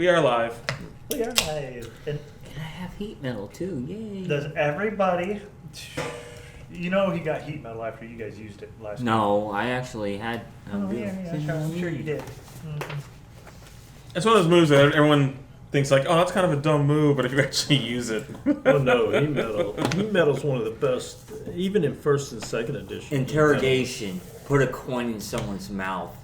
We are live. We are live. And I have heat metal too, yay. does everybody... You know he got heat metal after you guys used it last No, I actually had... time. I'm sure you did. Mm-hmm. It's one of those moves that everyone thinks like, oh, that's kind of a dumb move, but if you actually use it... Oh no, heat metal. Heat metal's one of the best, even in first and second edition. Interrogation. Put a coin in someone's mouth.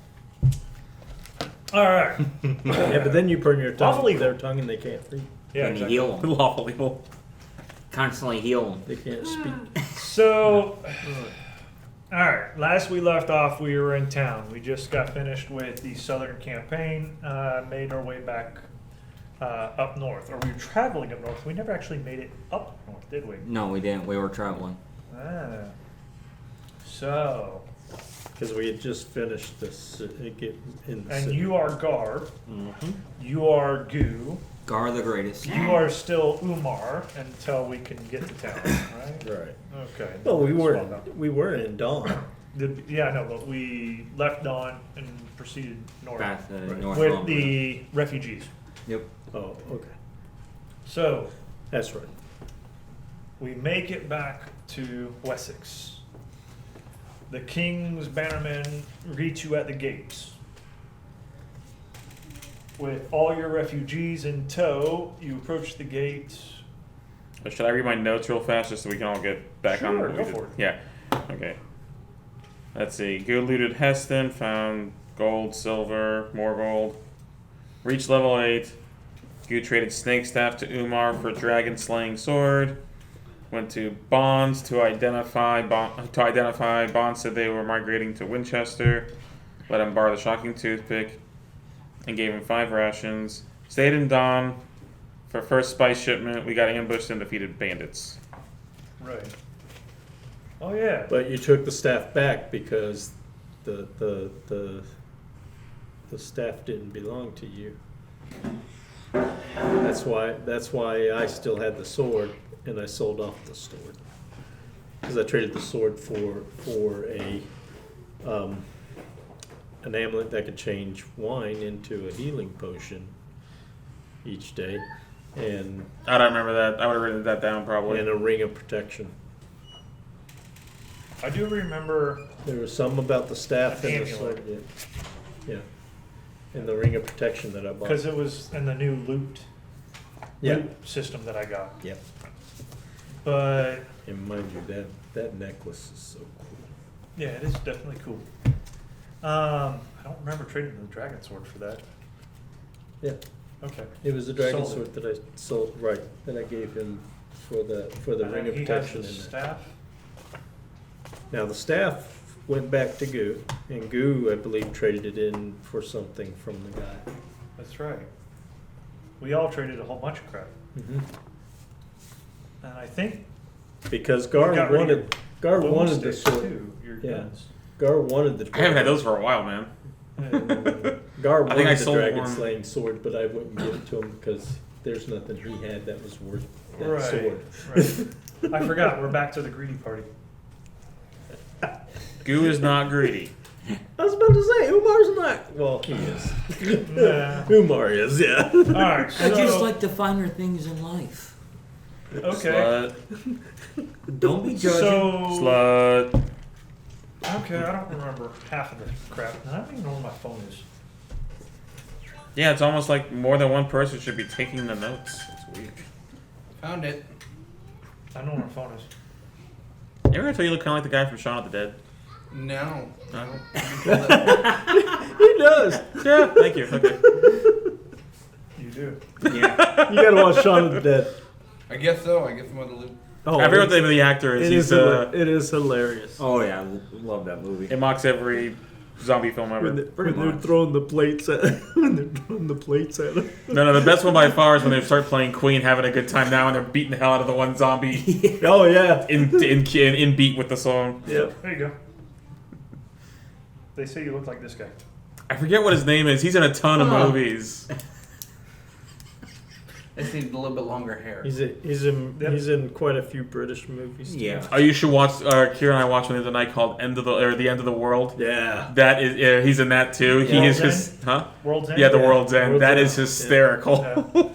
All right. Yeah, but then you burn their Lawful tongue and they can't read. Yeah, and exactly. heal them. Lawful evil. Constantly heal them. They can't speak. So, all right. Last we left off, we were in town. We just got finished with the southern campaign. Made our way back up north, or we were traveling up north. We never actually made it up north, did we? No, we didn't. We were traveling. So, Because we had just finished this in the and city. you are Gar. Mm-hmm. You are Goo. Gar the greatest. You are still Umar until we can get to town, right? Right. Okay. Well, we Well done. weren't in Dawn. Yeah, no, but we left Dawn and proceeded north Back to Right. Northumbria. with the refugees. Yep. Oh, okay. So That's right. we make it back to Wessex. The king's bannermen greet you at the gates. With all your refugees in tow, you approach the gates. Should I read my notes real fast just so we can all get back on? Sure, what we go did? for it. Yeah. Okay. Let's see. Good looted Heston, found gold, silver, more gold. Reached level 8. Good traded snake staff to Umar for dragon slaying sword. Went to Bonds to identify. Bonds said they were migrating to Winchester. Let him borrow the shocking toothpick, and gave him 5 rations. Stayed in Dawn for first spice shipment. We got ambushed and defeated bandits. Right. Oh yeah. But you took the staff back because the staff didn't belong to you. That's why I still had the sword and I sold off the sword. Because I traded the sword for a an amulet that could change wine into a healing potion each day, and I don't remember that. I would have written that down probably. a ring of protection. I do remember. There was some about the staff An and the amulet. sword. Yeah. And the ring of protection that I bought. Because it was in the new loot Yeah. system that I got. Yep. But And mind you, that necklace is so cool. yeah, it is definitely cool. I don't remember trading the dragon sword for that. Yeah. Okay. It was a dragon Sold it. sword that I sold, right, that I gave him for the ring of He has protection. the in there. staff. Now the staff went back to Goo, and Goo, I believe, traded it in for something from the guy. That's right. We all traded a whole bunch of crap, Mm-hmm. and I think Because Gar You got rid of wanted your the sticks, sword. too. Your Yeah. guns. Gar wanted the. I haven't had those for a while, man. Gar I think I wanted the sold dragon one. slaying sword, but I wouldn't give it to him because there's nothing he had that was worth that Right. sword. Right. I forgot. We're back to the greedy party. Goo is not greedy. I was about to say, Umar's not. Well, he is. Nah. Umar is, yeah. All right. I just So, like the finer things in life. okay. Slut. Don't be judging. So Slut. okay, I don't remember half of the crap. And I don't even know where my phone is. Yeah, it's almost like more than one person should be taking the notes. It's weird. Found it. I know where my phone is. You ever tell you look kind of like the guy from Shaun of the Dead? No. No. He does. Yeah, thank you. Okay. You do. Yeah. You gotta watch Shaun of the Dead. I guess so. I guess I'm on the loop. Oh, I forget what the name of the actor is. He's it is hilarious. Oh yeah, I love that movie. it mocks every zombie film ever. Pretty When they're much. throwing the plates at him. No, the best one by far is when they start playing Queen, having a good time now, and they're beating the hell out of the one zombie Oh yeah. in beat with the song. Yeah. There you go. They say you look like this guy. I forget what his name is. He's in a ton of movies. I just need a little bit longer hair. He's in quite a few British movies. Too. Yeah. Oh, you should watch. Kira and I watched one the other night called the End of the World. Yeah. That is, he's in that too. He World's is just, huh? World's End? Yeah, the Yeah. World's End. World's That End. is hysterical. Yeah.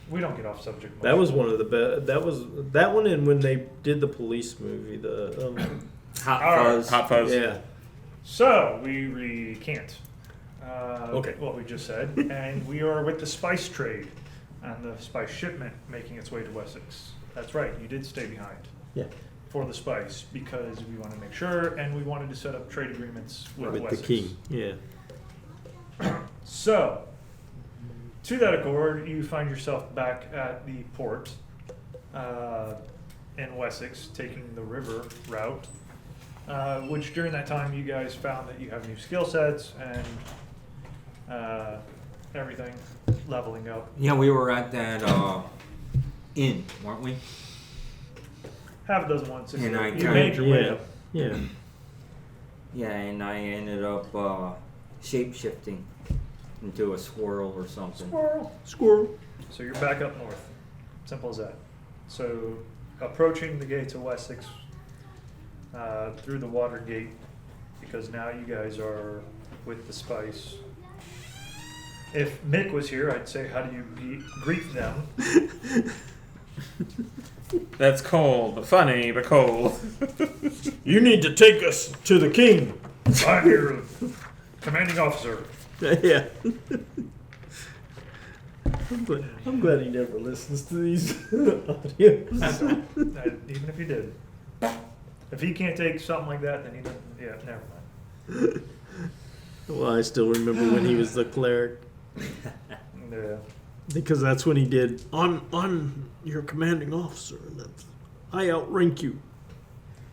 We don't get off subject much. That was one of the best. That was that one, and when they did the police movie, the Hot All right. Fuzz. Hot Fuzz. yeah. So, we recant Okay. what we just said, and we are with the spice trade and the spice shipment making its way to Wessex. That's right, you did stay behind Yeah. for the spice because we want to make sure and we wanted to set up trade agreements with With Wessex. the king. Yeah. So, to that accord, you find yourself back at the port in Wessex, taking the river route, which during that time you guys found that you have new skill sets and everything leveling up. Yeah, we were at that inn, weren't we? Half a dozen ones. And I You kinda- made your way yeah. up. Yeah. Yeah, and I ended up shape shifting into a squirrel or something. Squirrel. So you're back up north. Simple as that. So approaching the gates of Wessex through the water gate, because now you guys are with the spice. If Mick was here, I'd say, how do you greet them? That's cold, but funny, but cold. You need to take us to the king. I'm your commanding officer. Yeah. I'm glad he never listens to these audios. Even if he did. If he can't take something like that, then he doesn't. Yeah, never mind. Well, I still remember when he was the cleric, Yeah. because that's when he did. I'm your commanding officer, and that's, I outrank you.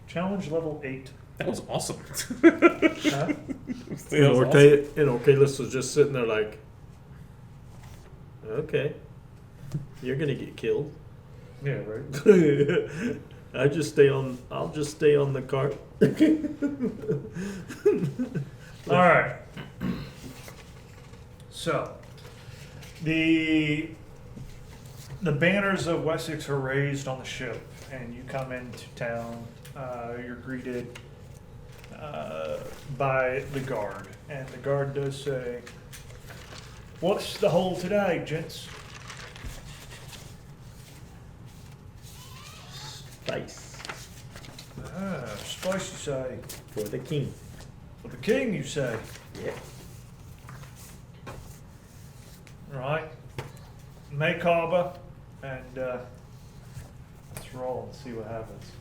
Challenge level 8. That was awesome. Huh? That was awesome. Orcalis was just sitting there like, okay, you're gonna get killed. Yeah, right. I'll just stay on the cart. All right. So, the banners of Wessex are raised on the ship, and you come into town. You're greeted by the guard, and the guard does say, "What's the hole today, gents?" Spice Ah, spice, you say. for the king. For the king, you say. Yeah. Right. Make harbor, and let's roll and see what happens.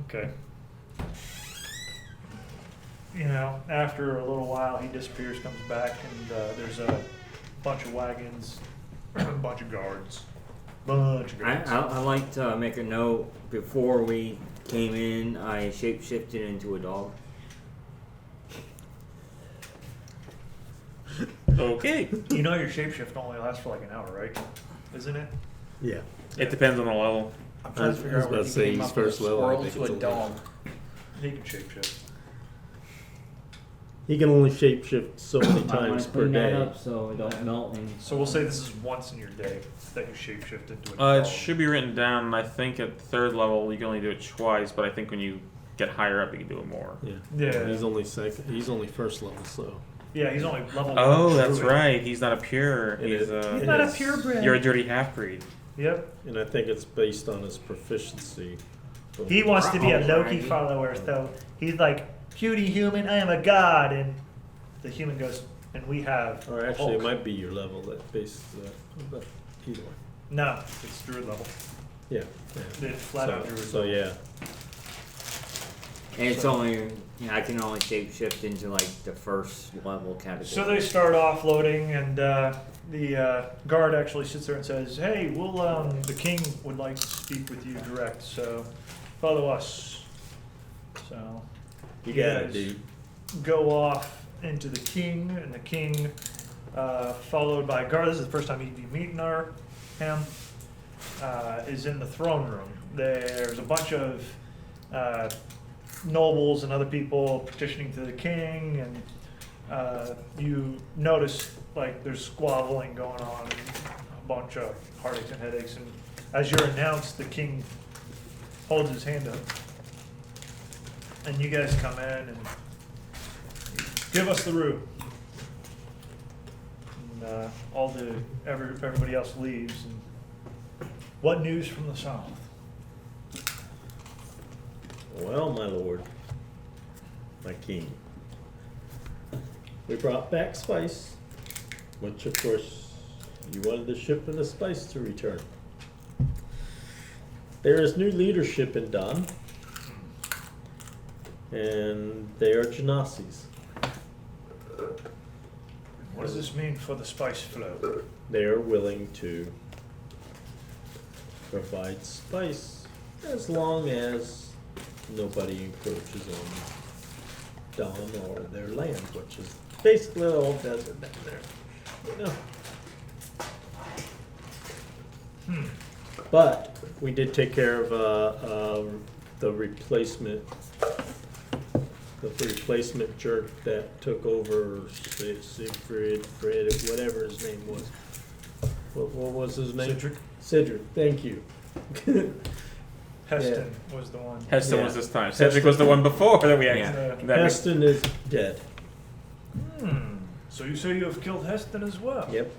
Okay. You know, after a little while, he disappears, comes back, and there's a bunch of wagons, a bunch of guards. I like to make a note, before we came in, I shape shifted into a dog. Okay. You know your shapeshift only lasts for like an hour, right? Isn't it? Yeah. It depends on the level. I'm I trying was to figure out about where to he say came he's up with a first level, I squirrel think to a it's a dog. He can shapeshift. He can only shapeshift so many times per day. so it don't melt and So we'll say this is once in your day that you shapeshift into a It dog. should be written down. I think at third level you can only do it twice, but I think when you get higher up you can do it more. Yeah. Yeah. He's only second. He's only first level, so. Yeah, he's only level Oh, one that's druid. right. He's not a pure. It He's is. a. He's not a purebred. You're a dirty half breed. Yep. And I think it's based on his proficiency. He wants to be a Oh, Loki right. follower, so he's like, cutie human, I am a god. And the human goes, and we have. Or actually, Hulk. it might be your level that bases but either way. No, it's druid level. Yeah. Yeah. It's flat out druid So level. yeah. and it's only, I can only shape shift into like the first level category. So they start offloading, and the guard actually sits there and says, "Hey, we'll the king would like to speak with you direct, so follow us." So You got it, guys dude. go off into the king, and the king, followed by guard. This is the first time you'd be meeting him. Is in the throne room. There's a bunch of nobles and other people petitioning to the king, and you notice like there's squabbling going on and a bunch of heartaches and headaches. And as you're announced, the king holds his hand up. And you guys come in and give us the room. And everybody else leaves. And what news from the south? Well, my lord, my king, we brought back spice, which of course you wanted the shipment of spice to return. There is new leadership in Don, and they are Genasi's. What does this mean for the spice flow? They are willing to provide spice as long as nobody encroaches on Don or their land, which is basically all desert down there. You know. But we did take care of the replacement jerk that took over Siegfried, Fred, whatever his name was. What was his name? Cedric, thank you. Heston was the one. Heston Yeah. was this time. Cedric was the one before that we Yeah. actually. Heston is dead. So you say you have killed Heston as well? Yep.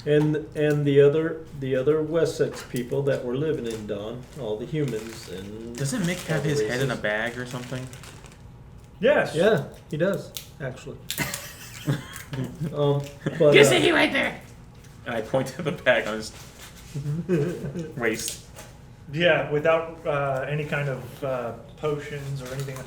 And the other Wessex people that were living in Don, all the humans and Doesn't Mick have his head in a bag or something? Yes. Yeah, he does, actually. But You see right there. And I point to the bag on his waist. Yeah, without any kind of potions or anything,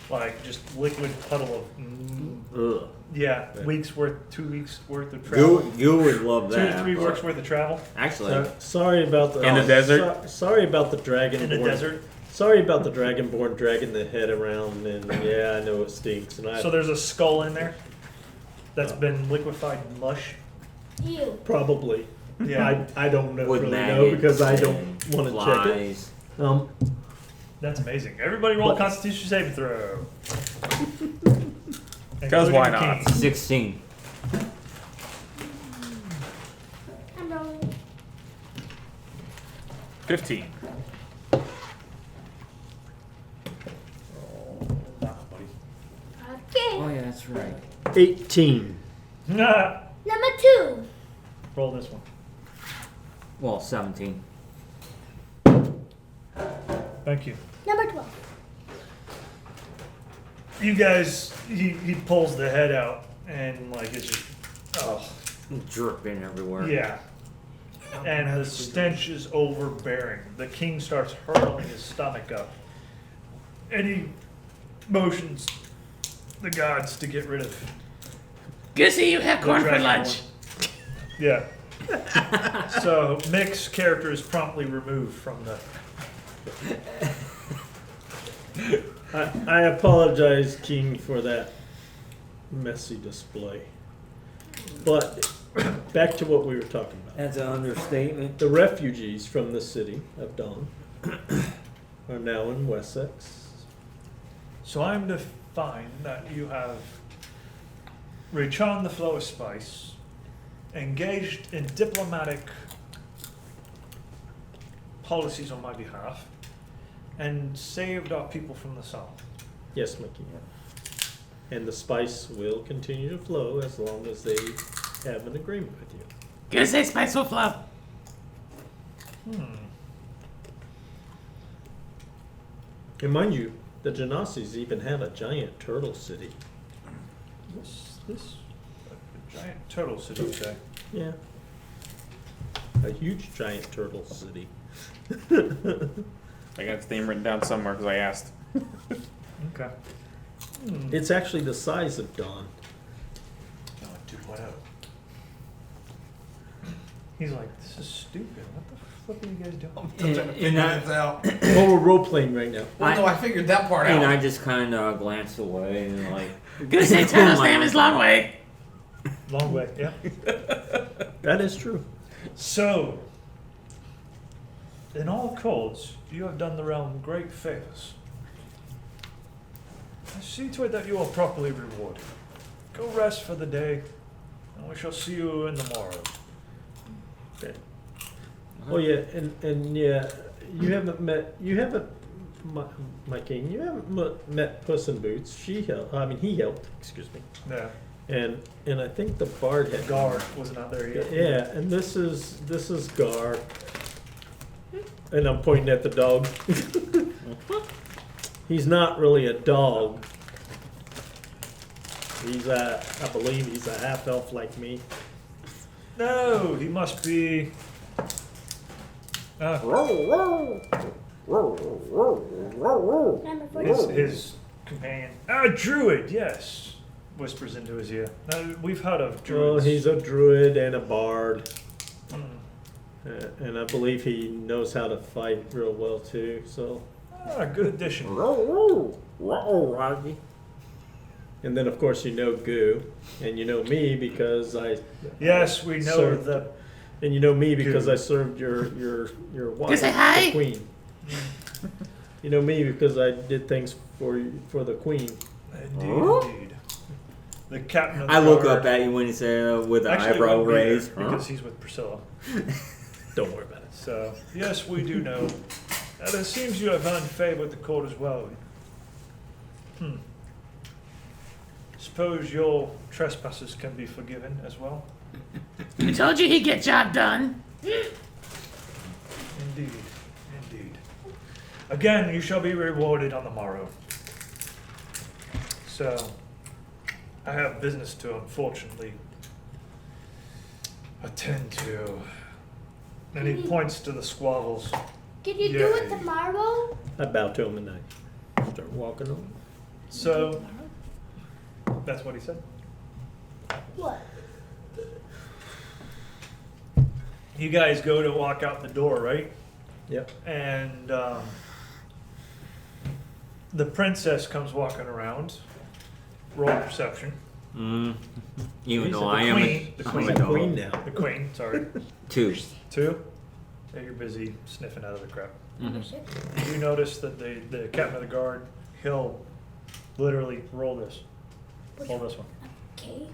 like just liquid puddle of. Ugh. Yeah, 2 weeks worth of travel. You would love 2 that. to 3 but weeks worth of travel Actually, sorry about the In the desert? Sorry about the dragon. in the desert. Sorry about the dragonborn dragging the head around, and yeah, I know it stinks. And So there's a skull in there that's been liquefied mush. You. probably. Yeah, I don't know, with really know maggots because I and don't want to check it. flies. that's amazing. Everybody roll a But- Constitution saving throw. 'Cause why Including the not? king. 16. I'm rolling. 15. Okay. Oh yeah, that's right. 18. Nah. Number 2. Roll this one. Well, 17. Thank you. Number 12. You guys, he pulls the head out and like it's just, oh Dripping everywhere. yeah. And the stench is overbearing. The king starts hurling his stomach up. And he motions the gods to get rid of Gussie, you have the corn for dragon lunch. one. Yeah. So Mick's character is promptly removed from the. I apologize, King, for that messy display. But back to what we were talking about. That's an understatement. The refugees from the city of Don are now in Wessex. So I'm to find that you have recharmed the flow of spice, engaged in diplomatic policies on my behalf, and saved our people from the south. Yes, my king. And the spice will continue to flow as long as they have an agreement with you. Gussie, spice will flow. And mind you, the Genasis even have a giant turtle city. This a giant turtle city, you say? Yeah. A huge giant turtle city. I got its name written down somewhere because I asked. Okay. It's actually the size of Don. Oh, dude, what up? He's like, this is stupid. What the flip are you guys doing? I'm trying to And figure I- this out. Well, we're role playing right now. Well, no, I figured that part And out. I just kind of glanced away and like. Gussie, Turtle's name is Longway. Long way, yeah. That is true. So, in all codes, you have done the realm great favors. I see to it that you are properly rewarded. go rest for the day, and we shall see you in the morrow. Okay. Oh yeah, and yeah, you haven't, my king, you haven't met Puss in Boots. He helped, excuse me. Yeah. And I think the bard had Gar was not there yet. Yeah, and this is Gar. And I'm pointing at the dog. He's not really a dog. I believe he's a half elf like me. No, he must be. Number 42. His companion. Druid, yes. Whispers into his ear. No, we've heard of Oh, druids. he's a druid and a bard. Mm. And I believe he knows how to fight real well too. So, Good addition. and then of course you know Goo, and you know me because I. Yes, we know served- the. And you know me because Goo. I served your wife, say hi? the queen. You know me because I did things for the queen. Indeed. The captain of the I look guard. up at you when you say with an Actually, eyebrow wouldn't be here raised. because he's with Priscilla. Don't worry about it. So yes, we do know. And it seems you have earned favor with the court as well. Suppose your trespasses can be forgiven as well. I told you he'd get job done. Indeed, indeed. Again, you shall be rewarded on the morrow. So, I have business to unfortunately attend to. And he points to the squabbles. Can you do Yay. it tomorrow? I bow to him and I start walking on. So, that's what he said. What? You guys go to walk out the door, right? Yep. And the princess comes walking around. Roll perception. Even He's though a I am queen. The I'm queen. a dog. Queen now. The queen, sorry. 2. 2? Yeah, you're busy sniffing out of the crap. Number 6. You notice that the captain of the guard, he'll literally roll this. Roll this one. Okay.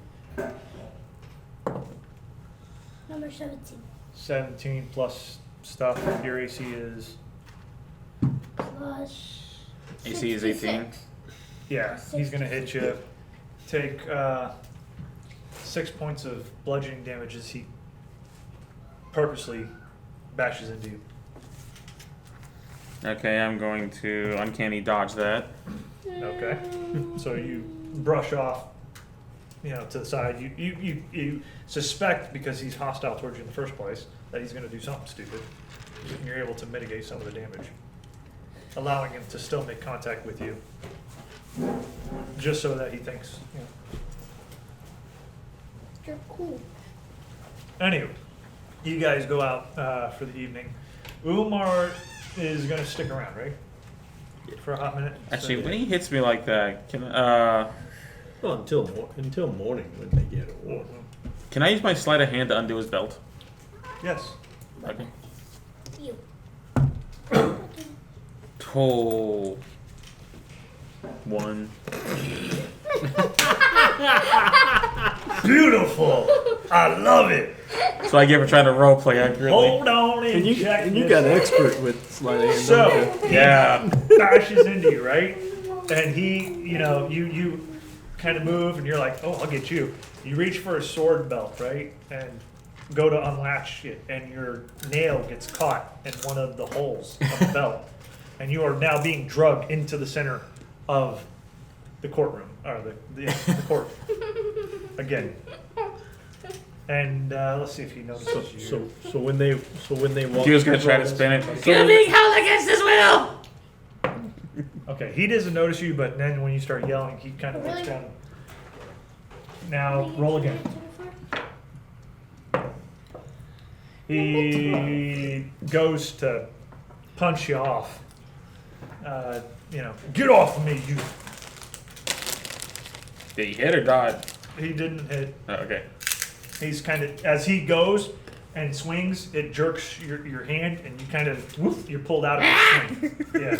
Number 17. 17 plus stuff. Your AC is, Plus. AC is 18. 66. yeah, he's going to hit you. Take 6 points of bludgeoning damage as he purposely bashes into you. Okay, I'm going to uncanny dodge that. Okay. So you brush off, to the side. You suspect, because he's hostile towards you in the first place, that he's going to do something stupid. And you're able to mitigate some of the damage, allowing him to still make contact with you, just so that he thinks. You're cool. Anyway, you guys go out for the evening. Umar is going to stick around, right? For a hot minute. Actually, So- when he hits me like that, Well, until morning when they get it. Mhm. can I use my sleight of hand to undo his belt? Yes. Okay. You. Oh. 1. Beautiful. I love it. So I give her trying to role play accurately. Hold on and, And you check and you this got out. expert with sleight of hand. So, don't you? Yeah. bashes into you, right? And he, you kind of move, and you're like, oh, I'll get you. You reach for a sword belt, right? And go to unlatch it, and your nail gets caught in one of the holes of the belt. And you are now being drugged into the center of the courtroom, or the court. Again. And let's see if he notices you. So when they walk. He was going to try to spin it. You're being held against his will. Okay, he doesn't notice you, but then when you start yelling, he kind of looks Really? down. Now, roll again. He goes to punch you off. Get off of me, you. Did he hit or dodge? He didn't hit. Oh, okay. He's kind of, as he goes and swings, it jerks your hand, and you kind of, whoop, you're pulled out of the swing. Yeah.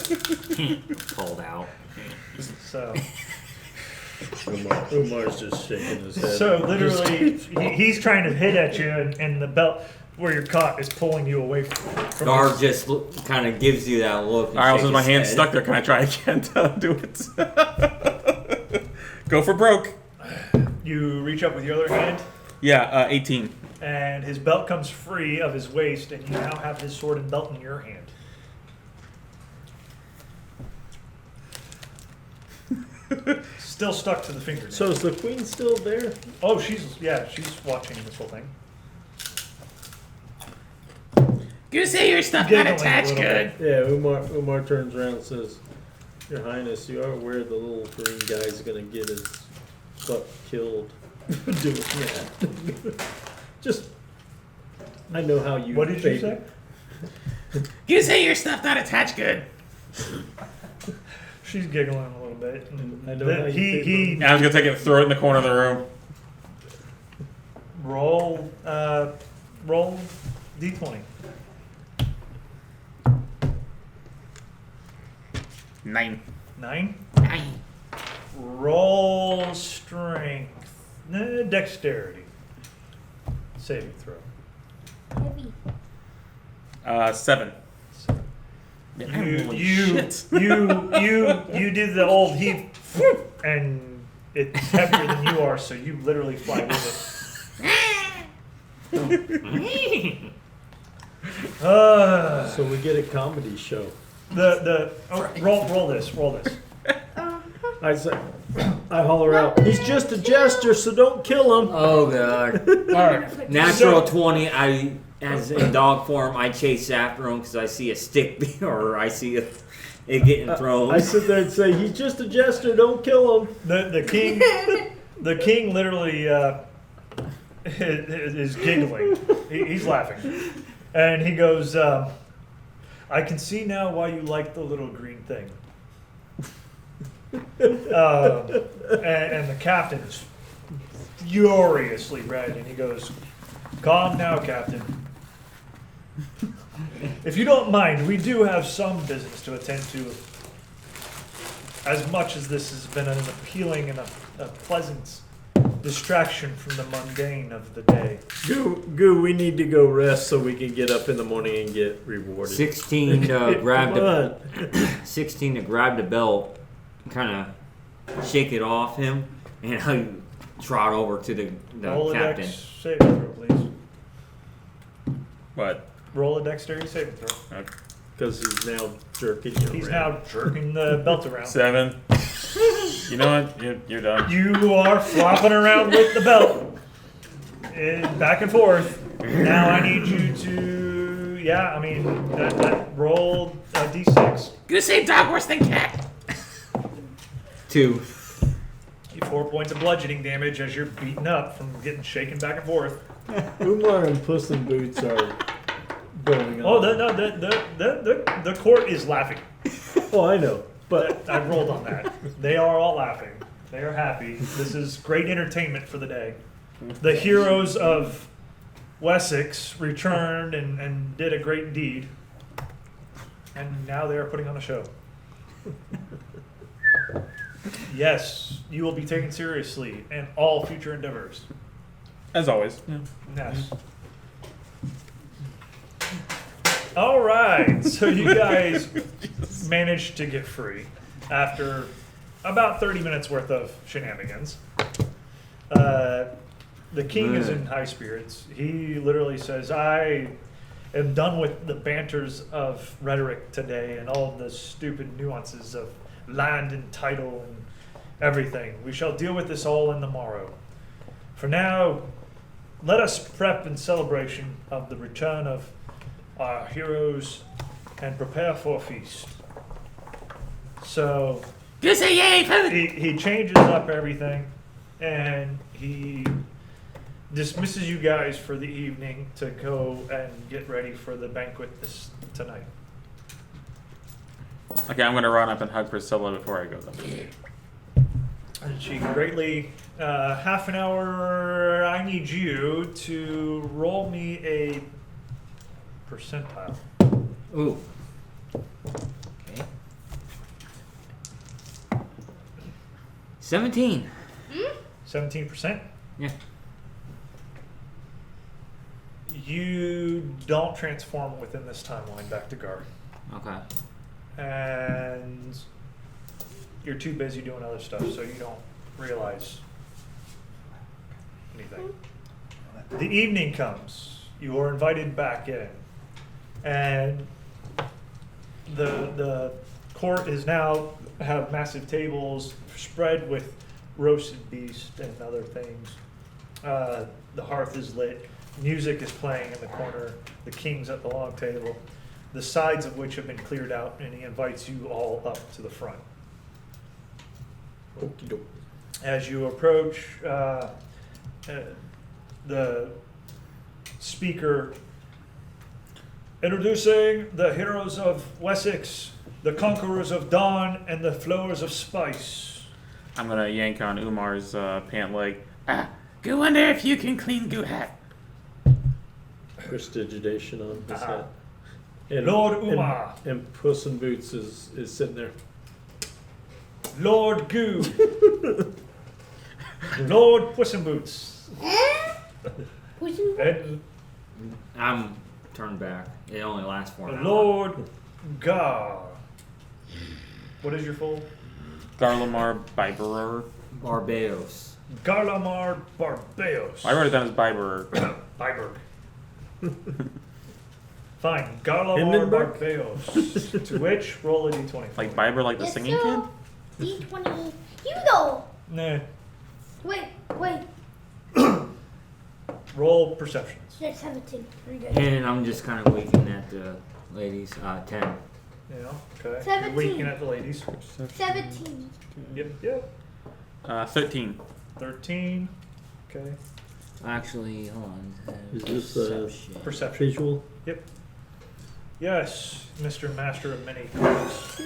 Pulled out. So, Umar's just shaking his head. So literally, he's trying to hit at you, and the belt where you're caught is pulling you away from Gar this. just kind of gives you that look. And Alright, shakes since my his hand's head. stuck there, can I try again to do it? Go for broke. You reach up with your other hand, Yeah, 18. and his belt comes free of his waist, and you now have his sword and belt in your hand. Still stuck to the finger. So is the queen still there? Oh, she's watching this whole thing. You say your stuff not Giggling a attached little good. Yeah, Umar turns around and says, Your Highness, you are aware the little green guy's gonna get his butt killed doing that. Just, I know how you. What did you say? You say your stuff not attached good. She's giggling a little bit. I know how you He I was gonna take it and throw it in the corner of the room. roll d20. 9. 9. Aye. Roll strength. Dexterity. Saving throw. Heavy. 7. You Holy you shit. you did the old heave, and it's heavier than you are, so you literally fly with it. So we get a comedy show. Roll this. I say, I holler out, he's just a jester, so don't kill him. Oh god. Alright. Natural 20. As in dog form, I chase after him because I see a stick or I see it getting thrown. I sit there and say, he's just a jester, don't kill him. The king literally is giggling. He's laughing, and he goes, "I can see now why you like the little green thing." And the captain is furiously red, and he goes, "Calm now, Captain. If you don't mind, we do have some business to attend to. As much as this has been an appealing and a pleasant distraction from the mundane of the day." Goo, we need to go rest so we can get up in the morning and get rewarded. 16 to grab Come the on. 16 to grab the belt, kind of shake it off him, and I trot over to the Roll a captain. dex saving throw, please. What? Roll a dexterity saving throw. Because he's now jerking you He's around. now jerking the belt around. 7. You know what? You're done. You are flopping around with the belt, back and forth. Now I need you to, that roll a d6. You say dog worse than cat. 2. 4 points of bludgeoning damage as you're beaten up from getting shaken back and forth. Umar and Puss in Boots are going on. Oh, the court is laughing. Oh, I know. But I rolled on that. They are all laughing. They are happy. This is great entertainment for the day. The heroes of Wessex returned and did a great deed. And now they are putting on a show. Yes, you will be taken seriously in all future endeavors. As always. Yes. All right, so you guys managed to get free after about 30 minutes worth of shenanigans. The king is in high spirits. He literally says, "I am done with the banters of rhetoric today and all of the stupid nuances of land and title and everything. We shall deal with this all in the morrow. For now, let us prep in celebration of the return of our heroes and prepare for a feast." So You say yay food. he changes up everything and he dismisses you guys for the evening to go and get ready for the banquet tonight. Okay, I'm gonna run up and hug Priscilla before I go though. And she greatly, half an hour, I need you to roll me a percentile. Ooh. Okay. 17. 17%. Yeah. You don't transform within this timeline back to Gar. Okay. And you're too busy doing other stuff, so you don't realize anything. The evening comes. You are invited back in. And the court is now have massive tables spread with roasted beast and other things. The hearth is lit. Music is playing in the corner. The king's at the long table, the sides of which have been cleared out, and he invites you all up to the front. Okie doke. As you approach, the speaker introducing the heroes of Wessex, the conquerors of dawn, and the flowers of spice. I'm gonna yank on Umar's pant leg. Go wonder if you can clean goo hat. Prestigitation on his Ah. hat. And, Lord Umar. And Puss in Boots is sitting there. Lord Goo. Lord Puss in Boots. Pushing. And I'm turned back. It only lasts for an hour. Lord Gar. What is your full? Garlamar Biberer. Barbados. Garlamar Barbeos. I wrote it down as Biberer. Biberg. Fine. Garlamar Hindenburg? Barbeos. To which, roll a d20. Like Biber, like the Yes, singing sir. kid? D20. You know. Nah. Wait. Roll perceptions. There's 17. Very good. And I'm just kind of winking at the ladies. 10. Yeah, okay. 17. You're winking at the ladies. 17. Yep. 13. 13. Okay. Actually, hold on. Is this, Perception. Perception. Visual. Yep. Yes, Mr. Master of Many Colors.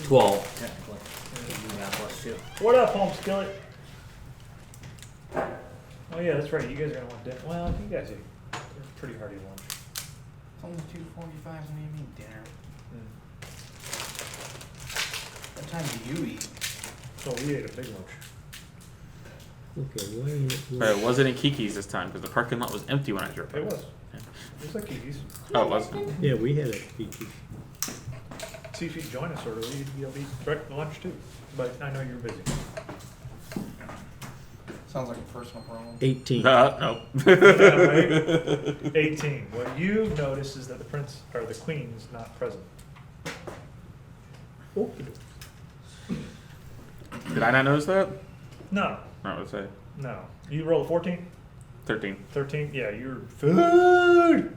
12. Technically. You got +2. What up, home skillet? Oh yeah, that's right. You guys are gonna want dinner. Well, you guys are pretty hearty lunch. It's only 2:45. What do you mean dinner? What time do you eat? So we ate a big lunch. Okay, why ain't it? But it wasn't in Kiki's this time because the parking lot was empty when I drove. It was. Yeah. It was like Kiki's. Oh, it was. Yeah, we had a Kiki. See if you join us early, you'll eat lunch too. But I know you're busy. Sounds like a personal problem. 18. No. Yeah, right? 18. What you notice is that the prince or the queen is not present. Okie doke. Did I not notice that? No, I would say no. You roll a 14? 13. 13? Yeah, you're food.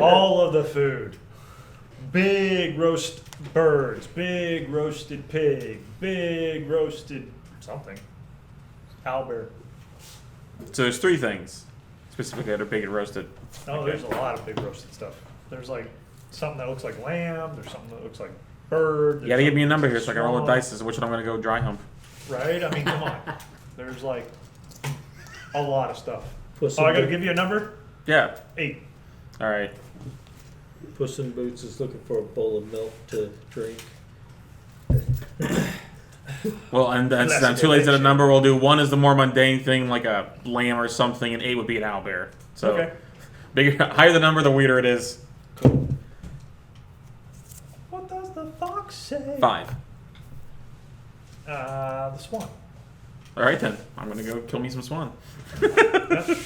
All of the food. Big roast birds, big roasted pig, big roasted something. Owlbear. So there's 3 things specifically that are big and roasted. Oh, there's a lot of big roasted stuff. There's like something that looks like lamb. There's something that looks like bird. You gotta give me a number here so I can roll the swan. dice as to which one I'm gonna go dry hump. Right? I mean, come on. There's like a lot of stuff. Puss Oh, I in, gotta give you a number? Yeah. 8. All right. Puss in Boots is looking for a bowl of milk to drink. Well, and that's Less I'm too late to the delicious. number. We'll do 1 is the more mundane thing, like a lamb or something, and 8 would be an owlbear. So Okay. bigger, higher the number, the weirder it is. Cool. What does the fox say? 5. The swan. All right then. I'm gonna go kill me some swan. Yep.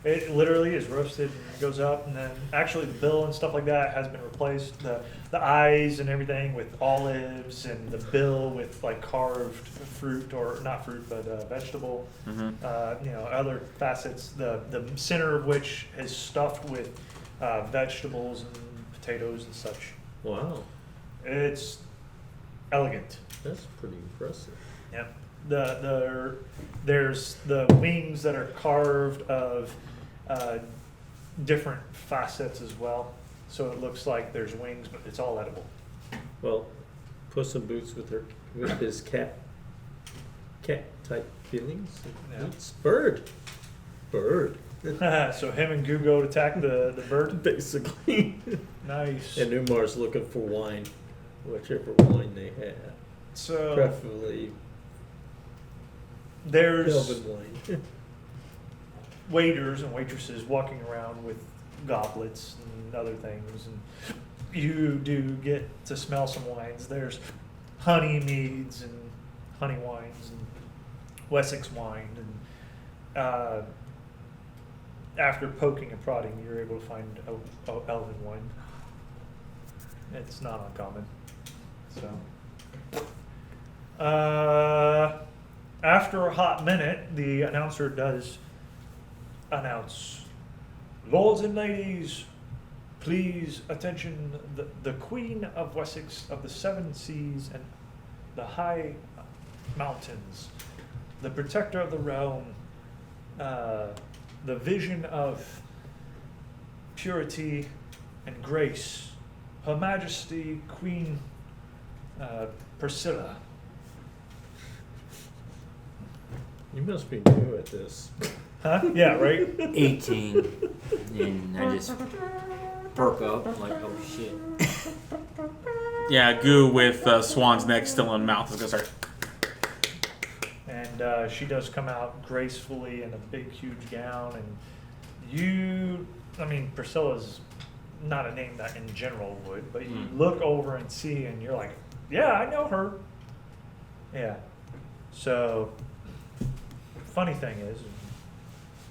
It literally is roasted and goes up, and then actually the bill and stuff like that has been replaced. The eyes and everything with olives, and the bill with like carved fruit or not fruit but vegetable. Mm-hmm. Other facets. The center of which is stuffed with vegetables and potatoes and such. Wow, It's elegant. that's pretty impressive. Yep. There's the wings that are carved of different facets as well. So it looks like there's wings, but it's all edible. Well, Puss in Boots with his cat type feelings. Yeah. It's bird. So him and Goo go to attack the bird. Basically. Nice. And Umar's looking for wine, whichever wine they have. So Preferably there's Kelvin wine. waiters and waitresses walking around with goblets and other things, and you do get to smell some wines. There's honey meads and honey wines and Wessex wine, and after poking and prodding, you're able to find a elven wine. It's not uncommon. So, after a hot minute, the announcer does announce, "Lords and ladies, please attention, the Queen of Wessex of the Seven Seas and the High Mountains, the protector of the realm, the vision of purity and grace, Her Majesty Queen Priscilla." You must be new at this. Huh? Yeah, right? 18. And I just perk up. I'm like, oh shit. Yeah, Goo with Swan's neck still in mouth is gonna start. And she does come out gracefully in a big, huge gown. And Priscilla's not a name that in general would, but you look over and see, and you're like, yeah, I know her. Yeah. So, funny thing is,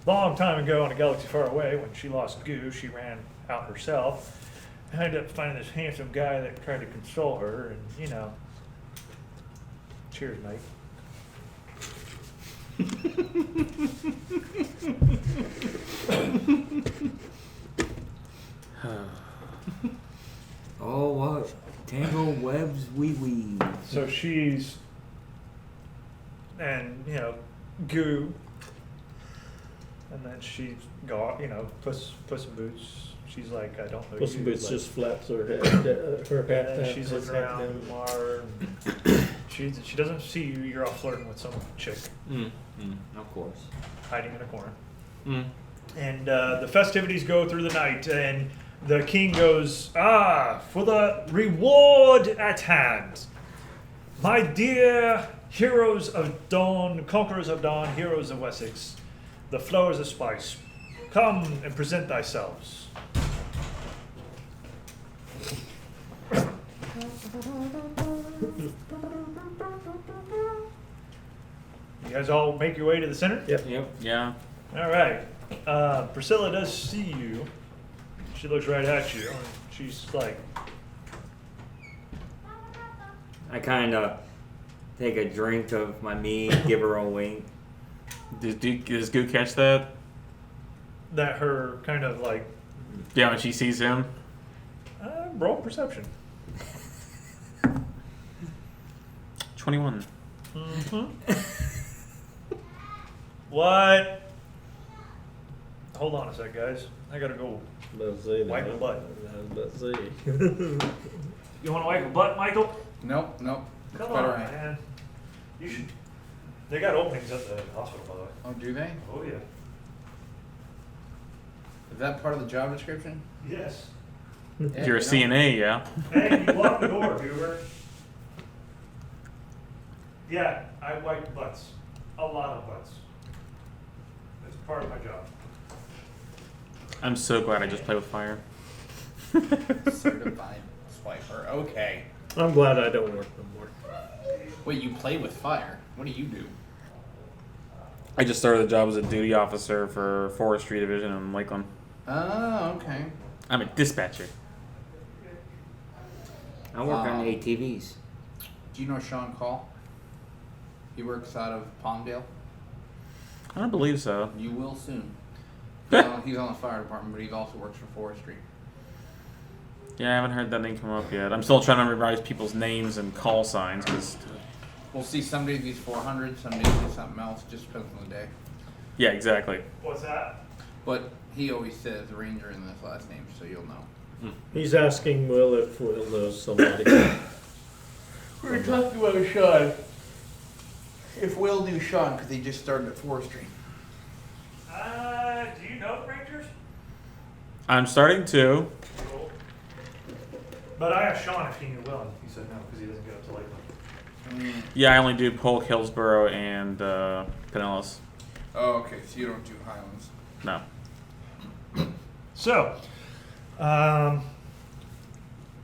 long time ago in a galaxy far away, when she lost Goo, she ran out herself. I ended up finding this handsome guy that tried to console her, and cheers, mate. Oh, what tangled webs we weave. So she's, and Goo, and then she's got, Puss in Boots. She's like, I don't know Puss in you. Boots like- just flaps her head, her hat and then down. she's his looking hat around down. Umar, and she doesn't see you. You're off flirting with some chick Of course. hiding in a corner. Mm. And the festivities go through the night, and the king goes, for the reward at hand, my dear heroes of dawn, conquerors of dawn, heroes of Wessex, the flowers of spice, come and present thyselves. You guys all make your way to the center? Yep. Yep. Yeah. All right. Priscilla does see you. She looks right at you. And she's like, I kind of take a drink of my mead, give her a wink. Does Goo catch that? that her kind of like, Yeah, when she sees him. roll perception. 21. What? Hold on a sec, guys. I gotta go. Let's see. Wipe the butt. Let's see. You want to wipe a butt, Michael? Nope. It's Come better on, right. man. You should. They got openings at the hospital, by the way. Oh, do they? Oh yeah. Is that part of the job description? Yes. Yeah, You're a you know. CNA, yeah. Hey, you lock the door, Goober. Yeah, I wipe butts. A lot of butts. It's part of my job. I'm so glad I just play with fire. Certified swiper. Okay. I'm glad I don't work no more. Wait, you play with fire? What do you do? I just started the job as a duty officer for Forestry Division in Lakeland. Oh, okay. I'm a dispatcher. I work on ATVs. Do you know Sean Call? He works out of Palmdale. I don't believe so. You will soon. He's on the fire department, but he also works for Forestry. Yeah, I haven't heard that name come up yet. I'm still trying to memorize people's names and call signs because. We'll see some days he's 400, some days he's something else. Just depends on the day. Yeah, exactly. What's that? But he always says Ranger in his last name, so you'll know. He's asking Will if Will knows somebody. We're talking about Sean. If Will knew Sean, because he just started at Forestry. Do you know the Rangers? I'm starting to. Cool. But I asked Sean if he knew Will, and he said no, because he doesn't get up to Lakeland. Yeah, I only do Polk, Hillsborough, and Pinellas. Oh, okay. So you don't do Highlands. No. So,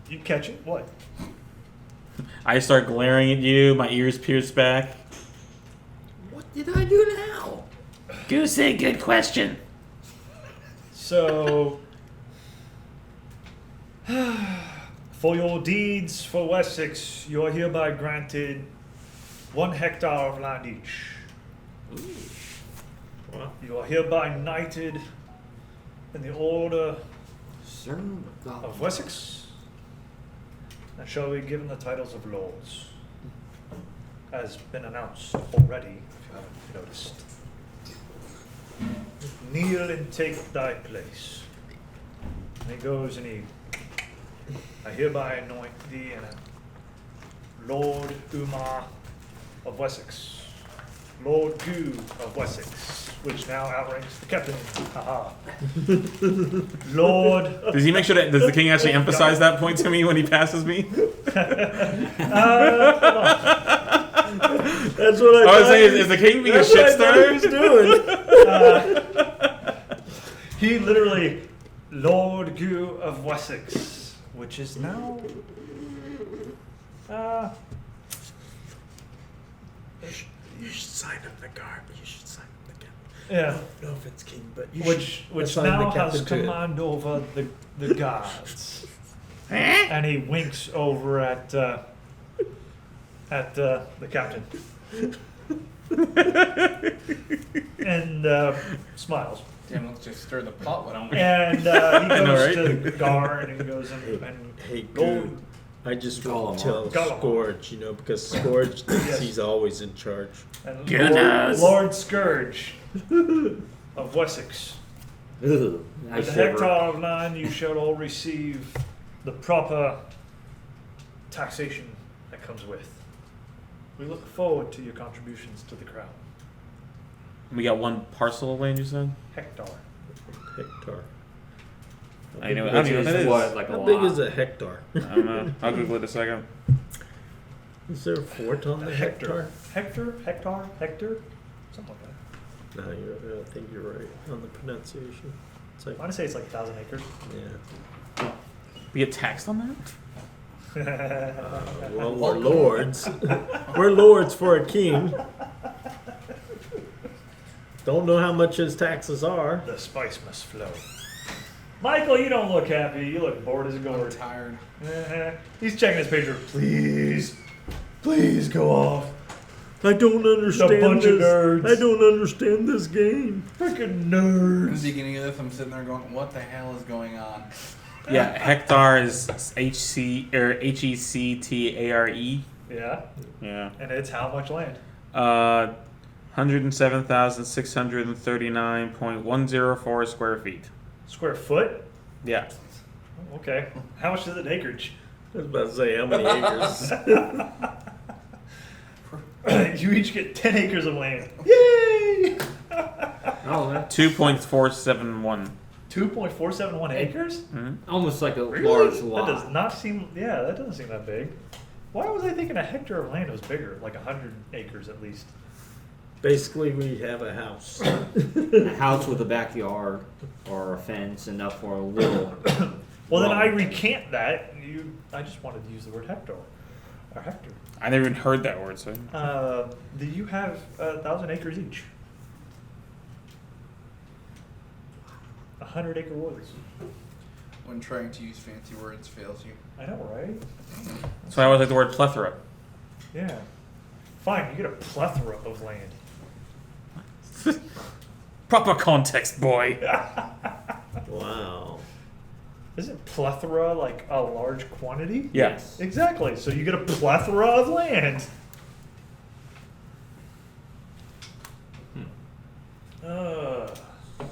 you catch it? What? I start glaring at you. My ears pierce back. What did I do now? Goosey, good question. So, for your deeds for Wessex, you are hereby granted 1 hectare of land each. You are hereby knighted in the order Sir God. of Wessex and shall be given the titles of lords, as been announced already, if you haven't noticed. Kneel and take thy place. And he goes and I hereby anoint thee and Lord Umar of Wessex, Lord Gu of Wessex, which now outranks the captain. Haha. Lord. Does he make sure that? Does the king actually emphasize that point to me when he passes me? That's what I I was thought saying, he- is the king being a that's shit what I thought he was stirrer? doing. He literally, Lord Gu of Wessex, which is now. You should sign up the guard. You should sign up the captain. Yeah. I don't know if it's king, but you Which should assign now the has captain to it. command over the guards. And he winks over at the captain. And smiles. Damn, let's just stir the pot. Why don't we? And he know, goes right? to Gar and he goes and Hey, Gold. good. I just Gollum. want to tell Gollum. Scourge, because Scourge thinks Yes. he's always in charge. and Goodness. Lord Scourge of Wessex. Ugh, I With the shiver. hectare of land, you shall all receive the proper taxation that comes with. We look forward to your contributions to the crown. We got 1 parcel of land, you said? Hectare. Hectare. I know. I Which don't even know is what that is. what, like a How lot. big is a hectare? I don't know. I'll Google it a second. Is there a fort on the hectare? Hector? Something like that. No, I think you're right on the pronunciation. It's like, I want to say it's like 1,000 acres. yeah. We get taxed on that? Well, we're lords. We're lords for a king. Don't know how much his taxes are. The spice must flow. Michael, you don't look happy. You look bored as a I'm gourd. tired. He's checking his pager. Please go off. I don't understand bunch of this. nerds. I don't understand this game. Freaking In the nerds. beginning of this, I'm sitting there going, "What the hell is going on?" Yeah, hectare is HECTARE. Yeah, Yeah. and it's how much land? 107,639.104 square feet. Square foot? Yeah. Oh, okay. How much is an acreage? I was about to say how many acres. You each get 10 acres of land. Yay! Oh, that's 2.471. 2.471 acres? almost like a Really? large lot. That does not seem, yeah, that doesn't seem that big. Why was I thinking a hectare of land was bigger? Like 100 acres at least. Basically, we have a house. A house with a backyard or a fence enough for a little. Well, then I Wrong. recant that. I just wanted to use the word hectare. Or hectare. I never even heard that word, so. Do you have 1,000 acres each? 100 acre woods. When trying to use fancy words fails you. I know, right? So I always like the word plethora. Yeah. Fine, you get a plethora of land. Proper context, boy. Wow. Isn't plethora like a large quantity? Yes. Exactly. So you get a plethora of land.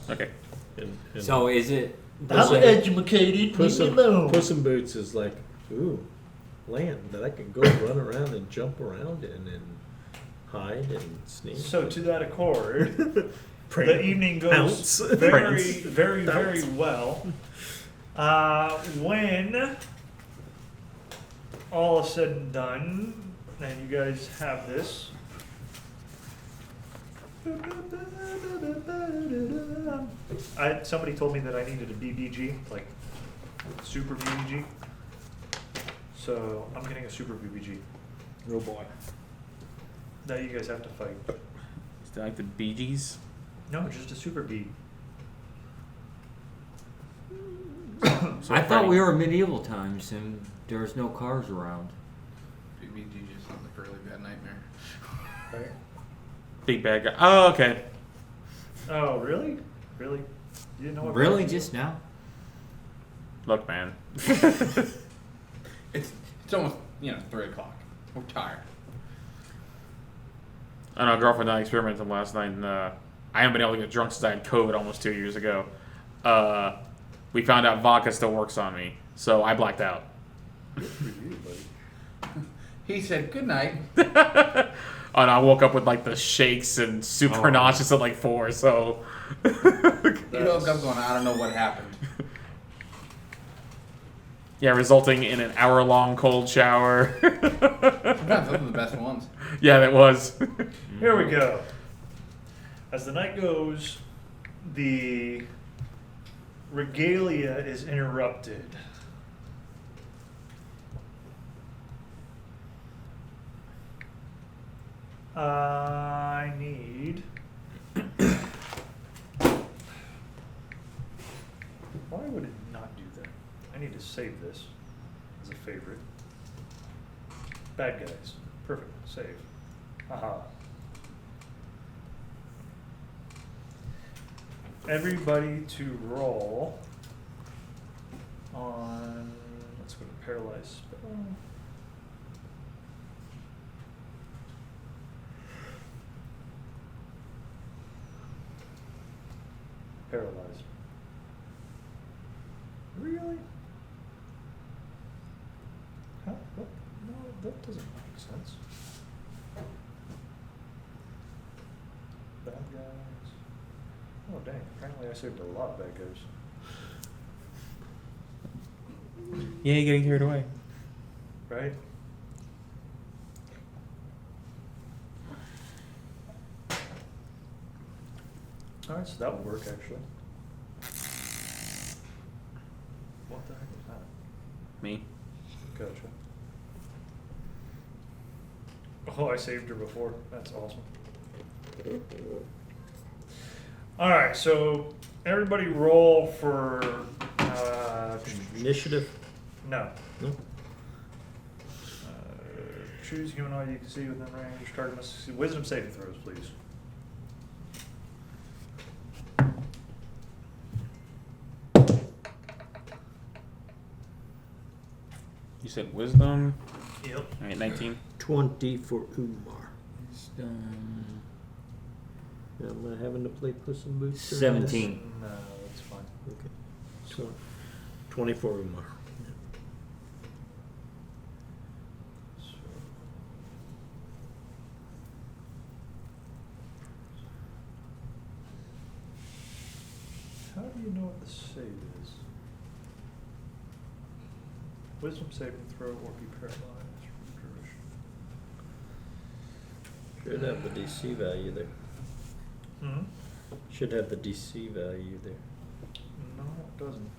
Okay. And So is it? I'm educated. Puss in Boots is like, ooh, land that I can go run around and jump around in and hide and sneak. So to that accord, Prank. the evening goes Pounce. very, Prance. very, very Pounce. well. When all is said and done, And you guys have this. Somebody told me that I needed a BBG, like super BBG. So I'm getting a super BBG. Oh boy. Now you guys have to fight. Is that like the Bee Gees? No, just a super B. So I thought fighting- we were medieval times and there was no cars around. BBG just sounds like a really bad nightmare. Right? Big bad guy. Oh, okay. Oh, really? Really? You didn't know what? Really, just now? Look, man. It's almost 3 o'clock. We're tired. I know, girlfriend and I experimented last night, and I haven't been able to get drunk since I had COVID almost 2 years ago. We found out vodka still works on me, so I blacked out. Good for you, buddy. He said good night. And I woke up with like the shakes and super nauseous at like 4, so. You woke up going, I don't know what happened. Yeah, resulting in an hour-long cold shower. Sometimes those are the best ones. Yeah, that was. Here we go. As the night goes, the regalia is interrupted. I need. Why would it not do that? I need to save this as a favorite. Bad guys. Perfect. Save. Haha. Everybody to roll on. Let's go to paralyzed spell. Paralyzed. Really? How? What? No, that doesn't make sense. Bad guys. Oh dang! Apparently I saved a lot of bad guys. Yeah, you're getting carried away. Right? Alright, so that would work actually. What the heck was that? Me. Gotcha. Oh, I saved her before. That's awesome. Alright, so everybody roll for Initiative? no. No. Choose humanoid you can see within range. Target must succeed. Wisdom saving throws, please. You said wisdom. Yep. All right, 19. 20 for Umar. Done. Am I having to play Puss in Boots? during 17. No, that's fine. this? Okay. 20 for Umar. So, how do you know what the save is? Wisdom saving throw or be paralyzed for the duration. Should have the DC value there. Hmm? Should have the DC value there. No, it doesn't.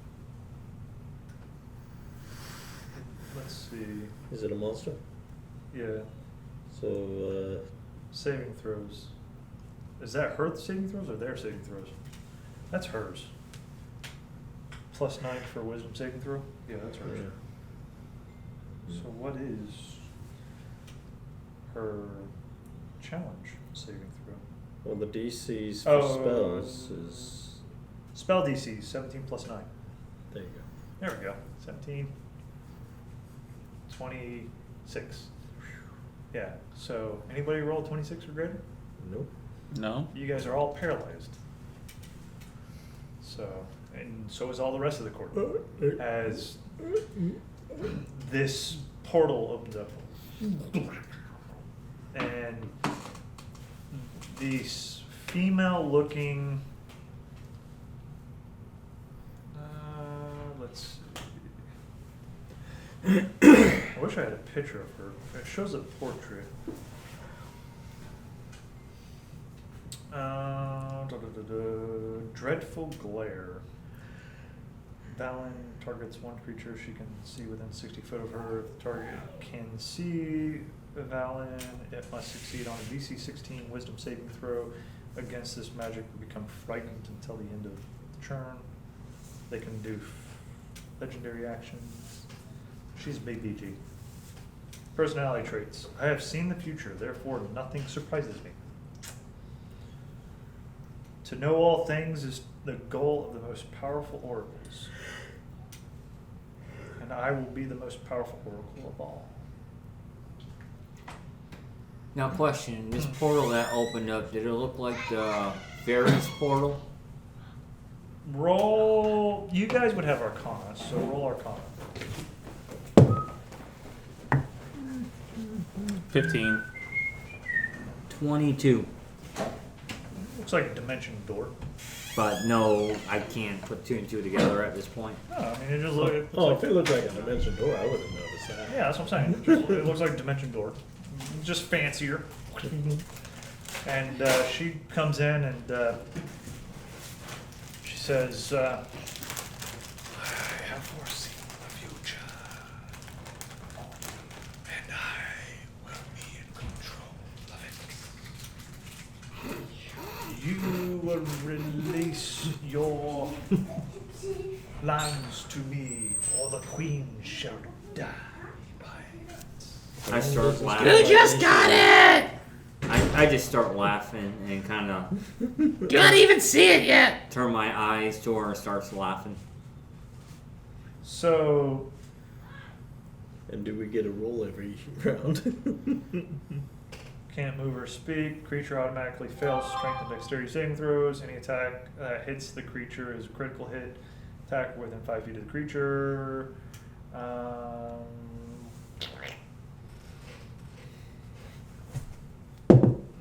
Let's see. Is it a monster? Yeah, So, saving throws. Is that her saving throws or their saving throws? That's hers. +9 for wisdom saving throw? Yeah, that's hers. So what is her challenge saving throw? well, the DCs for Oh. spells is. Spell DC, 17 +9. There you go. There we go. 17. 26. Yeah, so anybody roll 26 or greater? Nope. No. You guys are all paralyzed. So, and so is all the rest of the court. As this portal opens up. And these female looking, let's see. I wish wish I had a picture of her. It shows a portrait. Dreadful glare. Valen targets one creature she can see within 60 foot of her. If the target can see Valen, it must succeed on a DC 16 Wisdom saving throw. Against this magic, will become frightened until the end of the turn. They can do legendary actions. She's a big DG. Personality traits. I have seen the future, therefore nothing surprises me. To know all things is the goal of the most powerful oracles. And I will be the most powerful oracle of all. Now, question: this portal that opened up, did it look like the fairies portal? Roll. You guys would have Arcana, so roll Arcana. 15. 22. Looks like a dimension door. But no, I can't put 2 and 2 together at this point. No, I mean, it just looks Oh, like, if it looked like a dimension door, I would have noticed that. yeah, that's what I'm saying. It looks like a dimension door. Just fancier. And she comes in and she says, I have foreseen the future. And I will be in control of it. You will release your lands to me, or the queen shall die by it. I start You laughing. just got it! I just start laughing and kind of You don't even see it yet! turn my eyes to her and starts laughing. So, And do we get a roll every round? can't move or speak. Creature automatically fails strength and dexterity saving throws. Any attack that hits the creature is a critical hit. Attack within 5 feet of the creature.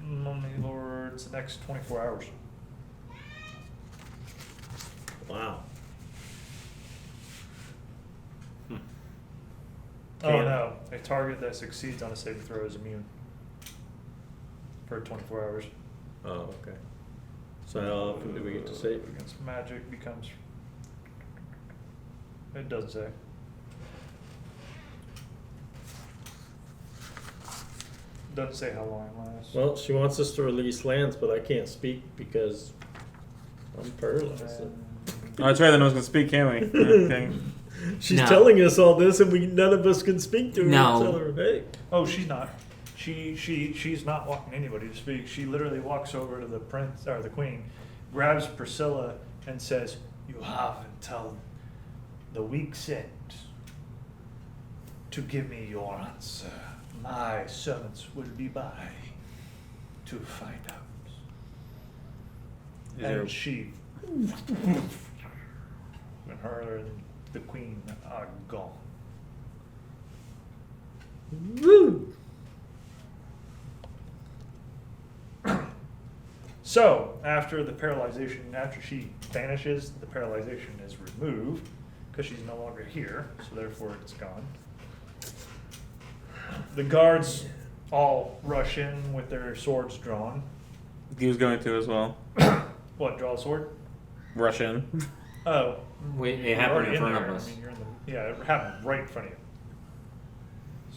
Mummy Lords, the next 24 hours. Wow. Oh Can't- no, a target that succeeds on a saving throw is immune for 24 hours. Oh, okay. So how often do we get to save? Against magic becomes. It doesn't say. Doesn't say how long it lasts. Well, she wants us to release lands, but I can't speak because I'm paralyzed. And- Oh, that's right, then I was going to speak, can we? Okay. She's No. telling us all this, and none of us can speak to her. No. And tell her, hey. Oh, she's not. She's not walking anybody to speak. She literally walks over to the prince or the queen, grabs Priscilla, and says, "You have until the week's end to give me your answer. My servants will be by to find out." Is And there- she, and her and the queen are gone. Woo! So, after the paralyzation, after she vanishes, the paralyzation is removed because she's no longer here, so therefore it's gone. The guards all rush in with their swords drawn. He was going to as well. What, draw a sword? Rush in. Oh. Wait, it you're happened already in front there. of us. I mean, you're in the, yeah, it happened right in front of you.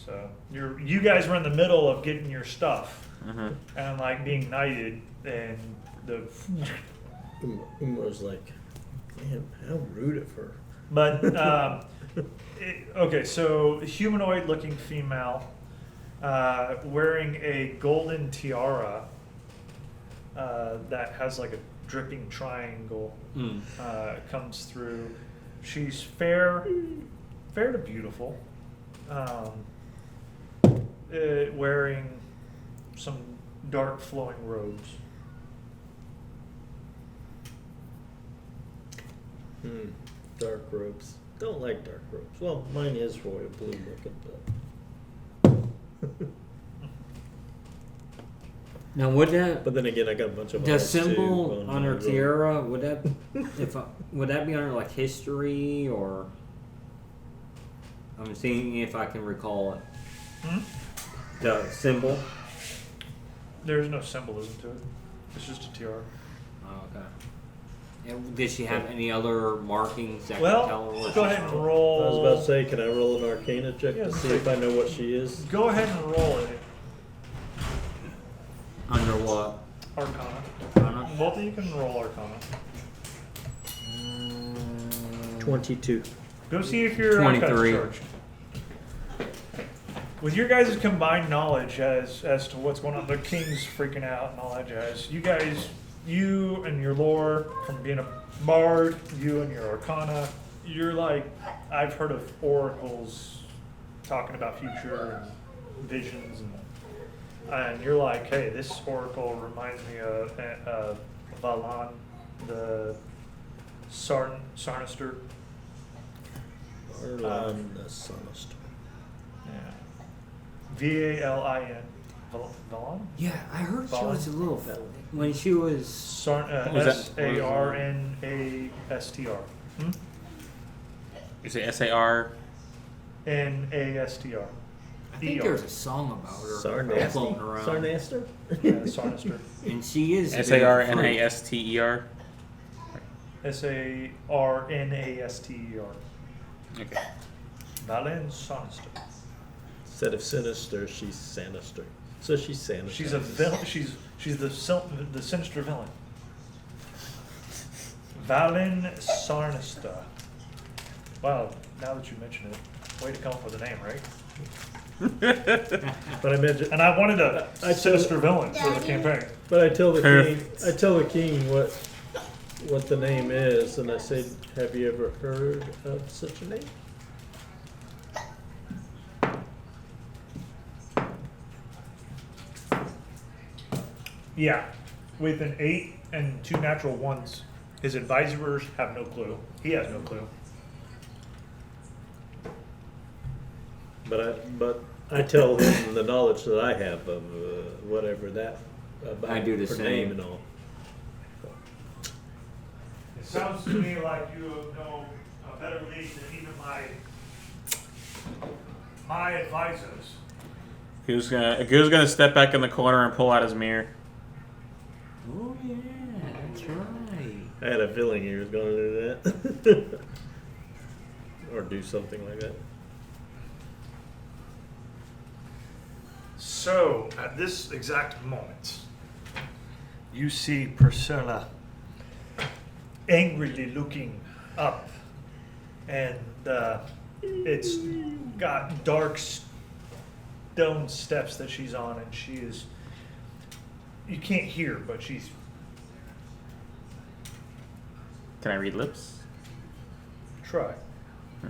So, you guys were in the middle of getting your stuff and like being knighted, and the Umar's like, man, how rude of her. But okay, so humanoid-looking female wearing a golden tiara that has like a dripping triangle comes through. She's fair to beautiful, wearing some dark flowing robes. Dark robes. Don't like dark robes. Well, mine is royal blue looking, Now, would that but then again, I got a bunch of the eyes, too, symbol on her my robe. tiara would that would that be under like history or? I'm seeing if I can recall it. Hmm? The symbol. There's no symbolism to it. It's just a tiara. Oh, okay. And did she have any other markings that Well, can tell her where go she's ahead and from? roll. I was about to say, can I roll an Arcana check Yeah, to see let's if I know what she is? Go ahead and roll it. Under what? Arcana. Arcana? Both of you can roll Arcana. 22. Go see if your archive's 23. charged. With your guys' combined knowledge as to what's going on, the king's freaking out and all that jazz. You guys, you and your lore from being a bard, you and your arcana, you're like, I've heard of oracles talking about future and visions, and you're like, hey, this oracle reminds me of Valan, the Sarnister. Arlan the Sinister. Yeah. Valin. Valan? Yeah, I heard she Valen? was a little. When she was. Was that- Sarnastr. You say SAR? Nastr. I think there's a song about her Sarnasty? floating around. Sarnaster? Yeah, Sarnister. And she is. SARNASTER? Sarnaster. Okay. Valin Sarnister. Instead of sinister, she's sinister. So she's sinister. She's a villain. She's the sinister villain. Valin Sarnister. Wow, now that you mention it, way to come up with a name, right? But I mentioned, And I wanted a I sinister villain for the Daddy. campaign. but I tell the Perfect. king, I tell the king what the name is, and I say, have you ever heard of such a name? Yeah, with an 8 and 2 natural ones, his advisors have no clue. He has no clue. But I tell him the knowledge that I have of whatever that about I do the her same. name and all. It sounds to me like you know a better league than even my advisors. Who's gonna step back in the corner and pull out his mirror? Oh yeah, that's right. I had a feeling he was going to do that. Or do something like that. So, at this exact moment, you see Priscilla angrily looking up, and it's got dark stone steps that she's on, and she is. You can't hear, but she's. Can I read lips? Try.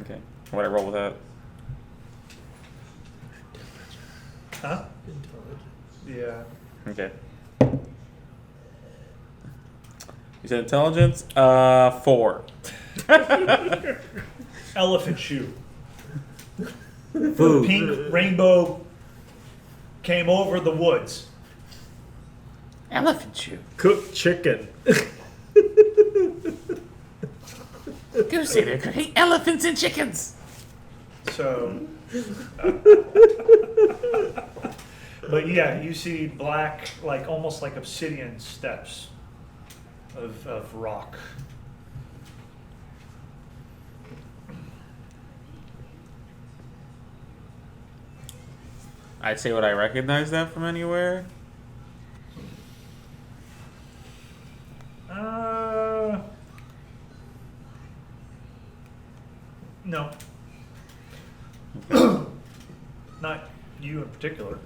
Okay. What I roll with that? Huh? Intelligent. Yeah. Okay. You said intelligence? 4. Elephant shoe. Food. Pink rainbow came over the woods. Elephant shoe. Cooked chicken. Go say they're cooking elephants and chickens. So, but yeah, you see black, like almost like obsidian steps of rock. I'd say, would I recognize that from anywhere? No. Not you in particular.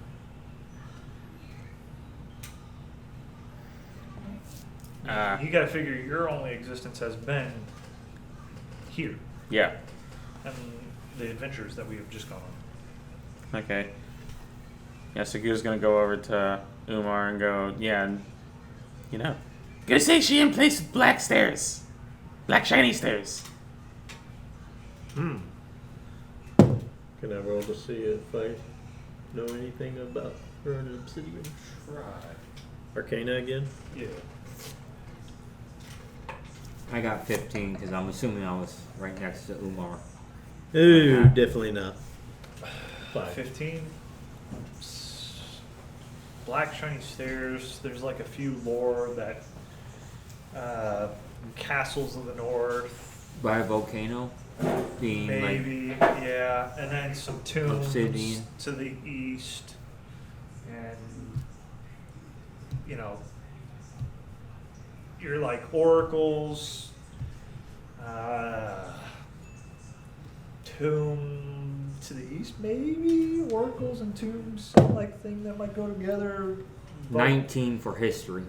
You gotta figure your only existence has been here Yeah. and the adventures that we have just gone on. Okay. Yeah, so Goo's gonna go over to Umar and go, yeah, and, you know. Go say she in place with black stairs. Black shiny stairs. Can I roll to see if I know anything about her and obsidian? Try. Arcana again? Yeah. I got 15 because I'm assuming I was right next to Umar. Ooh, definitely not. 5. 15. Black shiny stairs. There's like a few lore that castles of the north, By a volcano, being like maybe, yeah, and then some tombs Obsidian. to the east, and you know, you're like oracles, tomb to the east, maybe oracles and tombs, some like thing that might go together. But- 19 for history.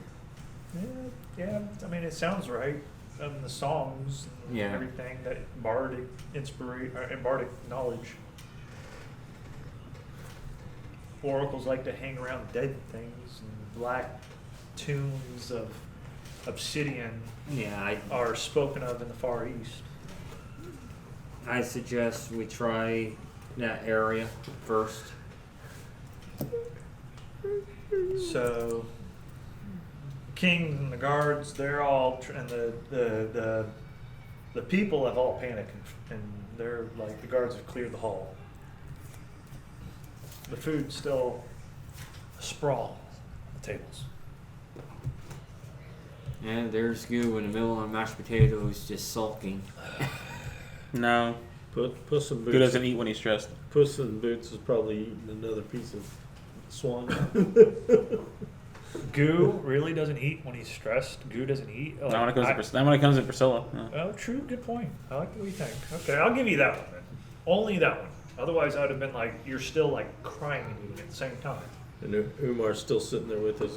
yeah. I mean, it sounds right. The songs, and Yeah. everything that bardic and bardic knowledge. Oracles like to hang around dead things, and black tombs of obsidian Yeah, are spoken of in the Far East. I suggest we try that area first. So, king and the guards, they're all, and the people have all panicked, and they're like, the guards have cleared the hall. The food's still sprawl on the tables. And there's Goo in the middle of mashed potatoes just sulking. No. Puss in Boots. Who doesn't eat when he's stressed? Puss in Boots is probably eating another piece of swan. Goo really doesn't eat when he's stressed. Goo doesn't eat. Not when it comes to not when it comes to Priscilla. No. Oh, true. Good point. I like what you think. Okay, I'll give you that one then. Only that one. Otherwise, I would have been like, you're still like crying and eating at the same time. And Umar's still sitting there with his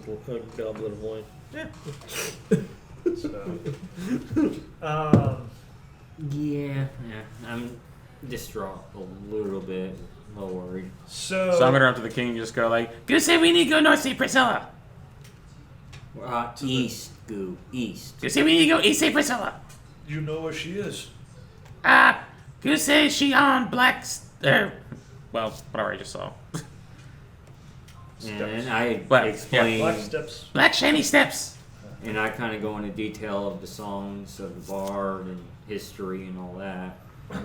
goblet of wine. So, Yeah, I'm distraught a little bit, a little worried. so So I'm gonna run up to the king and just go like, Goose say we need to go north, see Priscilla. East, Goo, east. Goose say we need to go east, see Priscilla. you know where she is. Goose say she on black. well, whatever I just saw. And I Black, yeah, explain, Black steps. Black shiny steps. and I kind of go into detail of the songs of the bard and history and all that,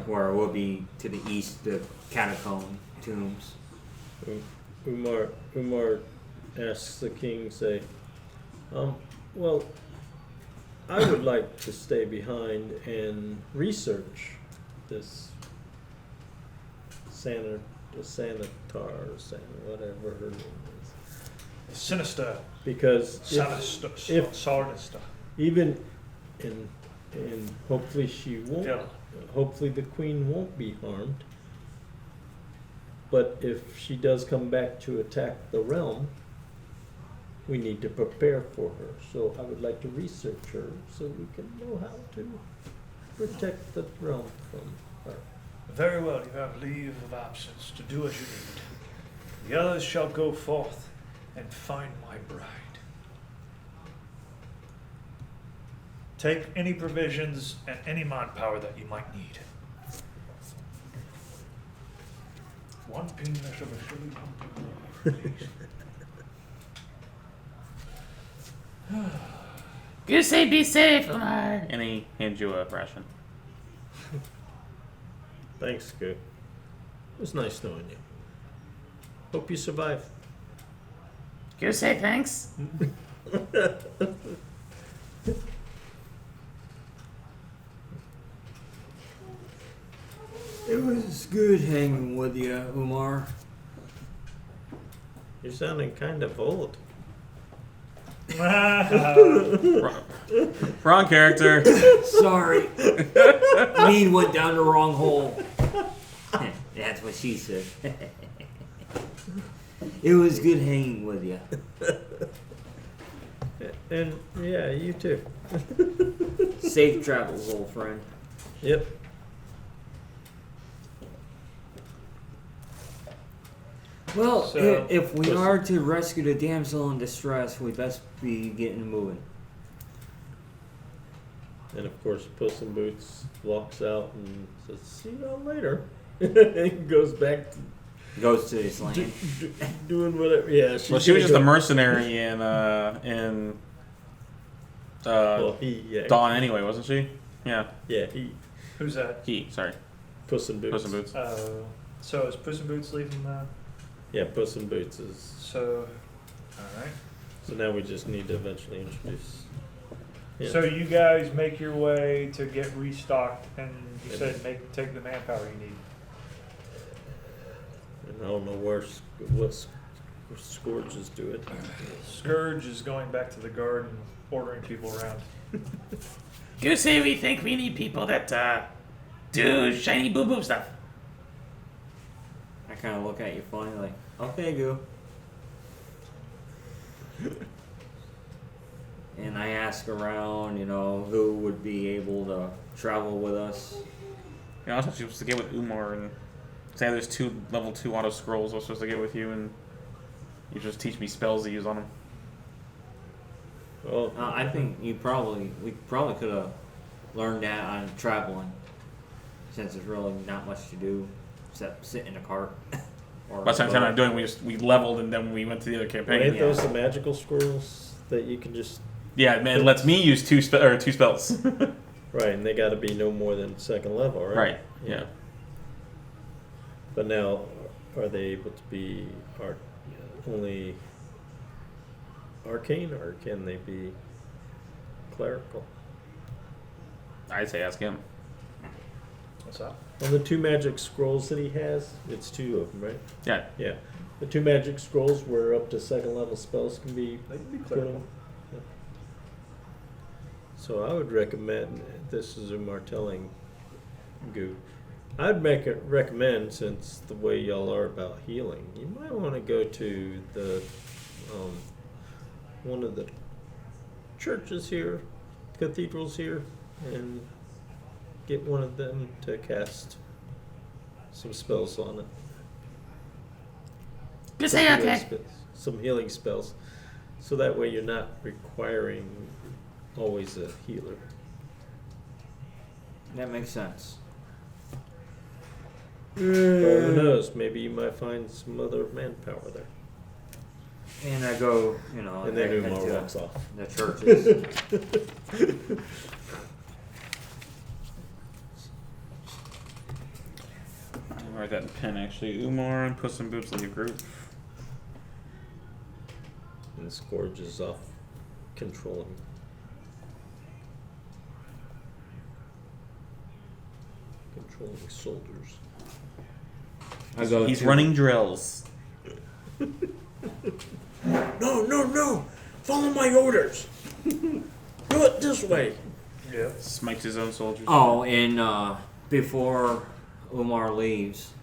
where it will be to the east, the catacomb tombs. Umar asks the king, say, well, I would like to stay behind and research this Sanatar, whatever her name is. Sinister. Because Sinister. if- Sinister. even and hopefully she won't, Yeah. hopefully the queen won't be harmed. But if she does come back to attack the realm, we need to prepare for her. So I would like to research her so we can know how to protect the realm from her. Very well, you have leave of absence to do as you need. The others shall go forth and find my bride. Take any provisions and any manpower that you might need. One peanut of a sugar pumpkin, please. Goose say be safe, Umar. And he hands you a ration. Thanks, Scoot. It was nice knowing you. Hope you survive. Goose say thanks. It was good hanging with you, Umar. You're sounding kind of old. Wrong character. Sorry. Mean went down the wrong hole. That's what she said. It was good hanging with you. And yeah, you too. Safe travels, old friend. Yep. Well, So- if we are to rescue the damsel in distress, we best be getting moving. And of course, Puss in Boots walks out and says, "See y'all later." And goes back to Goes to his land. doing whatever. Yeah, Well, she was just a mercenary in Well, he, yeah, Dawn anyway, wasn't she? Yeah. yeah, he. Who's that? He, sorry. Puss in Boots. Puss in Boots. So is Puss in Boots leaving the? Yeah, Puss in Boots is. So, all right. So now we just need to eventually introduce. Yeah. So you guys make your way to get restocked, and you said take the manpower you need. And I don't know what Scourge is doing. Scourge is going back to the guard and ordering people around. Goosey, we think we need people that do shiny boom boom stuff. I kind of look at you funny, like, okay, Goo. And I ask around, who would be able to travel with us. Yeah, I was supposed to get with Umar and say there's 2 level 2 auto scrolls I was supposed to get with you, and you just teach me spells to use on them. Oh, I think we probably could have learned that on traveling, since there's really not much to do except sit in a cart. Or By the time I'm doing, we leveled and then we went to the other well, campaign. ain't those the magical scrolls that you can just Yeah, man, it lets me use 2 spells. right, and they got to be no more than second level, right? Right. Yeah. But now, are they able to be only arcane, or can they be clerical? I'd say ask him. What's up? On the 2 magic scrolls that he has, it's 2 of them, right? Yeah. Yeah. The 2 magic scrolls where up to second level spells can be They can be put clerical. on. Yeah. So I would recommend, this is Umar telling Goo, I'd recommend, since the way y'all are about healing, you might want to go to the one of the churches here, cathedrals here, and get one of them to cast some spells on it. Just Some say healing okay. spells- Some healing spells. So that way you're not requiring always a healer. That makes sense. But who knows? Maybe you might find some other manpower there. And I go, And then head Umar to walks off. the churches. I'll write that in pen, actually. Umar and Puss in Boots leave group. And Scourge is off controlling. Controlling soldiers. I go He's to- running drills. No! Follow my orders! Do it this way! Yeah. Smikes his own soldiers. Oh, and before Umar leaves,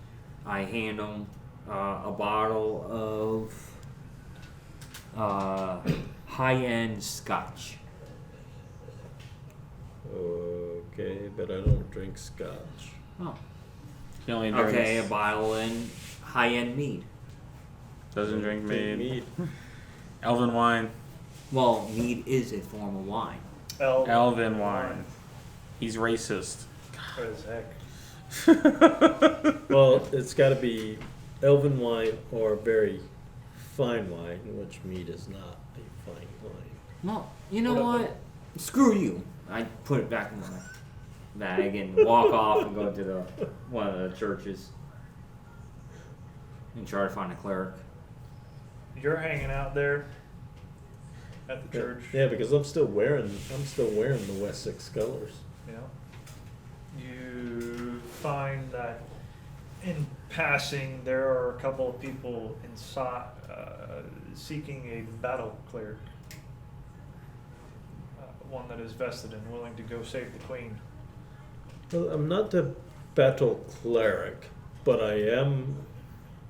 I hand him a bottle of high-end scotch. Okay, but I don't drink scotch. Oh, He only okay, a drinks, bottle in high-end mead. doesn't drink Drink mead. Elven wine. Well, mead is a form of wine. Elven wine. He's racist. What the heck? Well, it's got to be elven wine or very fine wine, which mead is not a fine wine. Well, you know What what? Screw you. I put it back in my bag and walk off and go to one of the churches and try to find a cleric. You're hanging out there at the church. Yeah, because I'm still wearing the Wessex colors. You know, you find that in passing there are a couple of people inside seeking a battle cleric, one that is vested and willing to go save the queen. Well, I'm not the battle cleric, but I am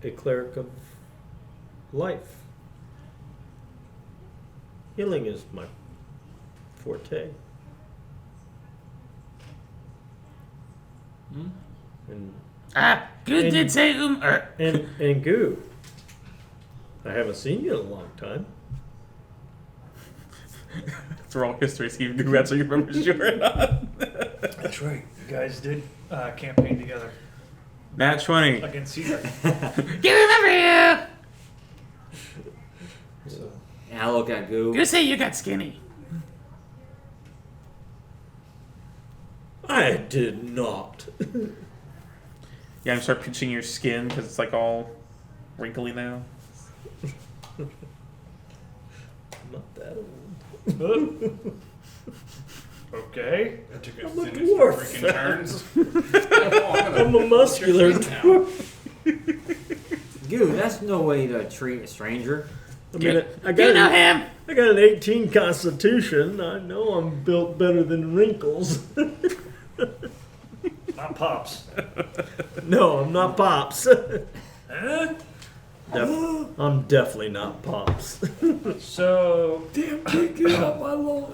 a cleric of life. Healing is my forte. Hmm? And Good And- did say and Goo, I haven't seen you in a long time. Through all history, see if that's what you remember sure or not. That's right. You guys did campaign together Nat 20. against Cedric. You remember you? So, And I look at Goo. You say you got skinny. I did not. Yeah, and start pinching your skin because it's like all wrinkly now. Not that old. Okay. That took a I'm a finish dwarf. freaking turns. I'm a muscular dwarf. Dude, that's no way to treat a stranger. I mean, I Do you know got him? I got an 18 constitution. I know I'm built better than wrinkles. Not Pops. No, I'm not Pops. Huh? I'm definitely not Pops. So, Damn, can't get out my lawn.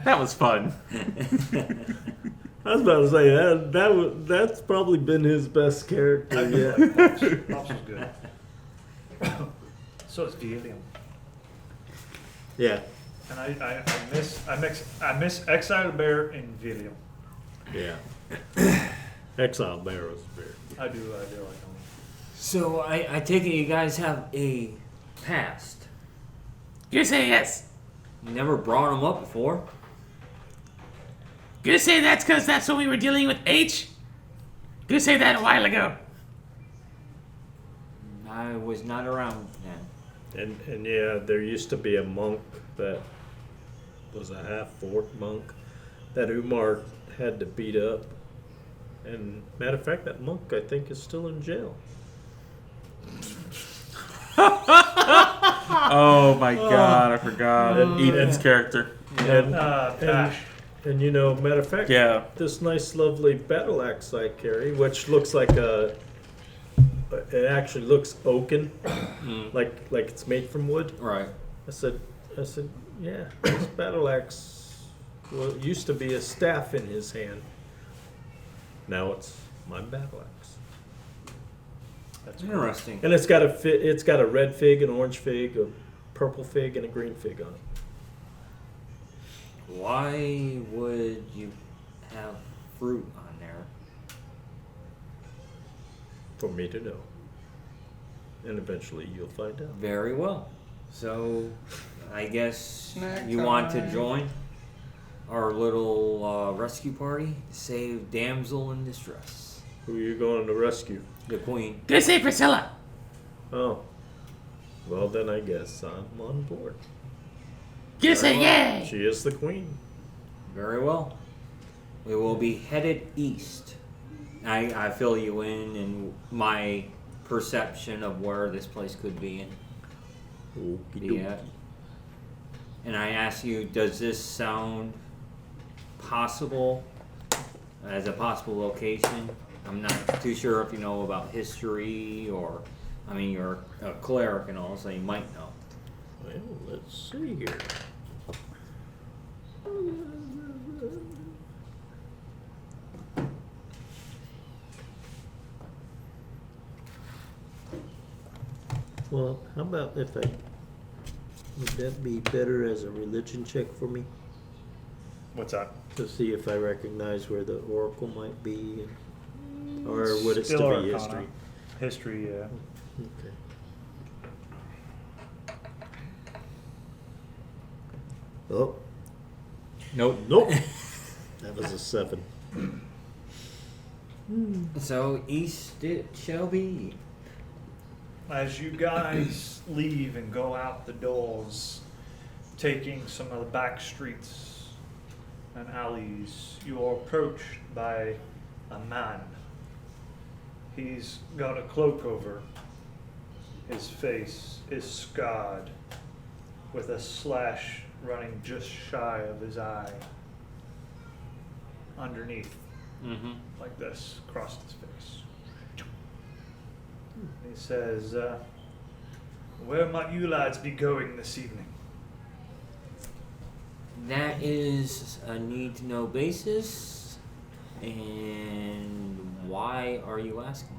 That was fun. I was about to say that's probably been his best character yet. Pops was good. So is William. Yeah, And I miss Exile Bear and William. yeah. Exile Bear was very. I do like them. So I take it you guys have a past. You say yes. You never brought them up before. You say that's because that's when we were dealing with H? You say that a while ago. I was not around then. And yeah, there used to be a monk that was a half-orc monk that Umar had to beat up. And matter of fact, that monk I think is still in jail. Oh my god, I forgot. Eden's character. And, Bash. and you know, matter of fact, Yeah. this nice, lovely battle axe I carry, which looks like it actually looks oaken, like it's made from wood. Right. I said, yeah, this battle axe used to be a staff in his hand. Now it's my battle axe, That's Interesting. and it's got a red fig, an orange fig, a purple fig, and a green fig on it. Why would you have fruit on there? For me to know, and eventually you'll find out. Very well. So, I guess Snack you want to time. join our little rescue party to save damsel in distress, Who are you going to rescue? the queen. You say Priscilla. Oh, well then I guess I'm on board. You say yay. She is the queen. Very well. We will be headed east. I fill you in my perception of where this place could be at. And I ask you, does this sound possible as a possible location? I'm not too sure if you know about history or, I mean, you're a cleric and all, so you might know. Well, let's see here. Well, how about if would that be better as a religion check for me? What's that? To see if I recognize where the oracle might be? Or would it still be Arcana. history? History, yeah. Okay. Oh, Nope. nope. That was a 7. So east it shall be. As you guys leave and go out the doors, taking some of the back streets and alleys, you are approached by a man. He's got a cloak over. His face is scarred with a slash running just shy of his eye. Underneath, Mm-hmm. like this, across his face. He says, where might you lads be going this evening? That is a need to know basis. And why are you asking?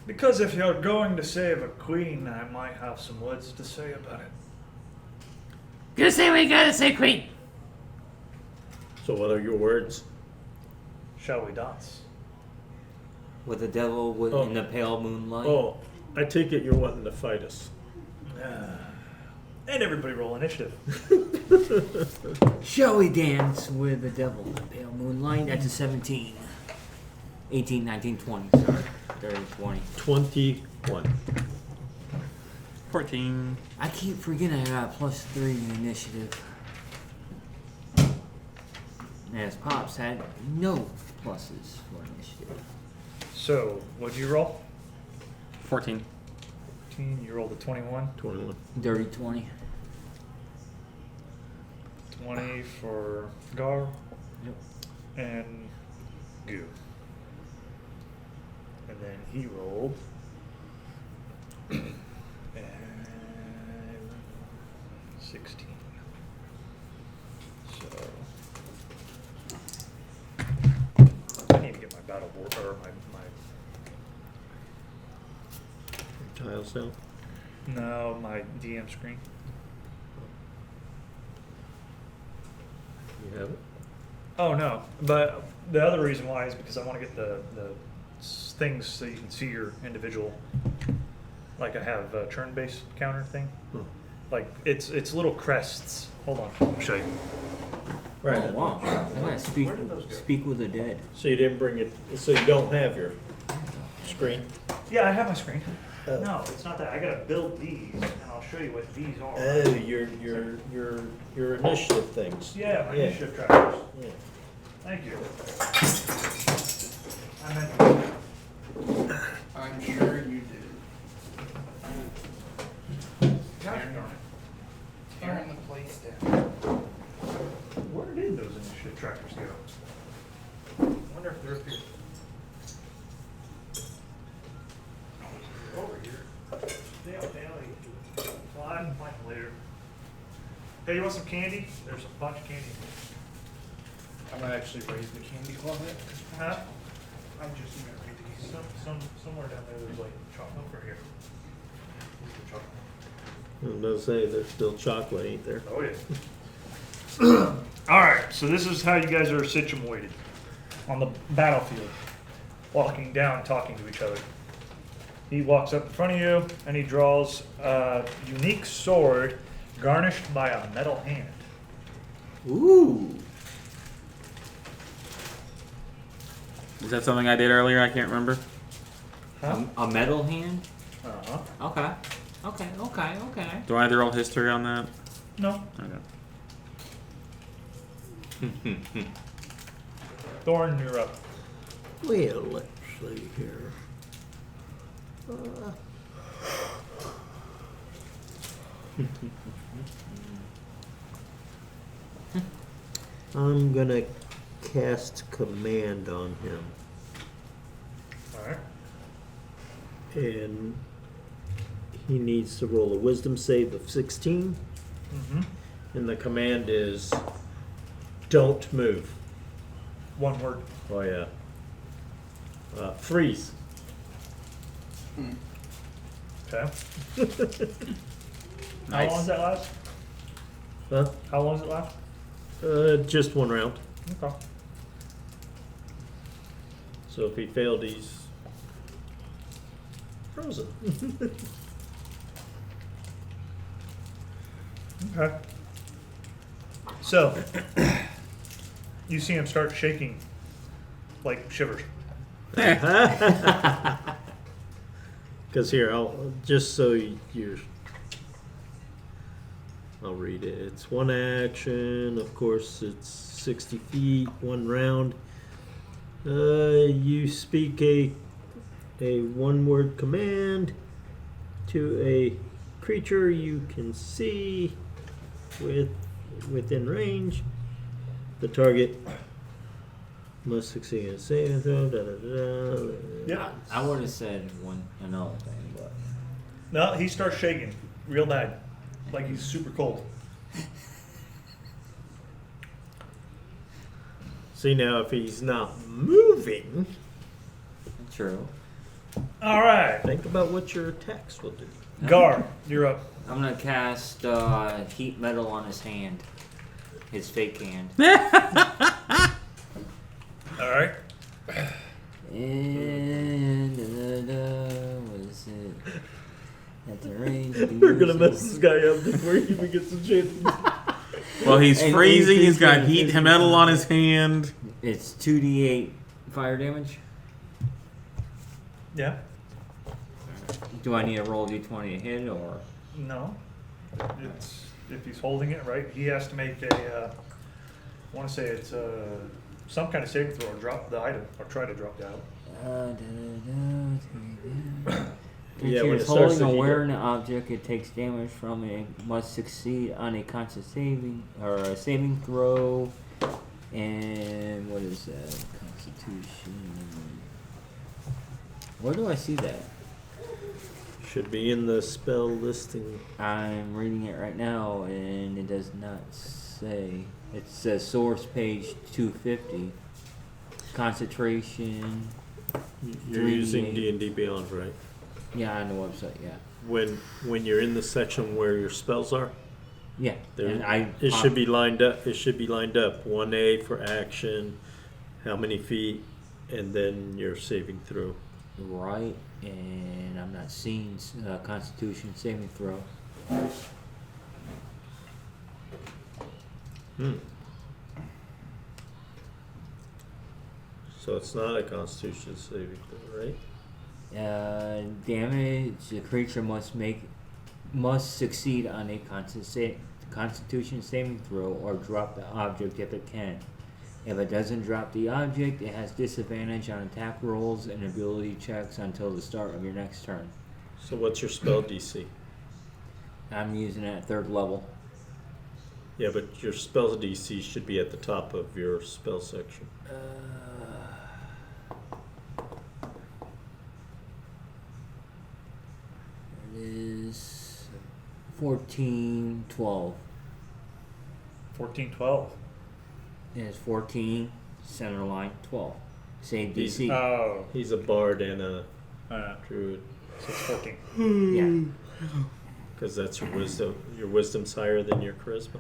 Because if you're going to save a queen, I might have some words to say about it. You say we gotta say queen. So what are your words? Shall we dance? With the devil in the pale moonlight? Oh, I take it you're wanting to fight us. And everybody roll initiative. Shall we dance with the devil in the pale moonlight? That's a 17. 18, 19, 20. Sorry. 30, 20. 21. 14. I keep forgetting I got +3 in initiative. As Pops had no pluses for initiative. So, what'd you roll? 14. 14. You rolled a 21. 21. Dirty 20. 20 for Gar. Yep. And Goo. And then he rolled. And 16. So I need to get my battle board or my Tiles down. no, my DM screen. You have it? Oh no, but the other reason why is because I want to get the things so you can see your individual. Like I have a turn-based counter thing. Hmm. Like it's little crests. Hold on, I'll show you. Right. Oh, wow. Yeah, speak, Where did those go? speak with the dead. So you didn't bring it, so you don't have your screen? Yeah, I have my screen. Oh. No, it's not that. I gotta build these, and I'll show you what these are. Oh, your initiative things. Yeah, my Yeah. initiative trackers. Yeah. Thank you. I meant I'm sure you did. gosh darn it. Tearing the place down. Where did those initiative trackers go? I wonder if they're up here. Over here. They are down. Well, I can find them later. Hey, you want some candy? There's a bunch of candy. I'm gonna actually raise the candy closet. Huh? I'm just gonna raise the candy. Somewhere down there, there's like chocolate over here. Where's the chocolate? I was gonna say, there's still chocolate, ain't there? Oh yeah. All right, so this is how you guys are situated on the battlefield, walking down, talking to each other. He walks up in front of you and he draws a unique sword garnished by a metal hand. Ooh. Is that something I did earlier? I can't remember. Huh? A metal hand? Uh-huh. Okay. Okay. Do I have to roll history on that? No. Okay. Thorn, you're up. Well, let's see here. I'm gonna cast command on him, All right. and he needs to roll a wisdom save of 16, Mm-hmm. and the command is don't move. One word. Oh yeah. Freeze. Okay. How Nice. long does that last? Huh? How long does it last? Just one round. Okay. So if he failed, he's frozen. Okay. So, you see him start shaking, like shivers. Because here, I'll just so you're. I'll read it. It's one action. Of course, it's 60 feet, one round. You speak a one-word command to a creature you can see within range. The target must succeed in a saving throw. Da, da, da, da. Yeah. I would have said another thing, but No, he starts shaking real bad, like he's super cold. See, now if he's not moving, true. All right, think about what your attacks will do. Gar, you're up. I'm gonna cast heat metal on his hand, his fake hand. All right. And what is it? At the range, We're gonna mess this guy up before he even gets a chance. Well, he's And freezing. He's got AC heat metal on his hand. It's 2d8 fire damage. Yeah. Do I need to roll d20 to hit or? No. It's if he's holding it right, he has to make a. I want to say it's some kind of saving throw or drop the item or try to drop the item. Yeah, Creature when it is starts holding to a heat wearing object it takes damage from it must succeed on a constant saving or a saving throw. And what is that? Constitution. Where do I see that? Should be in the spell listing. I'm reading it right now and it does not say. It says source page 250. Concentration. You're using 3D8. D&D Beyond, right? Yeah, on the website, yeah. When you're in the section where your spells are, Yeah. there, And it should be lined up. It should be lined up. 1A for action, how many feet, and then your saving throw. right, and I'm not seeing Constitution saving throw. So it's not a Constitution saving throw, right? Damage the creature must succeed on a Constitution saving throw or drop the object if it can. If it doesn't drop the object, it has disadvantage on attack rolls and ability checks until the start of your next turn. So what's your spell DC? I'm using it at 3rd level. Yeah, but your spell DC should be at the top of your spell section. It is 14, 12. 14, 12. It is 14, center line, 12. Save DC. Oh. He's a bard and a Uh, druid, so it's 14. Yeah. because that's your wisdom. Your wisdom's higher than your charisma.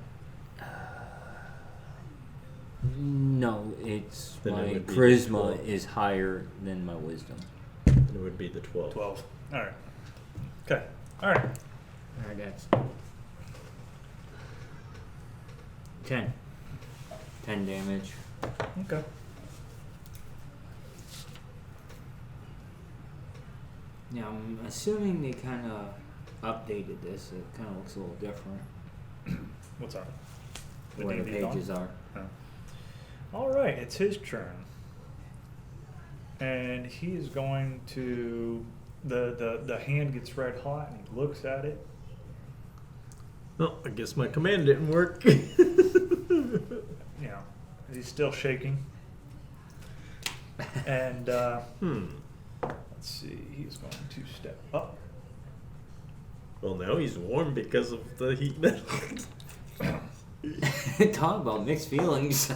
No, it's Then it my would be charisma 12. is higher than my wisdom. It would be the 12. 12. All right. Okay. All right. Alright, that's 10. 10 damage. Okay. Now, I'm assuming they kind of updated this. It kind of looks a little different. What's up? Where the D&D gone? pages are. All right, it's his turn, and he is going to. The hand gets red hot, and he looks at it. Oh, I guess my command didn't work. You know, he's still shaking. And let's see, he's going to step up. Well, now he's warm because of the heat metal. Talk about mixed feelings.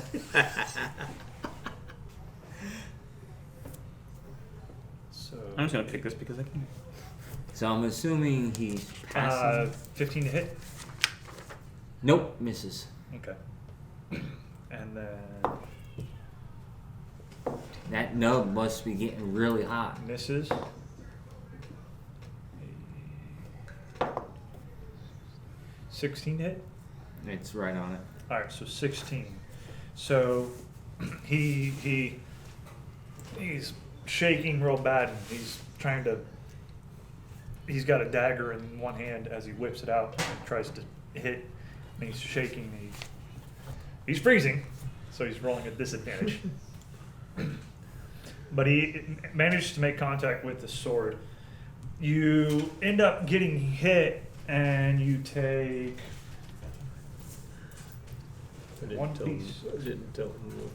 So I'm just gonna pick this because I can. So I'm assuming he's passing. 15 to hit. Nope, misses. Okay. And then That nub must be getting really hot. misses. $16 to hit. It's right on it. All right, so 16. So he's shaking real bad. And he's trying to. He's got a dagger in one hand as he whips it out and tries to hit. And he's shaking. He's freezing, so he's rolling a disadvantage. But he managed to make contact with the sword. You end up getting hit, and you take. One piece. I didn't tell him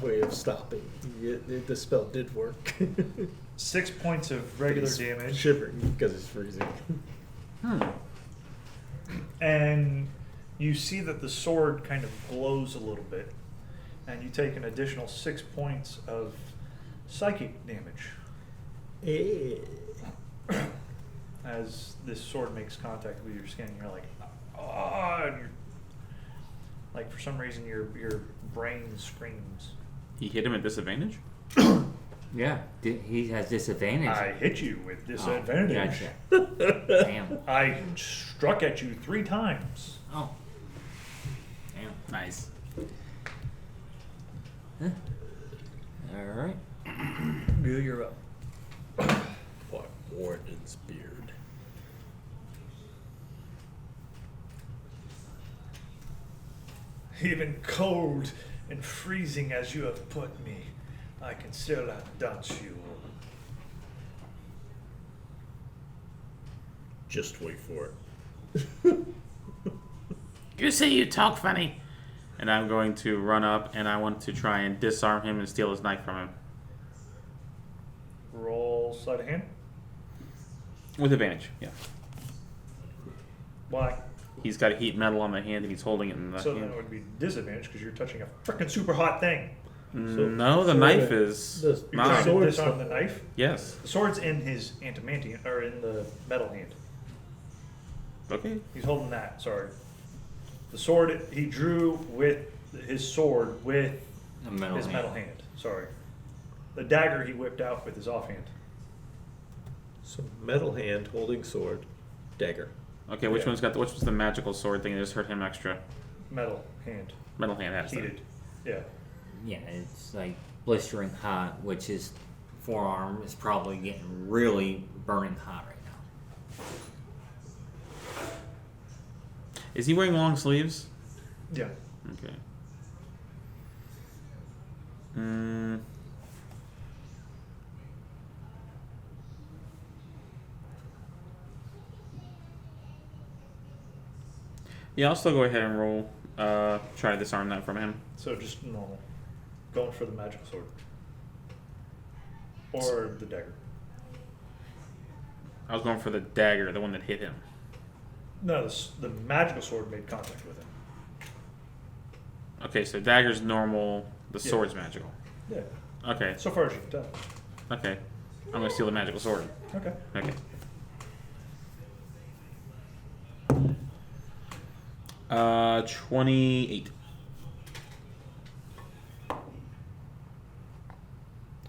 the way of stopping. The spell did work. 6 points of regular He's damage, shivering because it's freezing. and you see that the sword kind of glows a little bit, and you take an additional 6 points of psychic damage as this sword makes contact with your skin. You're like, ah, and you're like, for some reason your brain screams. He hit him at disadvantage? Yeah, he has disadvantage. I hit you with disadvantage. Gotcha. Damn. I struck at you 3 times. Oh. Damn. Nice. Huh. All right. You're up. What warden's beard? Even cold and freezing as you have put me, I can still outdance you. Just wait for it. You say you talk funny. And I'm going to run up and I want to try and disarm him and steal his knife from him. Roll sleight of hand. With advantage, yeah. Why? He's got a heat metal on the hand and he's holding it in the So then hand. it would be disadvantage because you're touching a freaking super hot thing. No, the so knife the- is the- You're not. trying to Sword's disarm not- the knife. Yes. The sword's in his antimantium, or in the metal hand. Okay. He's holding that. Sorry. The sword he drew with his sword with A metal his hand. metal hand. Sorry. The dagger he whipped out with his offhand. So metal hand holding sword, dagger. Okay, which Yeah. which was the magical sword thing that just hurt him extra? Metal hand. Metal hand has that. Heated. Yeah. Yeah, it's like blistering hot, which his forearm is probably getting really burning hot right now. Is he wearing long sleeves? Yeah. Okay. Mm. Yeah, I'll still go ahead and roll. Try to disarm that from him. So just normal. Going for the magical sword. Or the dagger. I was going for the dagger, the one that hit him. No, the magical sword made contact with him. Okay, so dagger's normal, the Yeah. sword's magical. Yeah. Okay, So far as you can tell. okay. I'm gonna steal the magical sword. Okay. Okay. 28.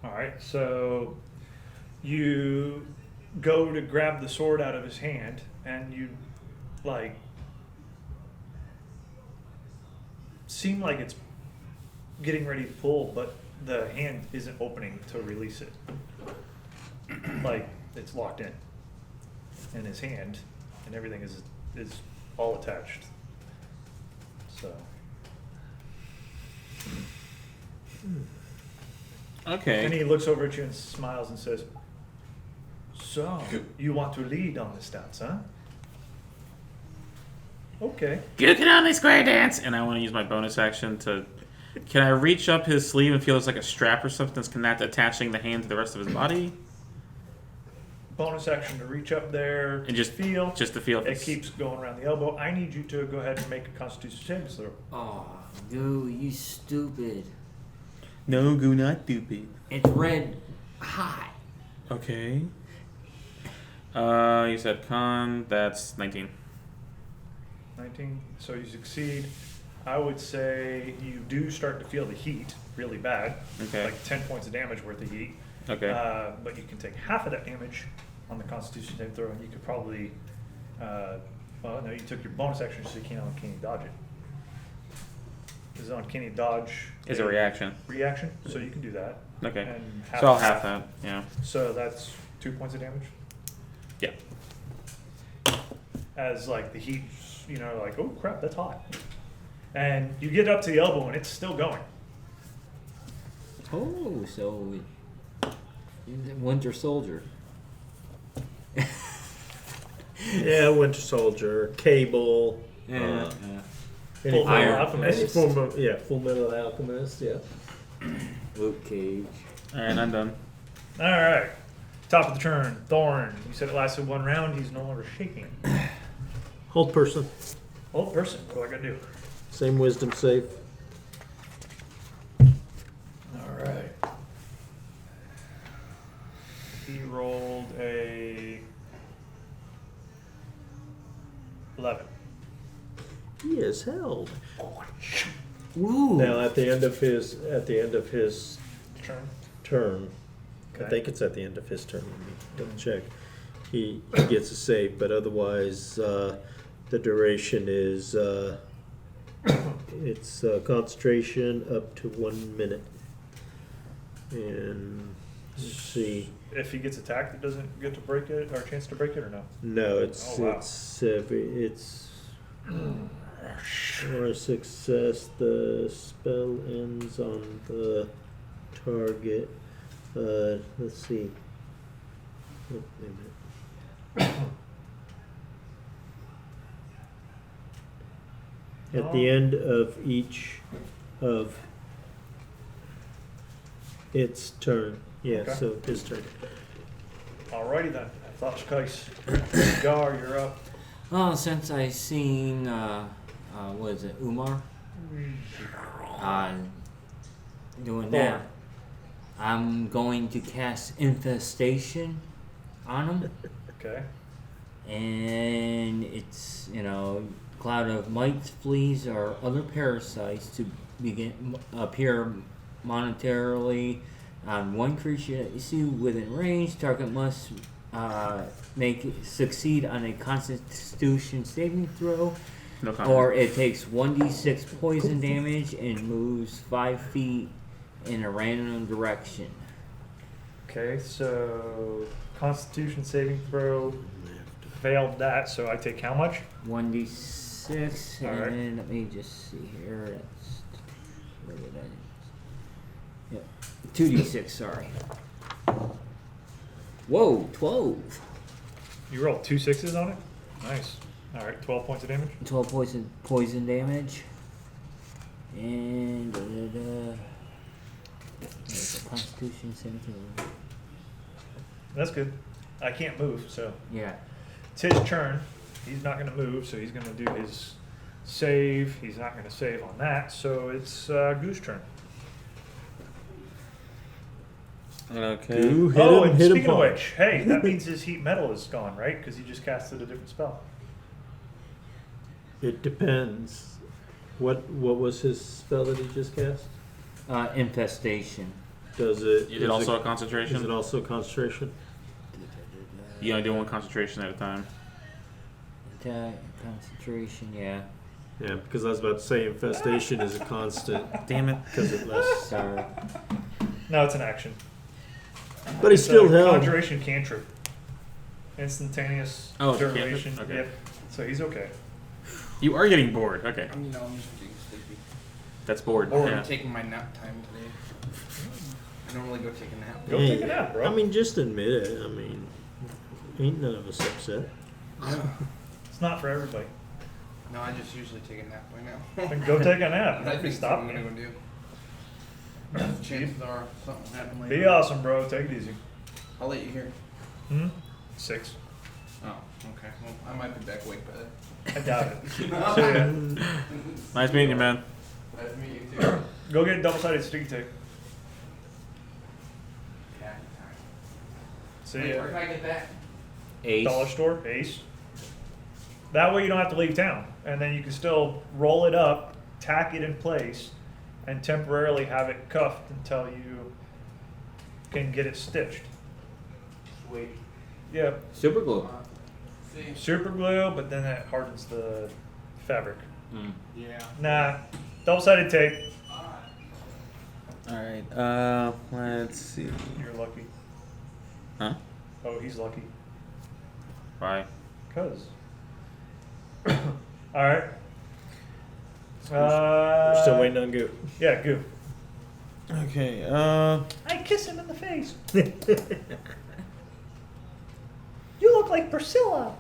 Alright, so you go to grab the sword out of his hand and you like seem like it's getting ready to pull, but the hand isn't opening to release it. Like it's locked in his hand and everything is all attached. So and Okay. he looks over at you and smiles and says, "So, you want to lead on this dance, huh? Okay." You can only square dance. And I want to use my bonus action to. Can I reach up his sleeve and feel there's like a strap or something that's connect attaching the hand to the rest of his body? Bonus action to reach up there And just feel. Just to feel if It it's. keeps going around the elbow. I need you to go ahead and make a Constitution saving throw. Oh, dude, you stupid. No, go not stupid. It's red hot. Okay. You said con. That's 19. 19. So you succeed. I would say you do start to feel the heat really bad. Okay. Like 10 points of damage worth of heat. Okay. But you can take half of that damage on the Constitution saving throw, and you could probably. Well, no, you took your bonus action, so you can't uncanny dodge it. Is uncanny dodge Is a reaction. reaction? So you can do that. Okay. And So I'll half that. Yeah. So that's 2 points of damage. Yeah. As like the heat, like, oh crap, that's hot. And you get up to the elbow, and it's still going. Oh, so he's a Winter Soldier. Yeah, Winter Soldier, Cable. Yeah. Any Full Metal Alchemist. Full Metal Alchemist. Yeah. Luke Cage. And I'm done. All right. Top of the turn, Thorn. You said it lasted 1 round. He's no longer shaking. Hold person. Old person. What do I gotta do? Same wisdom save. All right. He rolled a 11. He is held. Woo! Now at the end of his Turn. turn, I Okay. think it's at the end of his turn. Let me double check. He gets a save, but otherwise, the duration is it's concentration up to 1 minute. And let's see. If he gets attacked, it doesn't get to break it or a chance to break it or no? No, it's Oh, wow. it's for a success. The spell ends on the target. Let's see. Oh, wait a minute. At the end of each of its turn. Yeah, Okay. so his turn. Alrighty then. Thoughts, Kais. Gar, you're up. Oh, since I seen, what is it, Umar? Doing that, I'm going to cast Infestation on him. Okay. And it's, cloud of mites, fleas, or other parasites to appear monetarily on one creature that you see within range. Target must succeed on a Constitution saving throw, No comment. or it takes 1d6 poison damage and moves 5 feet in a random direction. Okay, so Constitution saving throw failed that, so I take how much? 1d6, and Alright. then let me just see here. That's where did I? Yeah, 2d6. Sorry. Whoa, 12. You rolled 2 6s on it? Nice. Alright, 12 points of damage. 12 poison damage. And there's a Constitution 17. That's good. I can't move, so Yeah. it's his turn. He's not going to move, so he's going to do his save. He's not going to save on that, so it's Goose turn. Okay. You hit Oh, him, and hit him speaking of hard. which, hey, that means his heat metal is gone, right? Because he just casted a different spell. It depends. What was his spell that he just cast? Infestation. Does it? You did is also a it, concentration? Is it also concentration? You only do one concentration at a time. Attack, concentration, yeah. Yeah, because I was about to say infestation is a constant Damn it. because it lasts. Sorry. No, it's an action. But he's It's still a held. Conjuration cantrip. Instantaneous Oh, it's a duration. cantrip? Okay. Yep. So he's okay. You are getting bored. Okay. I'm just getting sleepy. That's bored. Or Yeah. I'm taking my nap time today. I normally go take a nap. Go take a nap, bro. I mean, just admit it. I mean, ain't none of us upset. It's not for everybody. No, I just usually take a nap by now. Then go take a nap. I Nothing think stop I'm you. gonna go do. Chances are something will happen later. Be awesome, bro. Take it easy. I'll let you hear. 6. Oh, okay. Well, I might be back awake by then. I doubt it. So yeah, Nice meeting you, man. Nice to meet you too. go get double-sided sticky tape. Cat time. See Wait, ya. where can I get that? Ace. Dollar store, Ace. That way you don't have to leave town, and then you can still roll it up, tack it in place, and temporarily have it cuffed until you can get it stitched. Sweet. Yeah, Super glue. See? super glue, but then that hardens the fabric. Mm. Yeah. Nah, double-sided tape. Alright, let's see. You're lucky. Huh? Oh, he's lucky. Bye. Cause. All right. We're still waiting on Goo. Yeah, goo. Okay, I kiss him in the face. You look like Priscilla.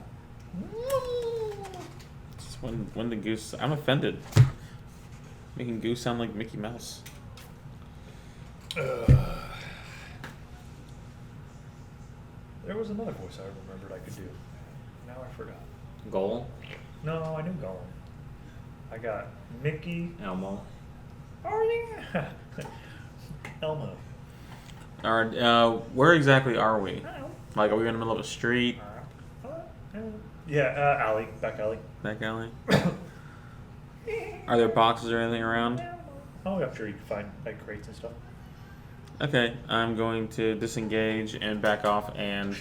just when the goose. I'm offended. Making goose sound like Mickey Mouse. There was another voice I remembered I could do. Now I forgot. Goal. No, I knew Gollum. I got Mickey. Elmo. Oh yeah. Elmo. Alright, where exactly are we? Ow. Like, are we in the middle of a street? Yeah, alley, back alley. Back alley? Are there boxes or anything around? Oh, I'm sure you can find like crates and stuff. Okay, I'm going to disengage and back off and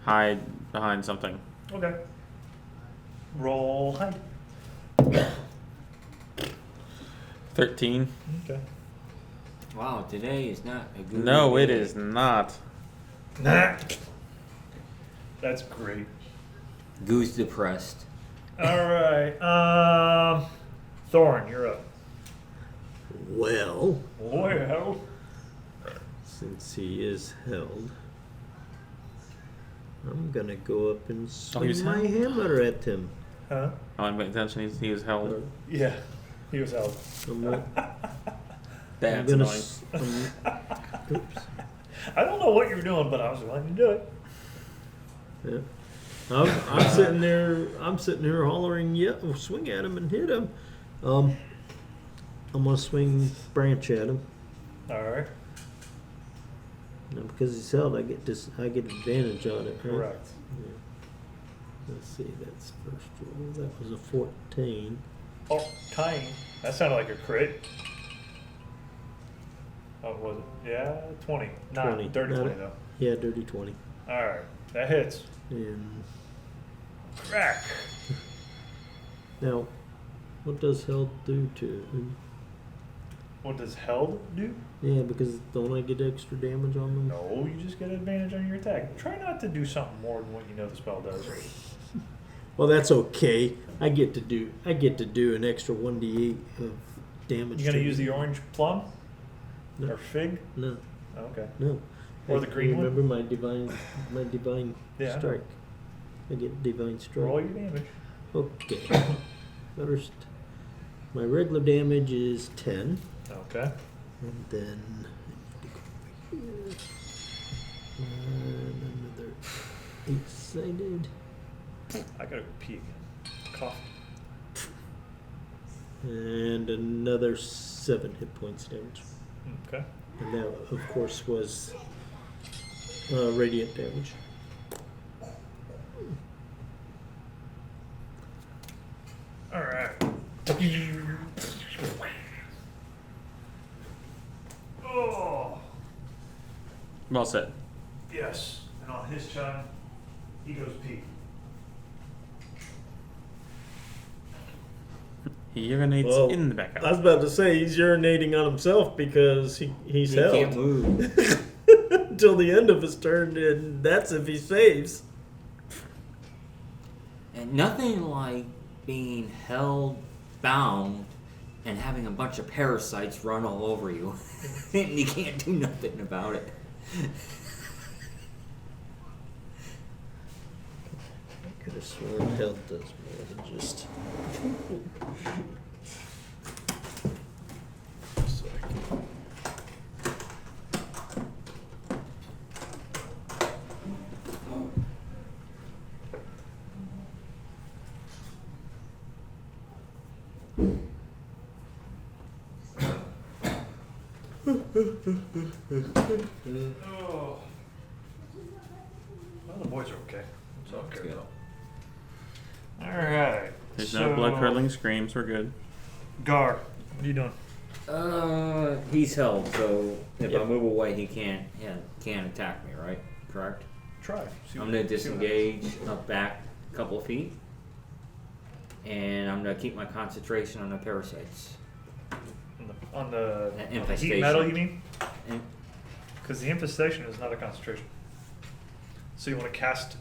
hide behind something. Okay. Roll hide. 13. Okay. Wow, today is not a good No, it day. is not. Nah. That's great. Goose depressed. All right. Thorn, you're up. Well, Well. since he is held, I'm gonna go up and swing he's my held? hammer at him. Huh? Oh, I'm paying attention. He was held. Yeah. He was out. I'm That's gonna. annoying. Oops. I don't know what you're doing, but I was going to do it. Yeah. I'm sitting there. I'm sitting here hollering, "Yeah, swing at him and hit him." I'm gonna swing branch at him. All right. Now, because he's held, I get advantage on it. Right? Correct. Yeah. Let's see. That's first roll. That was a 14. Oh, tying. That sounded like a crit. Oh, was it? Yeah, 20. Not 20. dirty Not 20, a- though. Yeah, dirty 20. All right. That hits. And Crack. now, what does held do to? What does held do? Yeah, because don't I get extra damage on them? No, you just get advantage on your attack. Try not to do something more than what you know the spell does. Well, that's okay. I get to do an extra 1d8 of damage. You gonna to use me. the orange plum No. or fig? No, Okay. no. Or the green one? Remember my divine Yeah, I know. strike. I get divine strike. Roll your damage. Okay. First, my regular damage is 10, Okay. and then and another 8-sided, I gotta pee again. Cough. and another 7 hit points damage. Okay. And that, of course, was radiant damage. All right. Oh. Well said. Yes. And on his turn, he goes pee. He urinates Well, in the back I was out. about to say he's urinating on himself because he's He held can't move. until the end of his turn, and that's if he saves. And nothing like being held bound and having a bunch of parasites run all over you. And you can't do nothing about it. I could have sworn held does more than just. So I can- Oh. Well, the boys are okay. It's okay good. though. All right. There's no blood curdling screams. We're good. Gar, what are you doing? He's held, so if Yep. I move away, he can't attack me, right? Correct. Try. See I'm what- gonna see what disengage up back a couple of feet, and I'm gonna keep my concentration on the parasites. happens. On the heat Infestation. metal, you mean? And Because the infestation is not a concentration. So you want to cast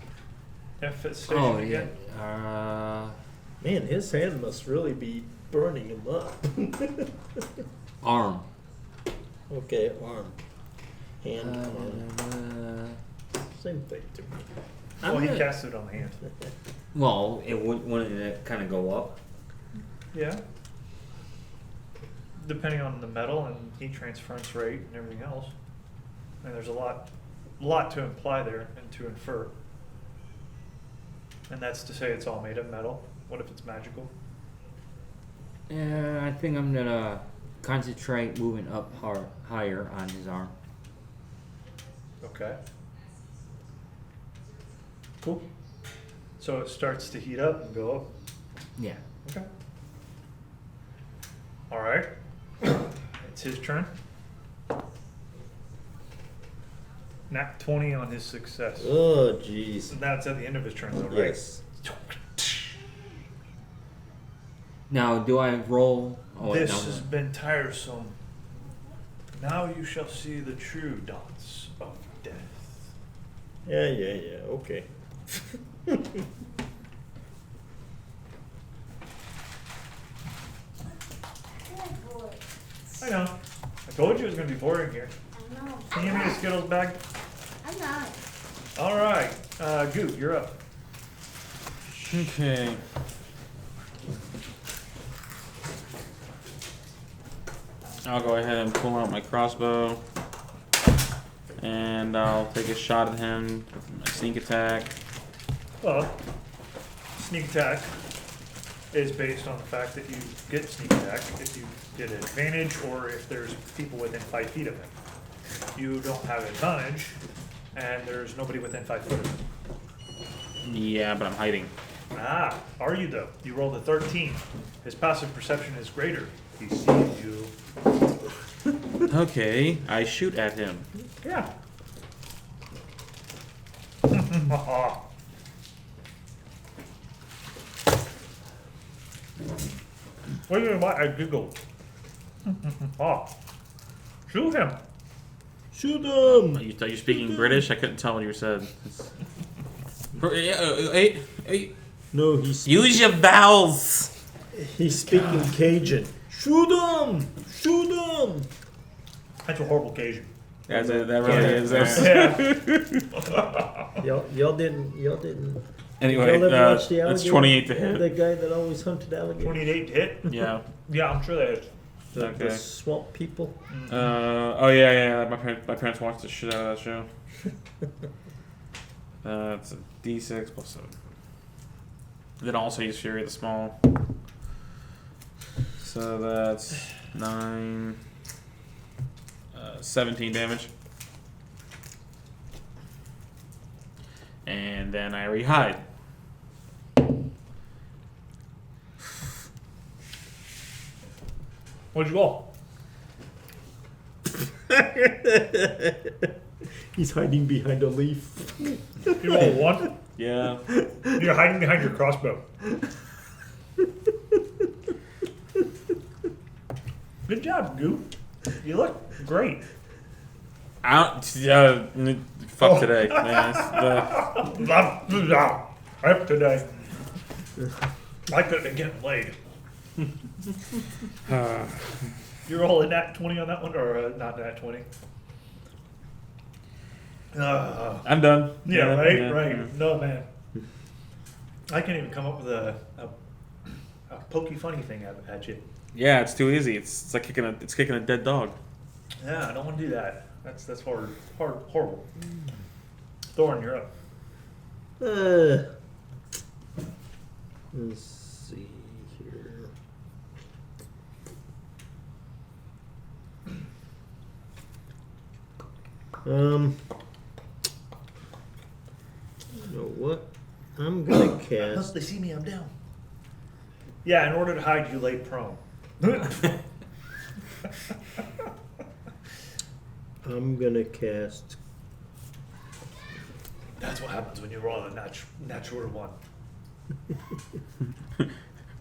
infestation oh yeah, again? Man, his hand must really be burning him up. arm. Okay, arm. Hand, arm. Same thing to me. Well, I'm he gonna- cast it on the hand. Well, it wouldn't it kind of go up? Yeah. Depending on the metal and heat transference rate and everything else. And there's a lot to imply there and to infer. And that's to say it's all made of metal. What if it's magical? I think I'm gonna concentrate moving up higher on his arm. Okay. Cool. So it starts to heat up and go up. Yeah. Okay. All right. It's his turn. Nat 20 on his success. Oh, jeez. So that's at the end of his turn, though, right? Yes. Now, do I roll? Oh, wait, This no. has been tiresome. Now you shall see the true dance of death. Yeah. Okay. I know. I told you it was going to be boring here. I know. Can you give me a Skittles bag? I'm not. All right. Goop, you're up. Okay. I'll go ahead and pull out my crossbow. And I'll take a shot at him with my sneak attack. Well, sneak attack is based on the fact that you get sneak attack if you get an advantage or if there's people within 5 feet of him. You don't have advantage, and there's nobody within 5 foot of him. Yeah, but I'm hiding. Ah, are you though? You rolled a 13. His passive perception is greater. He sees you. Okay, I shoot at him. Yeah. What do you mean? Why? I giggled. Oh, shoot him! Shoot Are him! you speaking British? I couldn't tell what you said. Hey, No, he's use your vowels. speaking Cajun. Shoot him! Shoot him! That's a horrible Cajun. That really is. Y'all didn't. Anyway, Y'all ever watch the that's alligator? 28 to hit. The guy that always hunted alligators. 28 to hit? Yeah. Yeah, I'm sure that is. The Okay. swamp people. Oh yeah. My parents watched the shit out of that show. It's a D6 plus 7. Then also use Fury of the Small. So that's 9, 17 damage. And then I re-hide. What'd you roll? He's hiding behind a leaf. You roll 1? Yeah. You're hiding behind your crossbow. Good job, Goop. You look great. Fuck today. Up today. I couldn't have getting laid. You roll a nat 20 on that one, or not nat 20? I'm done. Yeah, yeah. right. No, man. I can't even come up with a pokey funny thing at you. Yeah, it's too easy. It's like kicking a dead dog. Yeah, I don't want to do that. That's horrible. Thorn, you're up. Let's see here. You know what? I'm gonna Unless cast. they see me, I'm down. Yeah, in order to hide, you lay prone. I'm gonna cast. That's what happens when you roll a natural one.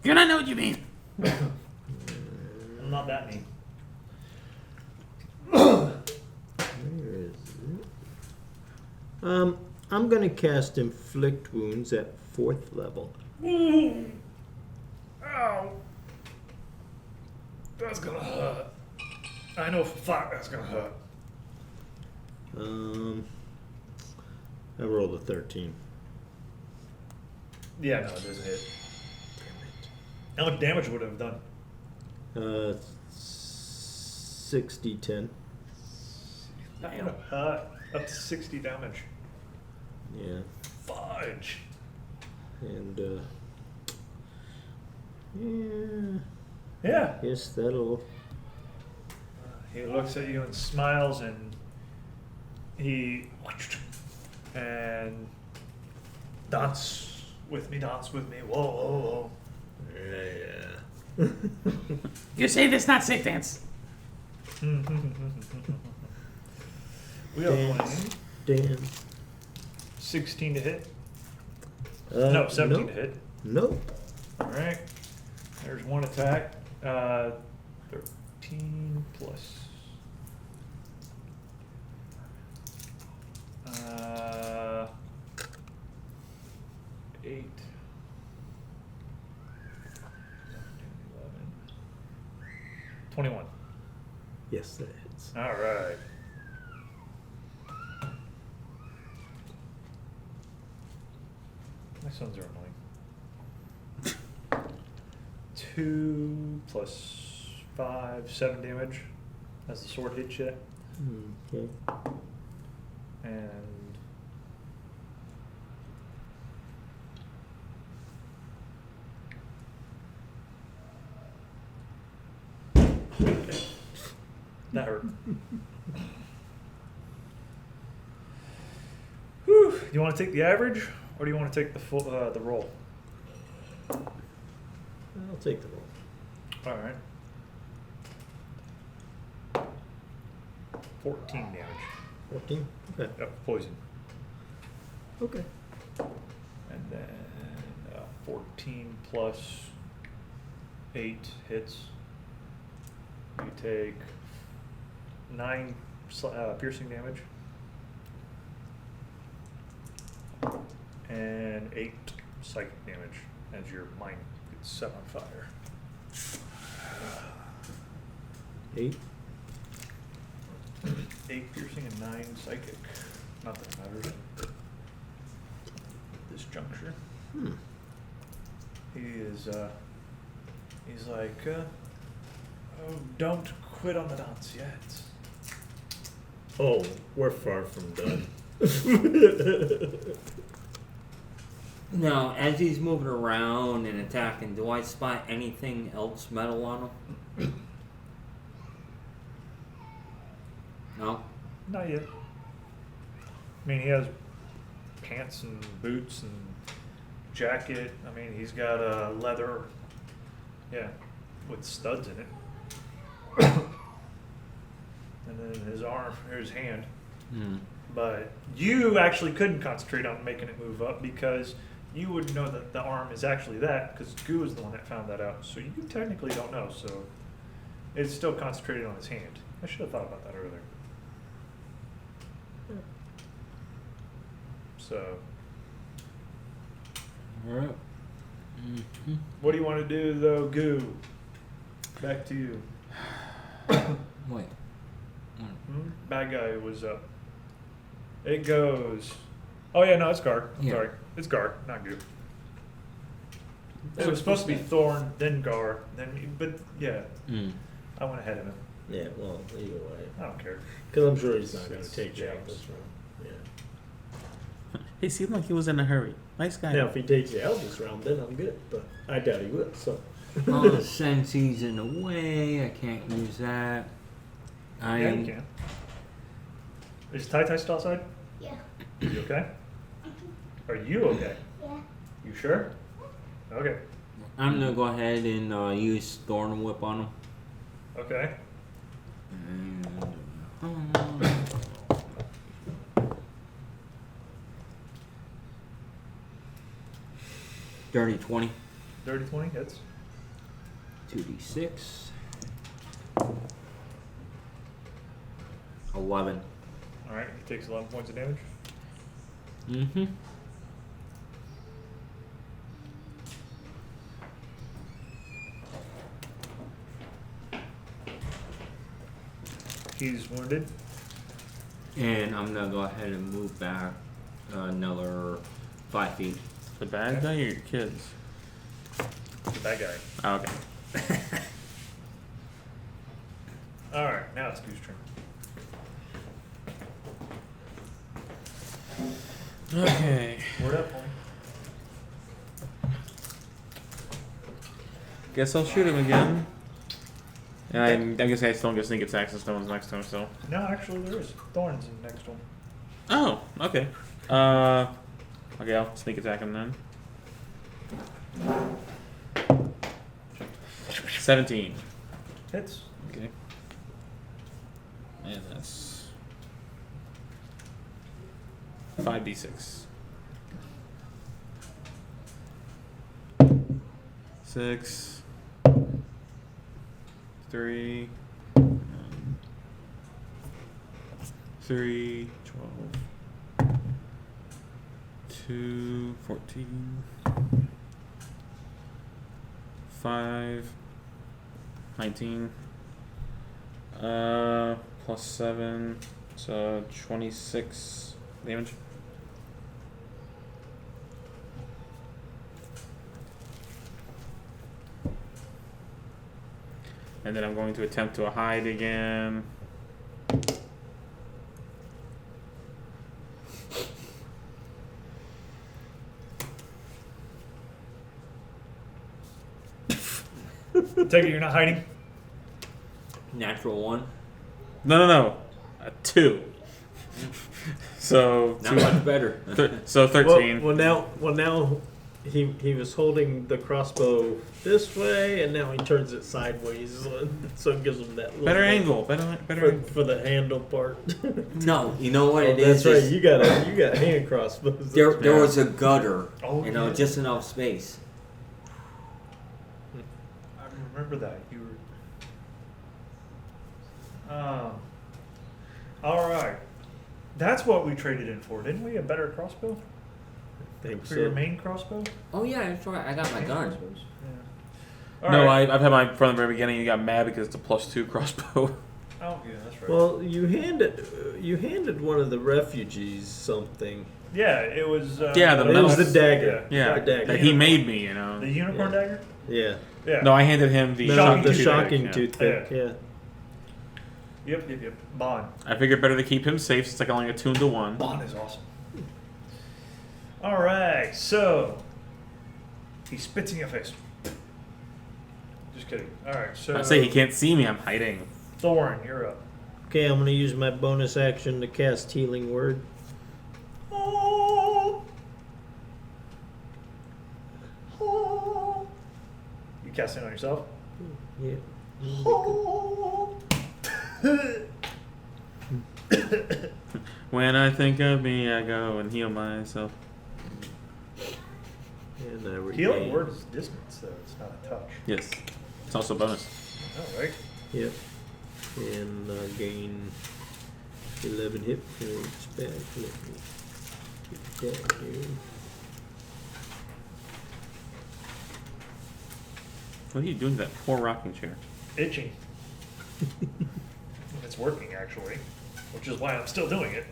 You don't know what you mean. I'm not that mean. Where is it? I'm gonna cast inflict wounds at 4th level. Ooh. Ow. That's gonna hurt. I know for a fact that's gonna hurt. I rolled a 13. Yeah, no, it doesn't hit. How much damage would it have done? 60, 10. That would have hurt. Up to 60 damage. Yeah. Fudge. And, yeah. Yeah. Guess that'll. He looks at you and smiles, and he and dance with me. Whoa, whoa, Yeah. You say this, not safe dance. whoa. We are playing Dan. 16 to hit. No, 17 to nope. hit. Nope. All right. There's one attack. 13 plus. 8. 21. Yes, that hits. All right. My sons are annoying. 2 plus 5, 7 damage as the sword hits you. Okay. And that hurt. Whew. Do you want to take the average, or do you want to take the full the roll? I'll take the roll. All right. 14 damage. 14? Okay. Yep, poison. Okay. And then 14 plus 8 hits. You take 9 piercing damage. And 8 psychic damage as your mind gets set on fire. 8. 8 piercing and 9 psychic. Not that it matters. At this juncture. He is, he's like, oh, don't quit on the dance yet. Oh, we're far from done. Now, as he's moving around and attacking, do I spot anything else metal on him? No? Not yet. I mean, he has pants and boots and jacket. I mean, he's got a leather, yeah, with studs in it. And then his arm, or his hand. But you actually couldn't concentrate on making it move up because you would know that the arm is actually that because Goo is the one that found that out. So you technically don't know. So it's still concentrated on his hand. I should have thought about that earlier. So, Alright. what do you want to do though, Goo? Back to you. Wait. Bad guy was up. It goes. Oh yeah, no, it's Gar. I'm Yeah. sorry, it's Gar, not Goo. It was supposed to be Thorn, then Gar, then but yeah, I went ahead of him. Yeah, well, either way. I don't care. Because I'm sure he's not going to It's take you out James. this round. Yeah. He seemed like he was in a hurry. Nice guy. Now, if he takes you out this round, then I'm good. But I doubt he will, so. Oh, since he's in the way, I can't use that. Yeah, you can. Is Tai still outside? Yeah. You okay? Are you okay? Yeah. You sure? Okay. I'm gonna go ahead and use Thorn Whip on him. Okay. Dirty 20. Dirty 20 hits. 2d6. 11. All right. He takes 11 points of damage. Mm-hmm. He's wounded. And I'm gonna go ahead and move back another 5 feet. The bad guy or your kids? The bad guy. Oh, okay. All right. Now it's Goo's turn. Okay. Word up, homie. Guess I'll shoot him again. And I guess I still don't get sneak attacks since no one's next to him, so. No, actually there is. Thorn's in the next one. Oh, okay. Okay, I'll sneak attack him then. 17. Hits. Okay. And that's 5d6. 6, 3, 3, 12, 2, 14, 5, 19, plus 7, so 26 damage. And then I'm going to attempt to hide again. Take it you're not hiding? Natural 1. No. 2. So Not much better. so 13. Well, now he was holding the crossbow this way, and now he turns it sideways, so it gives him that little better bit angle. Better angle. for the handle part. No, you know what it That's is? right. is You got hand crossbows. there was a gutter. Oh, yeah. Just enough space. I remember that. You were. Alright. That's what we traded in for, didn't we? A better crossbow? Think For your so. main crossbow? Oh yeah, that's right. I got my gun. Crossbows? Yeah. No, Alright. I've had mine from the very beginning. You got mad because it's a +2 crossbow. Oh, yeah, that's right. Well, you handed one of the refugees something. yeah, it was. Yeah, the It was metal- the dagger. Yeah, The dagger. that he made me. The unicorn dagger? Yeah. Yeah. No, I handed him the No, Shocking the toothpick, shocking yeah. toothpick. Yeah. Yep. Bond. I figured better to keep him safe since I can only attune to 1. Bond is awesome. Alright, so. He spits in your face. Just kidding. Alright, so. I say he can't see me. I'm hiding. Thorn, you're up. Okay, I'm gonna use my bonus action to cast Healing Word. You casting on yourself? Yeah. When I think of me, I go and heal myself. And I regain. Healing word is distance, though. It's not a touch. Yes. It's also a bonus. Alright. Yep. And gain 11 hit points back. Let me get that here. What are you doing to that poor rocking chair? Itching. It's working, actually. Which is why I'm still doing it.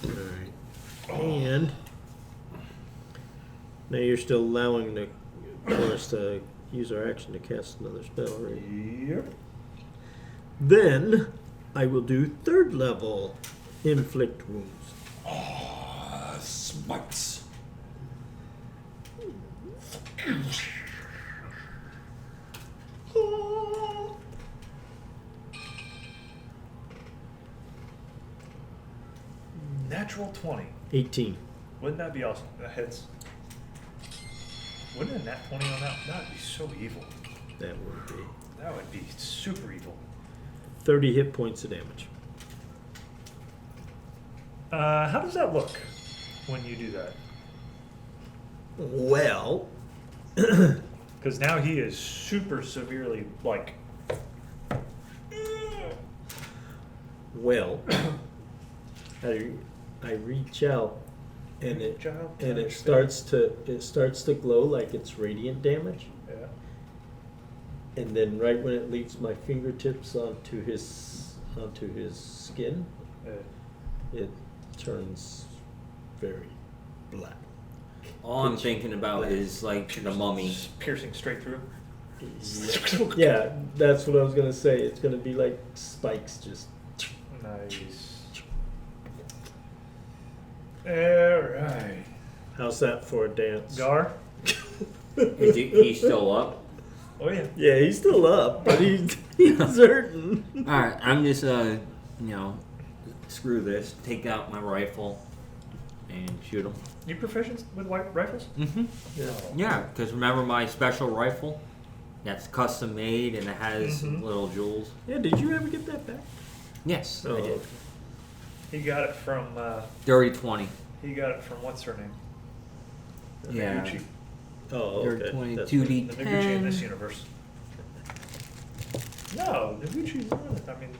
Alright. And now you're still allowing for us to use our action to cast another spell, right? Yep. Then I will do 3rd level inflict wounds. Smites. Natural 20. 18. Wouldn't that be awesome? That hits. Wouldn't a nat 20 on that? That would be so evil. That would be That would be super evil. 30 hit points of damage. How does that look when you do that? Well, Because now he is super severely, like... well, I reach out and Reach out, it touch, starts to glow like it's radiant damage. Yeah. And then right when it leaves my fingertips onto his skin, Yeah. it turns very black. All I'm thinking about is like the mummy. Piercing straight through. Yeah, that's what I was gonna say. It's gonna be like spikes just. Nice. Alright. How's that for a dance? Gar? Is he still up? Oh, yeah. Yeah, he's still up, but he's hurting. All right, I'm just screw this. Take out my rifle and shoot him. You proficient with rifles? Mm-hmm. Yeah. Yeah, because remember my special rifle? That's custom made and it has Mhm. little jewels. Yeah, did you ever get that back? Yes, Oh, I did. okay. He got it from. Dirty 20. He got it from what's her name? Yeah. Noguchi. Oh, Dirty okay. 20. That's 2D10. The Noguchi in this universe. No, Noguchi's not. I mean.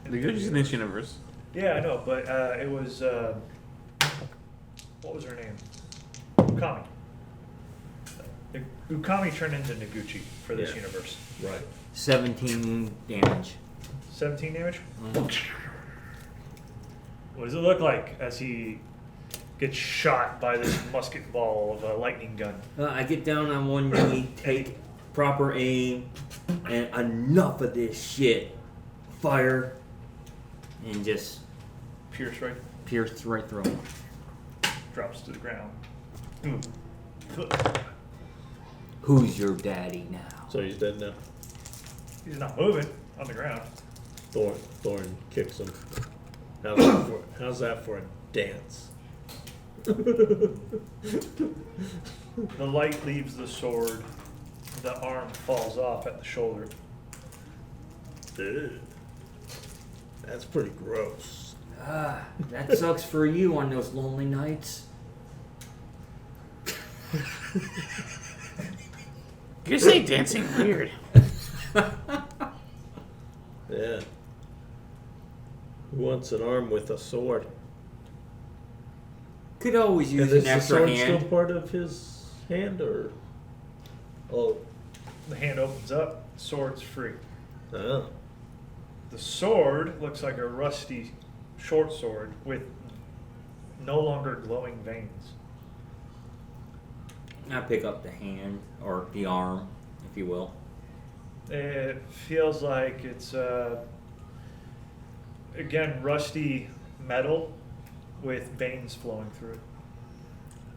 The Gucci's in this universe. Yeah, I know, but it was. What was her name? Ukami. Ukami turned into Noguchi for this Yeah. universe. right. 17 damage. 17 damage? Mhm. What does it look like as he gets shot by this musket ball of a lightning gun? I get down on one knee, take proper aim, and enough of this shit. Fire, and just Pierce right, pierce right through him. drops to the ground. Boom. Who's your daddy now? So he's dead now. He's not moving on the ground. Thorn kicks him. How's that for a dance? The light leaves the sword. The arm falls off at the shoulder. Ew. That's pretty gross. Ah, that sucks for you on those lonely nights. You say dancing weird. Yeah. Who wants an arm with a sword? Could always use And an is the extra sword hand. still part of his hand, or? Oh, The hand opens up. Sword's free. oh. The sword looks like a rusty short sword with no longer glowing veins. I pick up the hand or the arm, if you will. It feels like it's again rusty metal with veins flowing through it.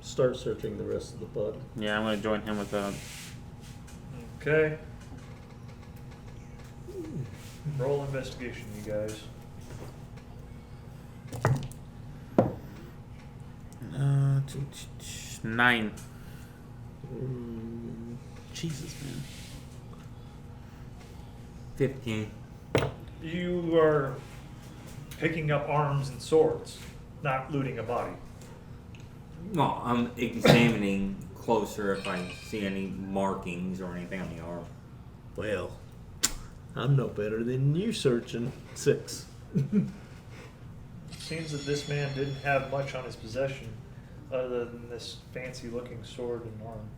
Start searching the rest of the body. Yeah, I'm gonna join him with that. Okay. Roll investigation, you guys. Uh, 9. Mm, Jesus, man. 15. You are picking up arms and swords, not looting a body. No, I'm examining closer if I see any markings or anything on the arm. well, I'm no better than you searching. 6. Seems that this man didn't have much on his possession other than this fancy looking sword and arm.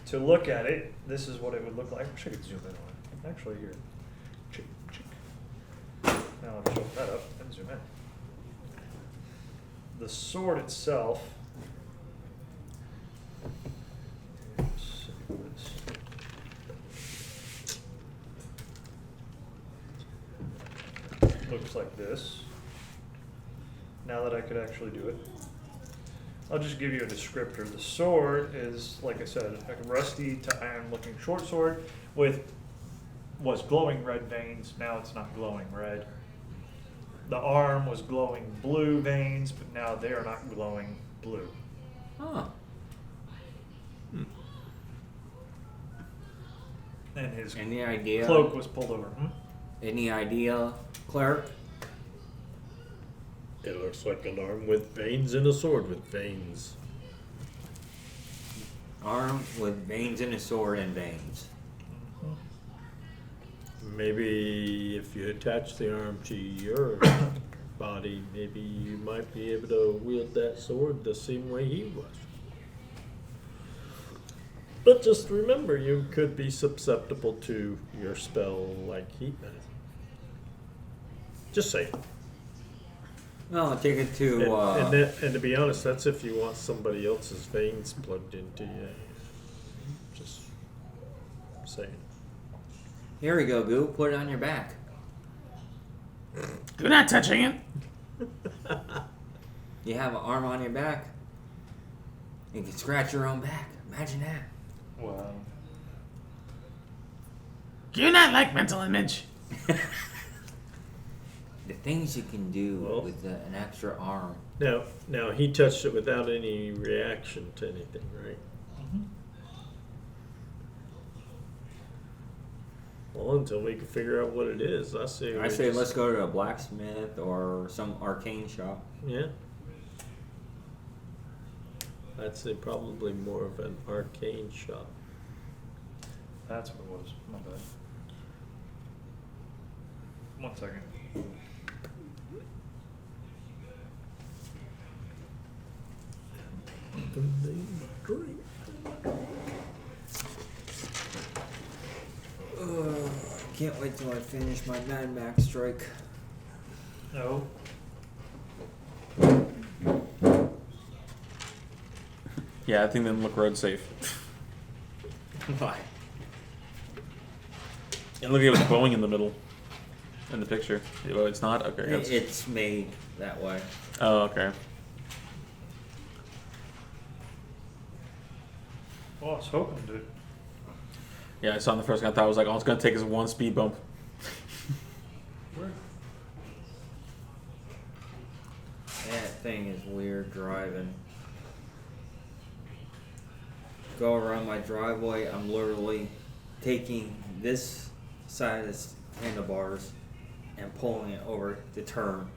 To look at it, this is what it would look like. I wish I could zoom in on it. Actually, here. Chick, chick. Now I'll just open that up and zoom in. The sword itself. Let's see what it's- Looks like this. Now that I could actually do it. I'll just give you a descriptor. The sword is, like I said, like a rusty to iron looking short sword was glowing red veins. Now it's not glowing red. The arm was glowing blue veins, but now they are not glowing blue. Oh. And his Any idea? cloak was pulled over. Any idea, cleric? It looks like an arm with veins and a sword with veins. Arm with veins and a sword and veins. Maybe if you attach the arm to your body, maybe you might be able to wield that sword the same way he was. But just remember, you could be susceptible to your spell like he does. Just say. Well, I'll take it to. And to be honest, that's if you want somebody else's veins plugged into you. Just saying. Here we go, Goo. Put it on your back. You're not touching it. You have an arm on your back. You can scratch your own back. Imagine that. Wow. You're not like mental image. The things you can do Well. with an extra arm. Now he touched it without any reaction to anything, right? Well, until we can figure out what it is. I say let's go to a blacksmith or some arcane shop. Yeah. I'd say probably more of an arcane shop. That's what it was. My bad. 1 second. Can't wait till I finish my Mad Max strike. No. Yeah, I think them look road safe. Why? It looked like it was Boeing in the middle. In the picture. Well, it's not? Okay. That's... It's made that way. Oh, okay. Well, I was hoping to. Yeah, I saw in the first one. I thought it was like, all it's going to take is one speed bump. That thing is weird driving. Go around my driveway, I'm literally taking this side of the handlebars and pulling it over to turn.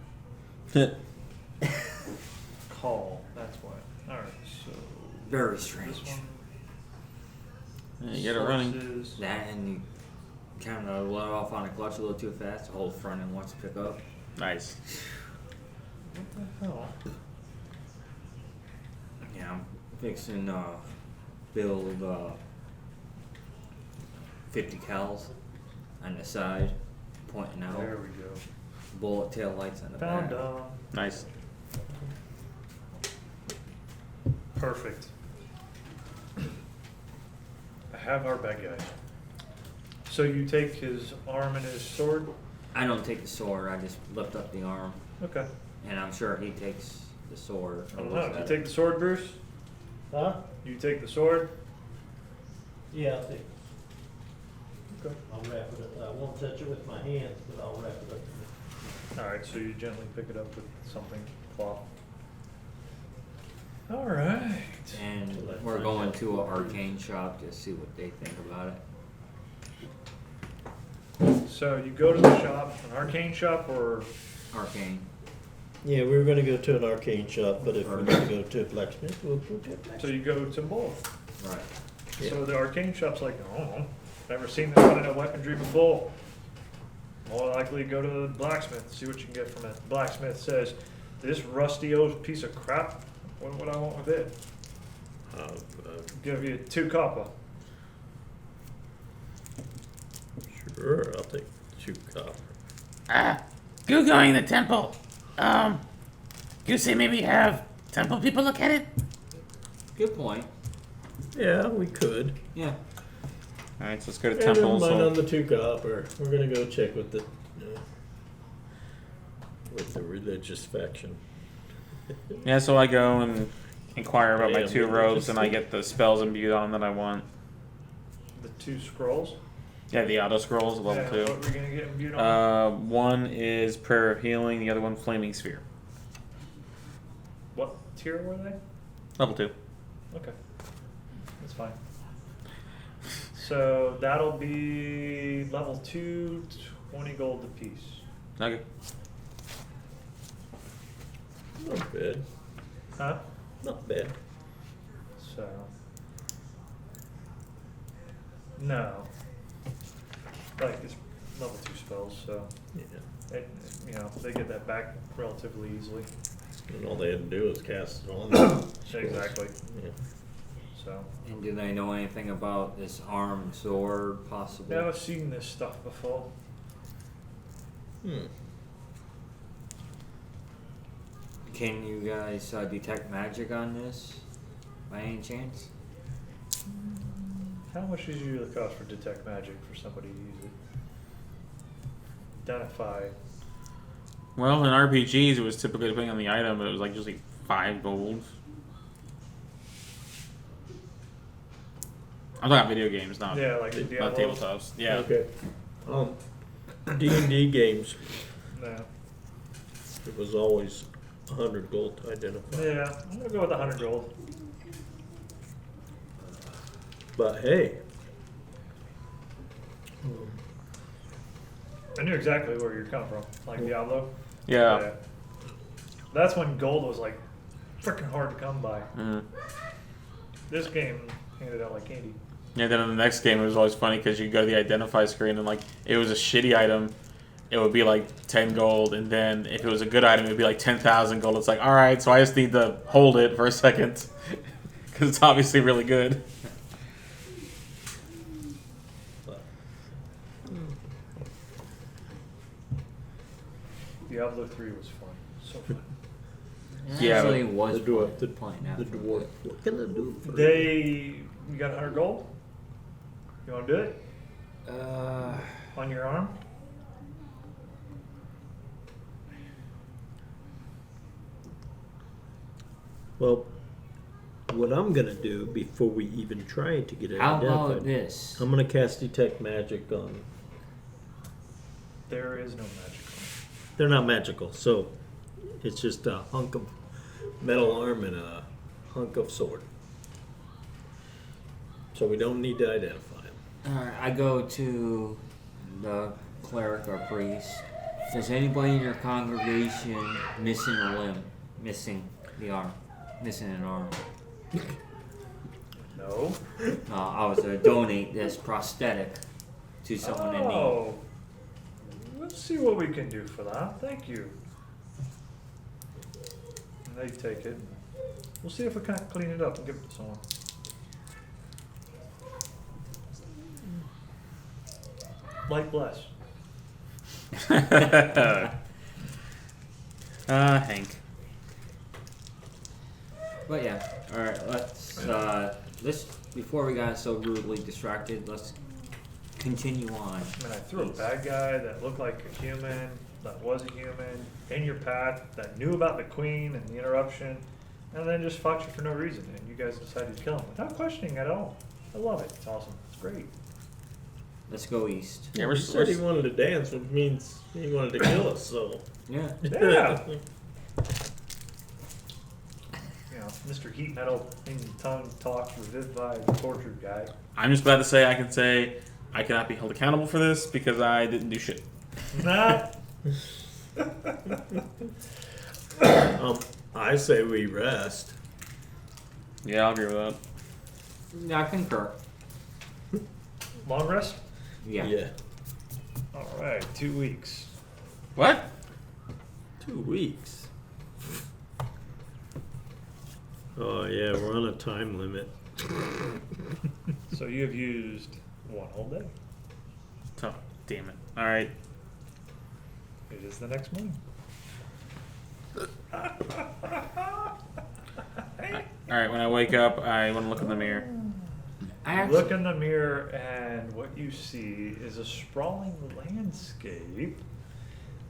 Call. That's why. All right. So Very strange. this one. Yeah, you get it running. sources- That and you kind of let off on a clutch a little too fast. The whole front end wants to pick up. Nice. What the hell? Yeah, I'm fixing build 50 cals on the side, pointing out. There we go. Bullet tail lights on the Found back. Nice. Perfect. I have our bad guy. So you take his arm and his sword? I don't take the sword. I just lift up the arm, Okay. and I'm sure he takes the sword. I don't know. Do you take the sword, Bruce? Huh? You take the sword? Yeah, I think. Okay. I'll wrap it up. I won't touch it with my hands, but I'll wrap it up. Alright, so you gently pick it up with something, cloth. Alright. And we're going to an arcane shop to see what they think about it. So you go to the shop, an arcane shop, or Arcane. Yeah, we were gonna go to an arcane shop, but if we're gonna go to a blacksmith, we'll go to a blacksmith. so you go to both. Right. Yeah. So the arcane shop's like, oh, never seen that kind of weaponry before. More likely go to the blacksmith, see what you can get from it. The blacksmith says, this rusty old piece of crap, what would I want with it? Give you 2 copper. Sure, I'll take 2 copper. Go going the temple. You say maybe have temple people look at it? Good point. Yeah, we could. Yeah. Alright, so let's go to Yeah, never temple. mind So on the 2 copper. We're gonna go check with the religious faction. yeah, so I go and inquire about my Yeah, 2 but robes, just- and I get the spells imbued on that I want. The 2 scrolls. Yeah, the auto scrolls, level Yeah, 2. what we're gonna get imbued on? One is Prayer of Healing, the other one Flaming Sphere. What tier were they? Level 2. Okay. That's fine. So that'll be level 2, 20 gold apiece. Okay. Not bad. Huh? Not bad. So. No. Like, it's level 2 spells, so. Yeah. It, you know, they get that back relatively easily. And all they had to do was cast it on them. Exactly. Yeah. So. And do they know anything about this armed sword, possibly? Yeah, I've seen this stuff before. Hmm. Can you guys detect magic on this, by any chance? How much does it usually cost for detect magic for somebody to use it? Identify. Well, in RPGs, it was typically depending on the item, but it was like usually 5 gold. I'm talking video games, not, Yeah, like not Diablo. tabletops. Yeah. Okay. D&D games, No. it was always 100 gold to identify. Yeah, I'm gonna go with 100 gold. But hey, I knew exactly where you're coming from, like Diablo. Yeah. That's when gold was like freaking hard to come by. Mm. This game handed out like candy. Yeah, then in the next game, it was always funny because you go to the identify screen and, like, it was a shitty item, it would be like 10 gold, and then if it was a good item, it would be like 10,000 gold. It's like, alright, so I just need to hold it for a second because it's obviously really good. Diablo 3 was fun. So fun. Yeah, Actually, but was the dwarf, playing the after. dwarf. What can I do for You got 100 gold? You want to do it? On your arm? Well, what I'm gonna do before we even try to get it How identified, about this? I'm gonna cast detect magic on. There is no magic. They're not magical, so it's just a hunk of metal arm and a hunk of sword. So we don't need to identify them. Alright, I go to the cleric or priest. Does anybody in your congregation missing a limb? Missing the arm? Missing an arm? No. I was going to donate this prosthetic to someone in need. Oh. Let's see what we can do for that. Thank you. And they take it. We'll see if we can't clean it up and give it to someone. Light bless. Hank. But yeah, alright, let's, before we got so rudely distracted, let's continue on. I mean, I threw a bad guy that looked like a human, that was a human, in your path, that knew about the queen and the interruption, and then just fought you for no reason, and you guys decided to kill him without questioning at all. I love it. It's awesome. It's great. Let's go east. Yeah, He said he wanted to dance, which means he wanted to kill us. So Yeah. Yeah. You know, Mr. Heat Metal in tongue talk revivified tortured guy. I'm just glad to say I cannot be held accountable for this because I didn't do shit. Nah. I say we rest. Yeah, I'll agree with that. Yeah, I concur. Long rest? Yeah. All right, 2 weeks. What? 2 weeks. Oh yeah, we're on a time limit. So you have used 1 whole day. Oh, damn it. Alright. It is the next morning. Alright, when I wake up, I want to look in the mirror. I actually, Look in the mirror, and what you see is a sprawling landscape.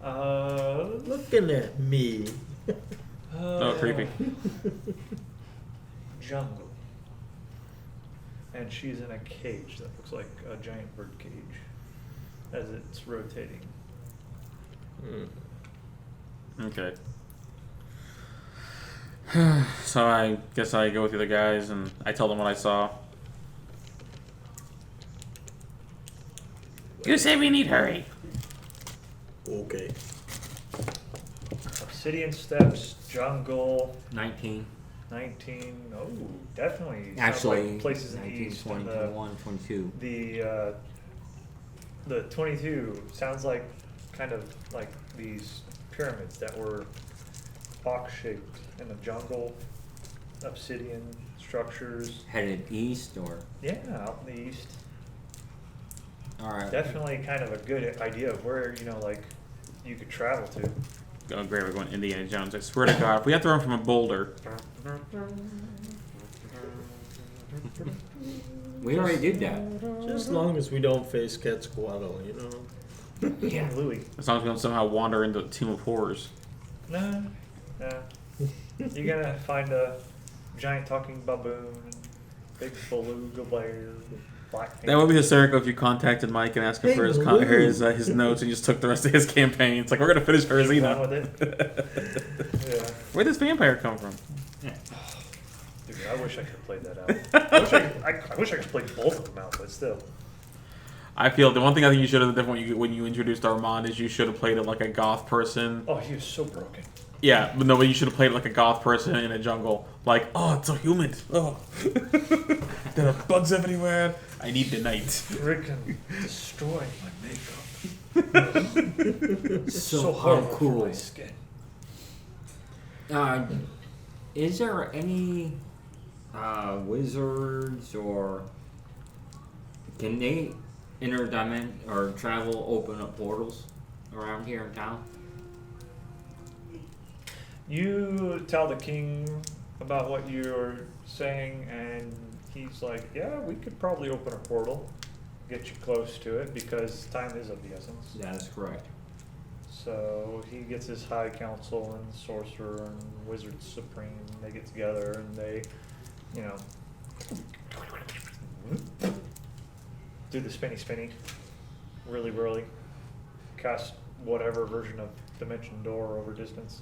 Looking at me. Oh, creepy. Jungle. And she's in a cage that looks like a giant bird cage as it's rotating. Okay. So I guess I go with the other guys and I tell them what I saw. You say we need hurry. Okay. Obsidian steps, jungle, 19. 19. Oh, definitely. Sounds Actually, like places in the 19, east. 20, And 21, 22. the 22 sounds like kind of like these pyramids that were box-shaped in the jungle, obsidian structures. Headed east or? Yeah, out in the east. Alright. Definitely kind of a good idea of where, you know, like, you could travel to. Oh, great, we're going Indiana Jones. I swear to God, if we have to run from a boulder. We already did that. Just as long as we don't face Quetzalcoatl, you know. Yeah. Louis. As long as we don't somehow wander into a tomb of horrors. No. You're gonna find a giant talking baboon, big beluga bear, black That would be hysterical if you contacted Mike and asked him for his his notes and you just took the rest of his campaign. It's like, we're going to finish Run Herzina. with it. Yeah. Where'd this vampire come from? Dude, I wish I could have played that out. I wish I could play both of them out, but still. I feel the one thing I think you should have done when you introduced Armand is you should have played it like a goth person. Oh, he was so broken. Yeah, but no, but you should have played it like a goth person in a jungle. Like, oh, it's so humid. Oh, there are bugs everywhere. I need the night. Freaking destroying my makeup. So horrible for cool. my skin. Is there any wizards or can they interdimension or travel, open up portals around here in town? You tell the king about what you're saying, and he's like, yeah, we could probably open a portal, get you close to it, because time is of the essence. That is correct. So he gets his high council and sorcerer and wizard supreme, they get together and they, you know, do the spinny, really whirly, cast whatever version of dimension door over distance.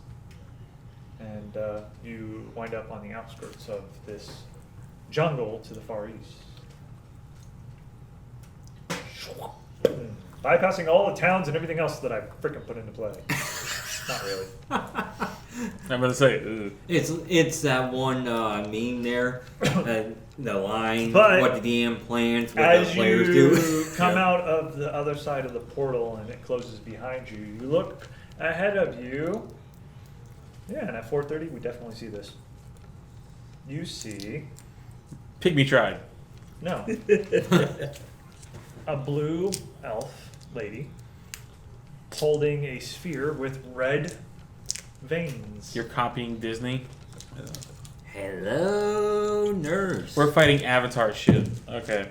And you wind up on the outskirts of this jungle to the far east. Bypassing all the towns and everything else that I freaking put into play. Not really. I'm gonna say, ugh. It's that one meme there, the line. But what the DM plans, what as the players you do. come out of the other side of the portal and it closes behind you, you look ahead of you. Yeah, and at 4:30 we definitely see this. You see Pygmy tribe. no a blue elf lady holding a sphere with red veins. You're copying Disney. Hello, nurse. We're fighting Avatar shit. Okay.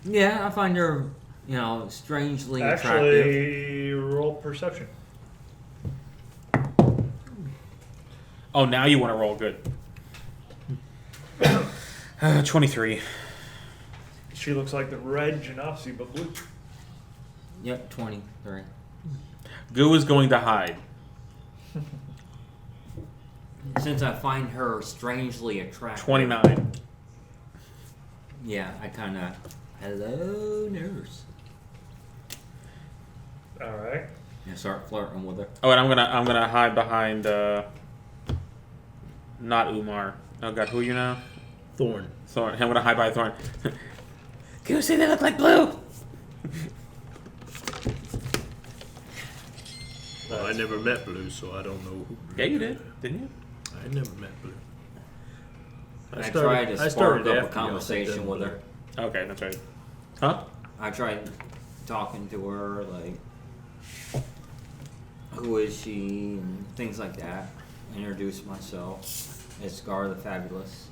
Yeah, I find her, strangely attractive. Actually, roll perception. Oh, now you want to roll good. 23. She looks like the red Genasi, but blue. Yep, 23. Goo is going to hide. Since I find her strangely attractive. 29. Yeah, I kind of. Hello, nurse. All right. And start flirting with her. Oh, and I'm gonna hide behind not Umar. Oh God, who are you now? Thorn. Thorn. I'm gonna hide by Thorn. Can you say they look like blue? Well, I never met Blue, so I don't know who. Yeah, you did, didn't you? I never met Blue. I tried to I spark started up a after y'all conversation said with that. her. Okay, that's right. Huh? I tried talking to her, like, who is she, and things like that. Introduce myself as Scar the Fabulous.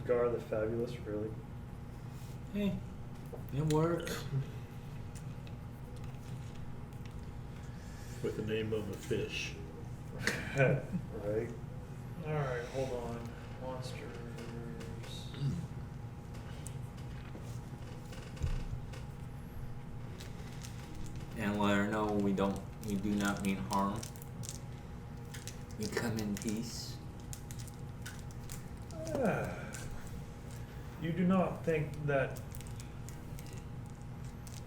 Gar the Fabulous, really? Hey, it worked. With the name of a fish. Right. Alright, hold on. Monsters. And let her know we do not mean harm. We come in peace. You do not think that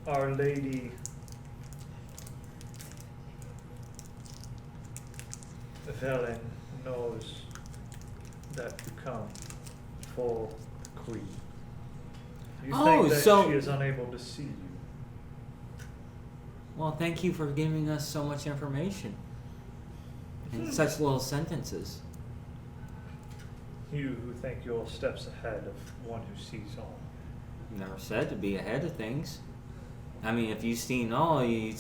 Our Lady Velen knows that you come for the Queen. You think that so- she is unable to see you. Well, thank you for giving us so much information in such little sentences. You who think you're steps ahead of one who sees all. Never said to be ahead of things. I mean, if you've seen all, you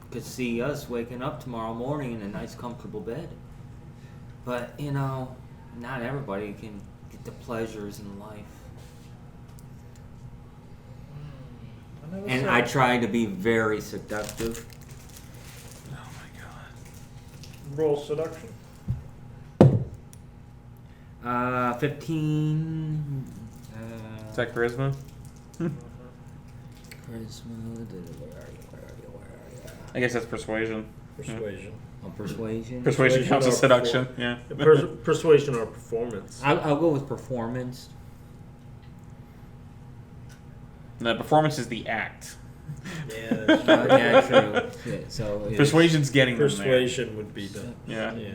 could see us waking up tomorrow morning in a nice, comfortable bed. But, not everybody can get the pleasures in life. And I try to be very seductive. Oh my God. Roll seduction. 15. Is that charisma? Charisma. Where are you? I guess that's persuasion. Persuasion. On persuasion. Persuasion counts as or seduction. perform- Yeah. Persuasion or performance. I'll go with performance. The performance is the act. Yeah. Yeah, true. Yeah, so it's Persuasion's getting them there. Persuasion would be the. Yeah. Yeah.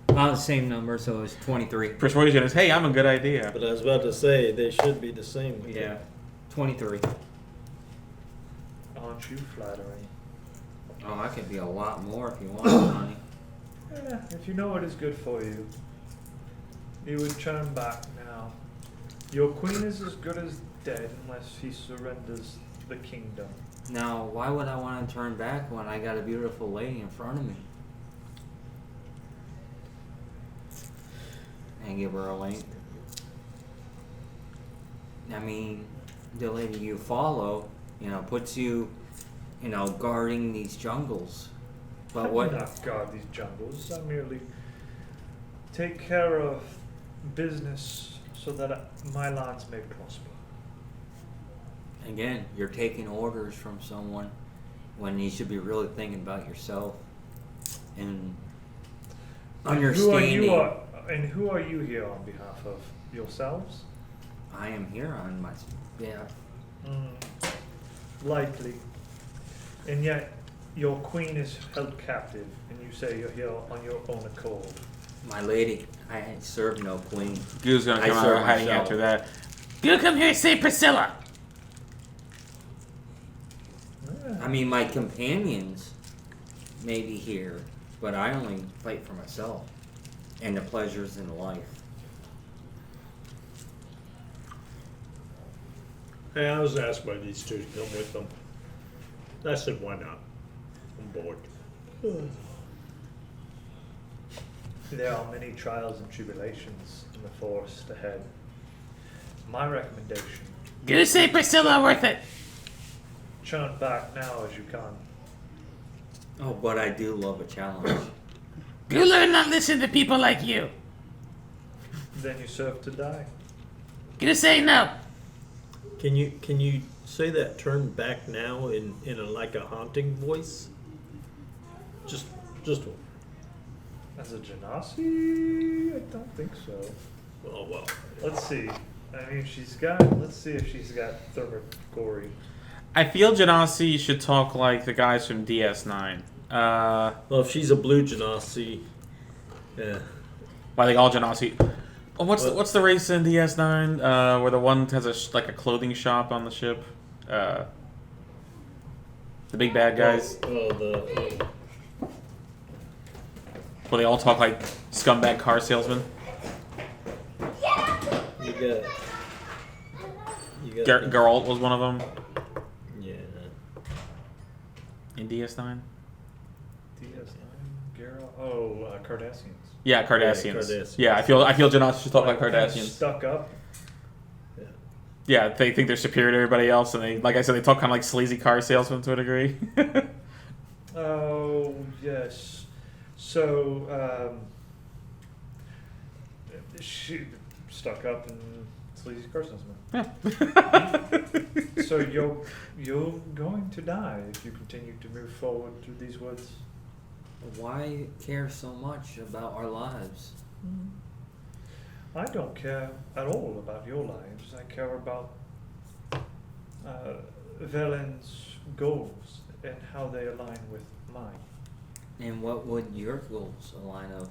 about the same number, so it's 23. Persuasion is, hey, I'm a good idea. But I was about to say they should be the same. With Yeah, 23. Aren't you flattering? Oh, I could be a lot more if you want, honey. Yeah, if you know what is good for you. You would turn back now. Your queen is as good as dead unless he surrenders the kingdom. Now, why would I want to turn back when I got a beautiful lady in front of me? And give her a link. I mean, the lady you follow, puts you, guarding these jungles. I But do what? not guard these jungles. I merely take care of business so that my lands may prosper. Again, you're taking orders from someone when you should be really thinking about yourself and understanding. And who are you here on behalf of? Yourselves? I am here on my behalf. Likely. And yet, your queen is held captive, and you say you're here on your own accord. My lady, I serve no queen. Goo's gonna I come out serve of hiding myself. after that. You come here and save Priscilla. I mean, my companions may be here, but I only fight for myself and the pleasures in life. Hey, I was asked by these two to come with them. I said, why not? I'm bored. There are many trials and tribulations in the forest ahead. My recommendation, You save Priscilla worth it. turn back now as you can. Oh, but I do love a challenge. You learn not listen to people like you. Then you serve to die. You say no. Can you say that turn back now in like a haunting voice? Just As a genasi? I don't think so. oh well. Let's see. I mean, let's see if she's got Thermagory. I feel Genasi should talk like the guys from DS9. Well, if she's a blue genasi, yeah. I think all Genasi. Oh, what's the race in DS9 where the one has a clothing shop on the ship? The big bad guys. Where they all talk like scumbag car salesmen. You got Geralt was one of them yeah. in DS9. DS9? Gara? Oh, Cardassians. Yeah, Cardassians. Cardassians. Yeah, I feel Genasi should talk like Kinda Cardassians. Stuck up. Yeah, they think they're superior to everybody else, and they, like I said, they talk kind of like sleazy car salesmen to a degree. Oh, yes. So, she stuck up and sleazy car salesman. So you're going to die if you continue to move forward through these woods. Why care so much about our lives? I don't care at all about your lives. I care about Velen's goals and how they align with mine. And what would your goals align up?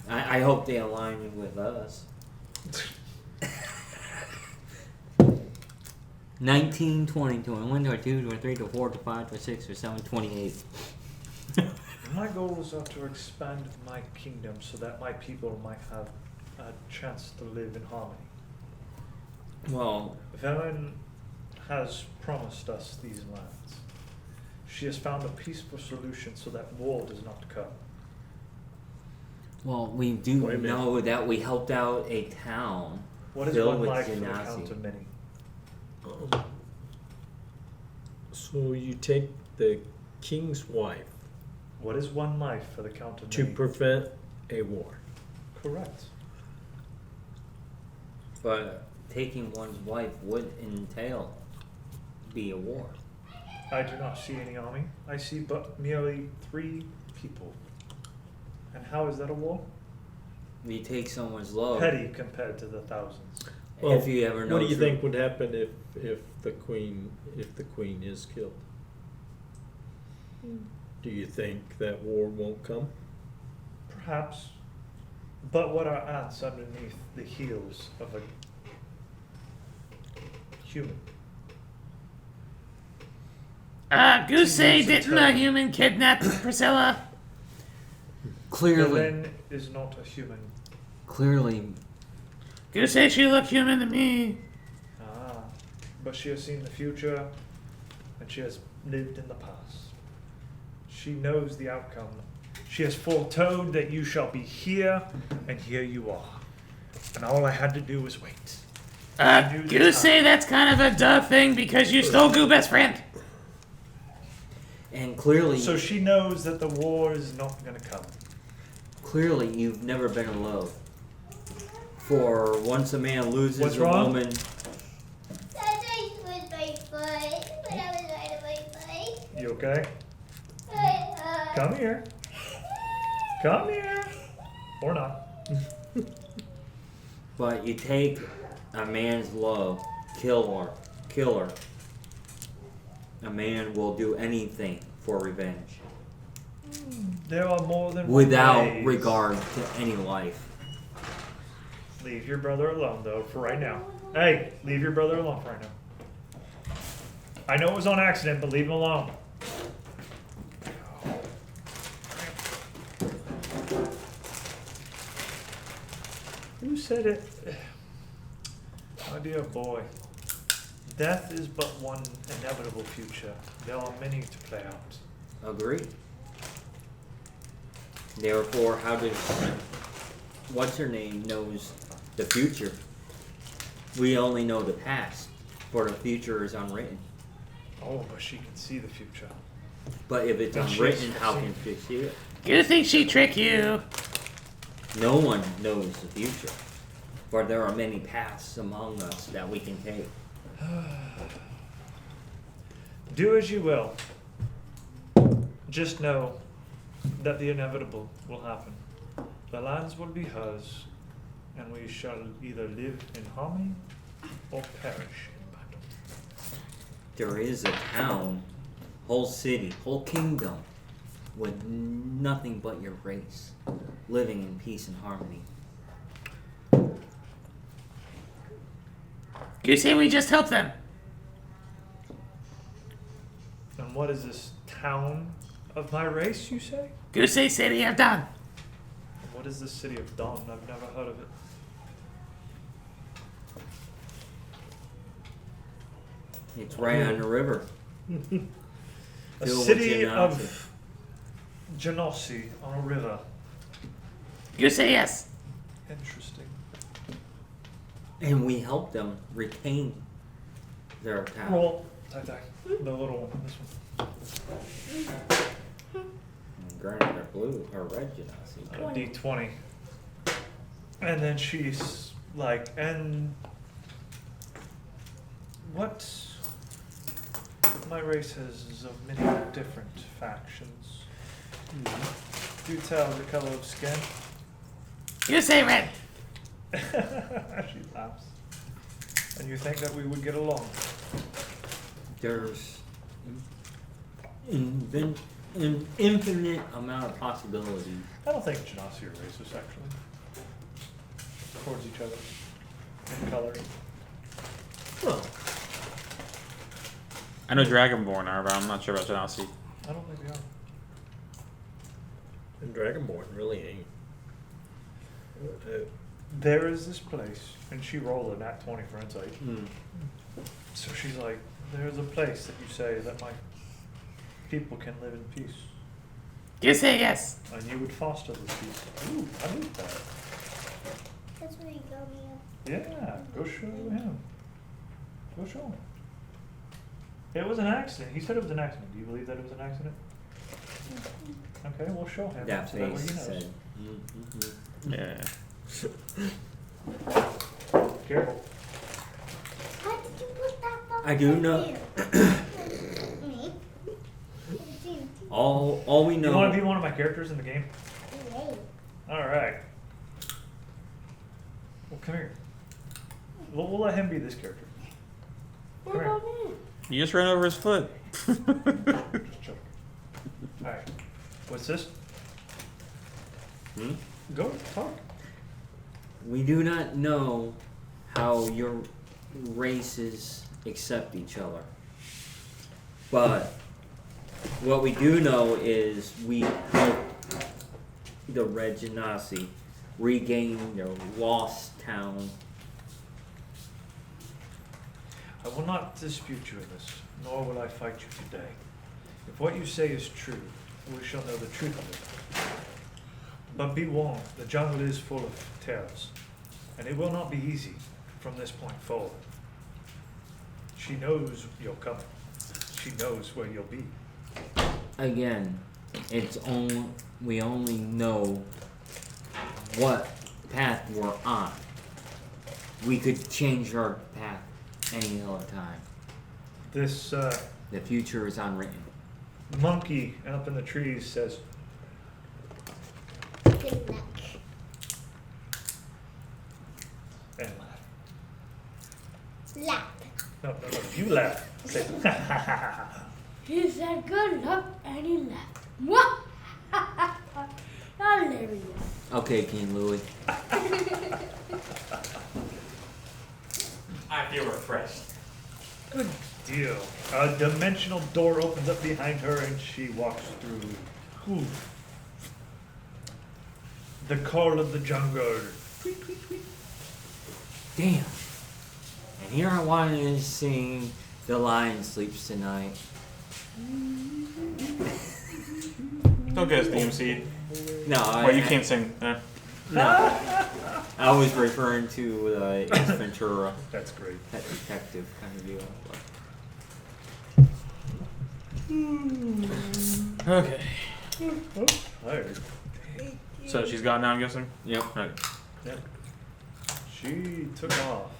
I hope they align with us. 19, 20, 21, 22, 23, 24, 25, 26, 27, 28. My goals are to expand my kingdom so that my people might have a chance to live in harmony. Well, Velen has promised us these lands. She has found a peaceful solution so that war does not come. we do Wait a minute. know that we helped out a town What is filled one with life for the genasi. count of many? So you take the king's wife What is one life for the count of to many? prevent a war. Correct. But taking one's wife would entail be a war. I do not see any army. I see but merely 3 people. And how is that a war? You take someone's love. Petty compared to the thousands. Well, If you ever know. what do you true- think would happen if the queen is killed? Do you think that war won't come? Perhaps. But what are ants underneath the heels of a human? Goose, use the didn't a term. human kidnap Priscilla? Clearly, Belen is not a human. clearly, Goose, she look human to me. Ah, but she has seen the future, and she has lived in the past. She knows the outcome. She has foretold that you shall be here, and here you are. And all I had to do was wait. She knew the Goose, time. that's kind of a duh thing because you stole Goo best friend. and clearly, So she knows that the war is not going to come. clearly, you've never been in love. For once a man loses What's a wrong? woman, That's why it was my foot. When I was riding my bike. You okay? I, Come here. Come here. Or not. but you take a man's love, kill her. A man will do anything for revenge There are more than one without ways. regard to any life. Leave your brother alone, though, for right now. Hey, leave your brother alone for right now. I know it was on accident, but leave him alone. Who said it? My dear boy, death is but one inevitable future. There are many to play out. Agree. Therefore, how does what's her name knows the future? We only know the past, for the future is unwritten. Oh, but she can see the future. But if it's But she's- unwritten, how can she see it? You think she trick you? No one knows the future, for there are many paths among us that we can take. Do as you will. Just know that the inevitable will happen. The lands will be hers, and we shall either live in harmony or perish in battle. There is a town, whole city, whole kingdom, with nothing but your race, living in peace and harmony. You say we just help them. And what is this town of my race, you say? Goose City have done. What is the city of Dawn? I've never heard of it. It's right on the river. A Filled with city Genasi. of Genasi on a river. You say yes. Interesting. And we help them retain their town. Roll. The little one. This one. And granted, they're blue or red Genasi. D20. And then she's like, and what my race is of many different factions. Do tell the color of skin. You say red. She laughs. And you think that we would get along? There's an infinite amount of possibilities. I don't think Genasi are racist, actually. Towards each other. In color. Well, I know Dragonborn are, but I'm not sure about Genasi. I don't think they are. and Dragonborn really ain't. There is this place, and she rolled a nat 20 for insight. Hmm. So she's like, there's a place that you say that my people can live in peace. You say yes. And you would foster this peace. Ooh, I need that. That's where you got me up. Yeah, go show him. Go show him. It was an accident. He said it was an accident. Do you believe that it was an accident? Okay, we'll show him. That so that way face he knows. said. Yeah. Why did you put that phone I do right know- there? Me? All we know. You want to be one of my characters in the game? Yay. All right. Well, come here. We'll let him be this character. What Come here. about me? You just ran over his foot. Just chill. All right. What's this? Hmm? Go talk. We do not know how your races accept each other. But what we do know is we help the Red Genasi regain their lost town. I will not dispute you in this, nor will I fight you today. If what you say is true, we shall know the truth of it. But be warned, the jungle is full of terrors, and it will not be easy from this point forward. She knows you're coming. She knows where you'll be. Again, we only know what path we're on. We could change our path any other time. This The future is unwritten. monkey up in the trees says, Good luck. and laugh. Lap. No, you laugh. Say, He said good luck and he laughed. Hilarious. Okay, King Louis. I feel refreshed. good deal. A dimensional door opens up behind her and she walks through. Whew. The call of the jungle. Damn. And here I wanted to sing The Lion Sleeps Tonight. Don't get us DMC'd. No, Well, you can't sing. No. I was referring to Ace Ventura, That's great. Pet Detective kind of deal. Okay. Oh, tired. So she's gone now, I'm guessing? Yep. Okay. Yep. She took off.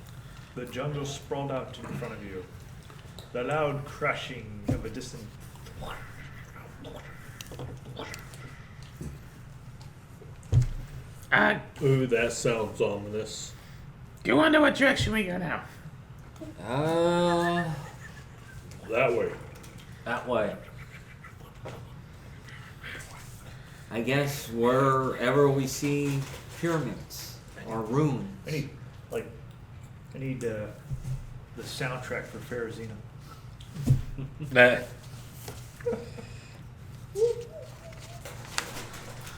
The jungle sprawled out in front of you. The loud crashing of a distant. Ooh, that sounds ominous. You wonder what direction we go now? That way. That way. I guess wherever we see pyramids or ruins. I need the soundtrack for Farazina. That. You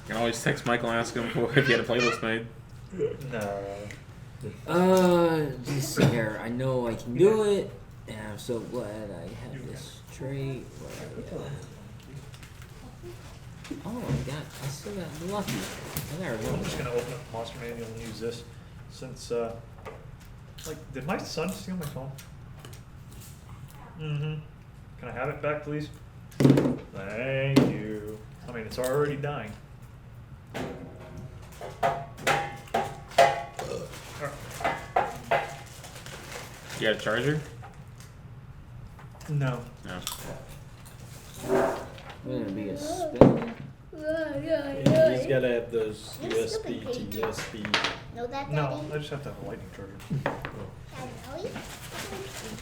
can always text Michael and ask him if he had a playlist made. No. Just here. I know I can do it, and I'm so glad I have this trait. Oh, I still got lucky. I gotta I'm remember. just gonna open up Monster Manual and use this since did my son steal my phone? Mm-hmm. Can I have it back, please? Thank you. I mean, it's already dying. You got a charger? No. No. Gonna be a spin. Yeah, he's gotta have those You're USB stupid, to Paige. USB. Know that, Daddy? No, I just have to have a lightning charger.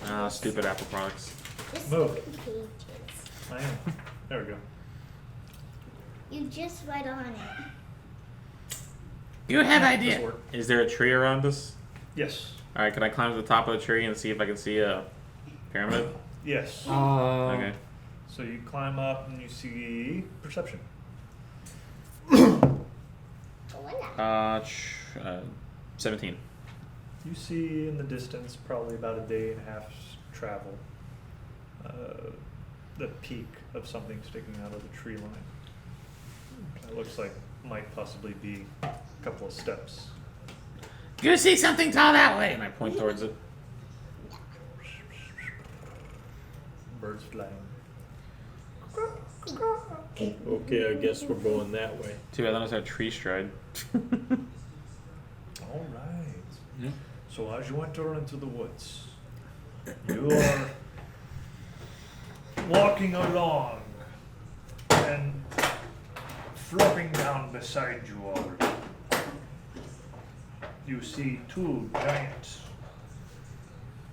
Daddy? Stupid Apple products. You're Move. stupid pages. I am. There we go. You just write on it. You have This idea. work. Is there a tree around us? Yes. Alright, can I climb to the top of the tree and see if I can see a pyramid? Yes. Okay. So you climb up and you see perception. Voila. 17. You see in the distance, probably about a day and a half's travel, the peak of something sticking out of the tree line. It looks like might possibly be a couple of steps. You see something tall that way. And I point towards it. Birds flying. Okay, I guess we're going that way. Too bad I don't have tree stride. All right. Yeah. So as you enter into the woods, you are walking along, And flopping down beside you all, you see two giant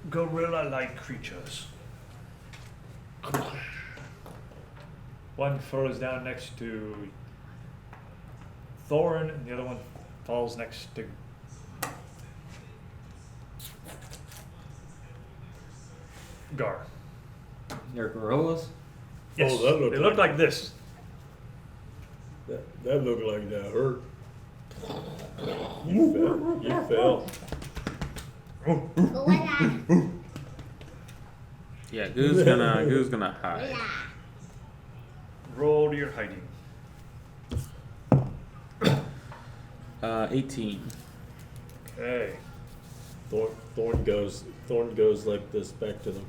gorilla-like creatures. One falls down next to Thorn, and the other one falls next to Gar. They're gorillas. Yes, Oh, that looked they look like- like this. That looked like that hurt. You fell. You fell. Gorilla. Yeah, Goo's gonna hide. Gorilla. Roll your hiding. 18. Okay. Thorn goes like this back to them.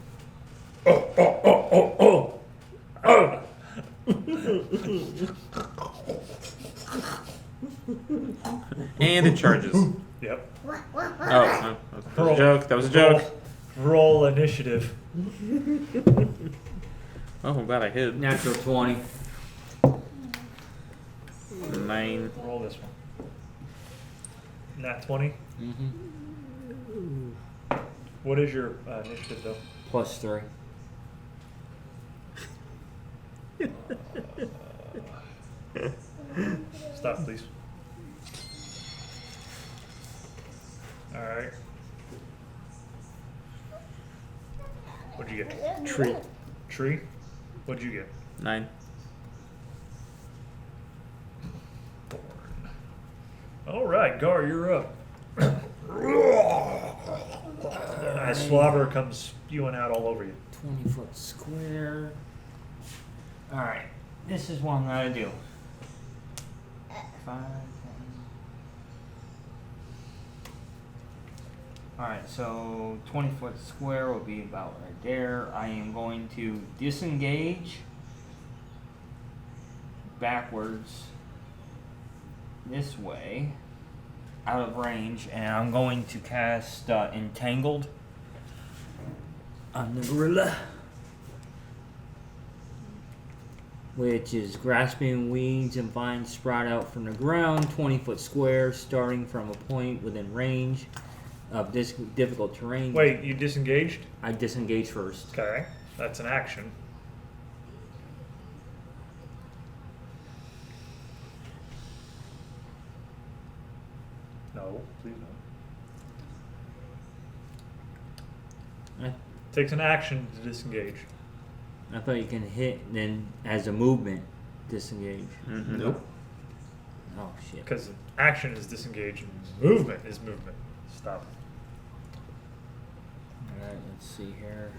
And it charges. Yep. Oh, no, that was a joke. That was a joke. Roll initiative. Oh, I'm glad I hid. Natural 20. 9. Roll this one. Nat 20. Mm-hmm. What is your initiative though? +3. Stop, please. All right. What'd you get? Tree. Tree. What'd you get? 9. Thorn. All right, Gar, you're up. As slobber comes spewing out all over you. 20-foot square. Alright, this is what I'm gonna do. 5, 10. Alright, so 20-foot square will be about right there. I am going to disengage backwards this way out of range, and I'm going to cast Entangled on the gorilla, which is grasping weeds and vines sprout out from the ground, 20-foot square, starting from a point within range of this difficult terrain. Wait, you disengaged? I disengage first. Okay, that's an action. No, please no. I, Takes an action to disengage. I thought you can hit and then as a movement disengage. Mm-hmm. Nope. Oh shit. Because action is disengage and movement is movement. Stop. Alright, let's see here.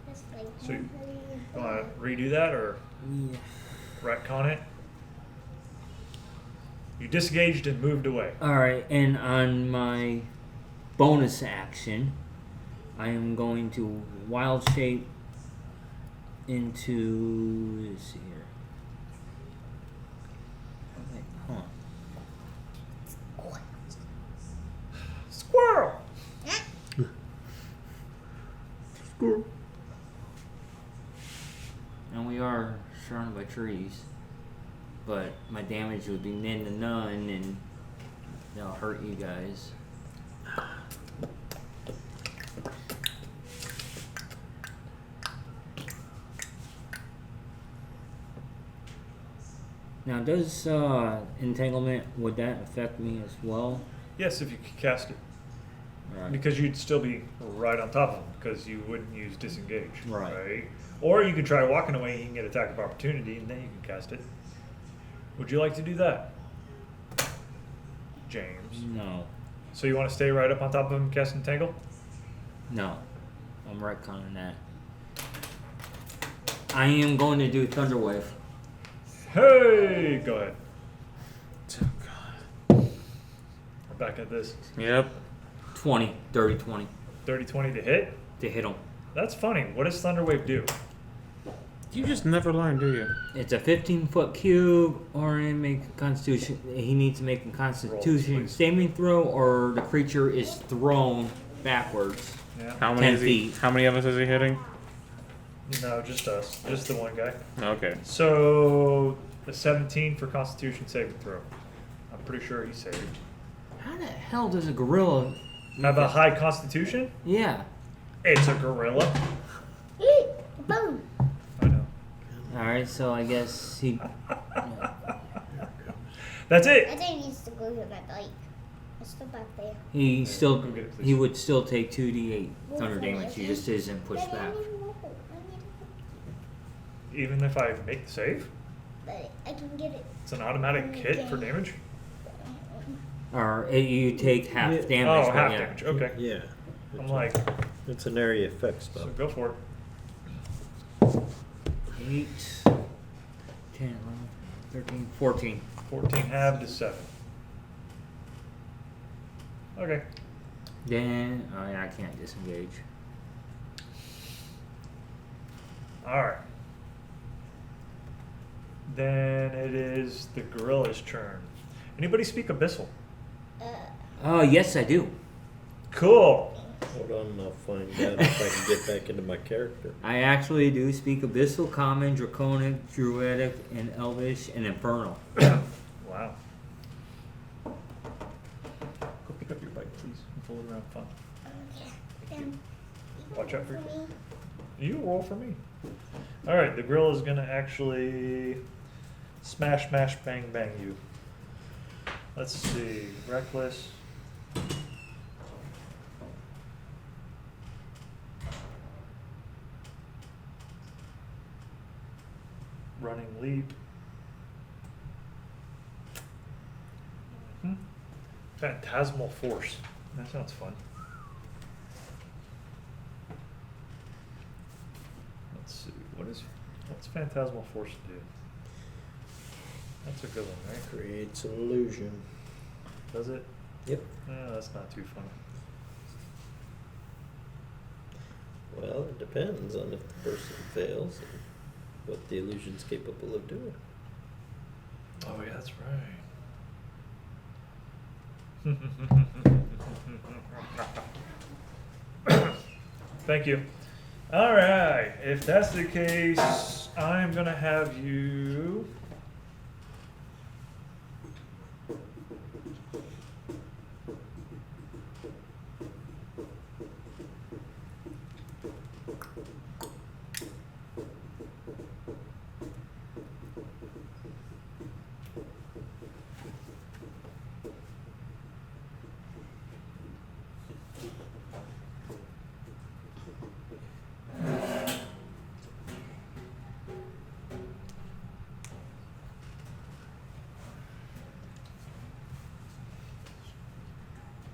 That's like So you want to redo that or Yeah. retcon it? You disengaged and moved away. Alright, and on my bonus action, I am going to wild shape into. Let's see here. Wait, hold on. Squirrel! And we are surrounded by trees, but my damage would be none to none, and that'll hurt you guys. Now, does entanglement, would that affect me as well? Yes, if you could cast it. Alright. Because you'd still be right on top of him because you wouldn't use disengage. Right. Or you could try walking away, he can get attack of opportunity, and then you can cast it. Would you like to do that? James. No. So you want to stay right up on top of him and cast Entangle? No. I'm retconning that. I am going to do Thunder Wave. Hey! Go ahead. Oh, God. We're back at this. Yep. 20. Dirty 20. 30-20 to hit? To hit him. That's funny. What does Thunder Wave do? You just never learn, do you? It's a 15-foot cube, or make a Constitution. He needs to make a Constitution please. saving throw, or the creature is thrown backwards. Yeah. How many 10 is he? feet. How many of us is he hitting? No, just us. Just the one guy. Okay. So, the 17 for Constitution saving throw. I'm pretty sure he saved. How the hell does a gorilla? Have a high Constitution? Yeah. It's a gorilla. Boom. I know. All right, so I guess he. That's it. I think he needs to go get my bike. It's still back there. He still. Go get it, please. He would still take 2d8 thunder Well, damage. He just isn't pushed Daddy, back. I need to roll. Even if I make the save, But I can get it. it's an automatic hit for damage. Or you take half Yeah. damage. Oh, but half yeah. damage. Okay. Yeah. I'm like, It's an area effect so spell. go for it. 8, 10, 11, 13, 14. 14 halved to 7. Okay. Then I can't disengage. Alright. Then it is the gorilla's turn. Anybody speak Abyssal? Yes, I do. Cool. Hold on, I'll find out if I can get back into my character. I actually do speak Abyssal, Common, Draconic, Druidic, and Elvish, and Infernal. Wow. Go pick up your bike, please, and pull it around fun. Okay. Watch out for you. Roll for me. Alright, the gorilla is gonna actually smash, bang, bang you. Let's see. Reckless. Running leap. Phantasmal force. That sounds fun. Let's see. What's phantasmal force do? That's a good one, right? Creates an illusion. Does it? Yep. That's not too fun. Well, it depends on if the person fails and what the illusion's capable of doing. Oh yeah, that's right. Thank you. All right. If that's the case, I'm gonna have you.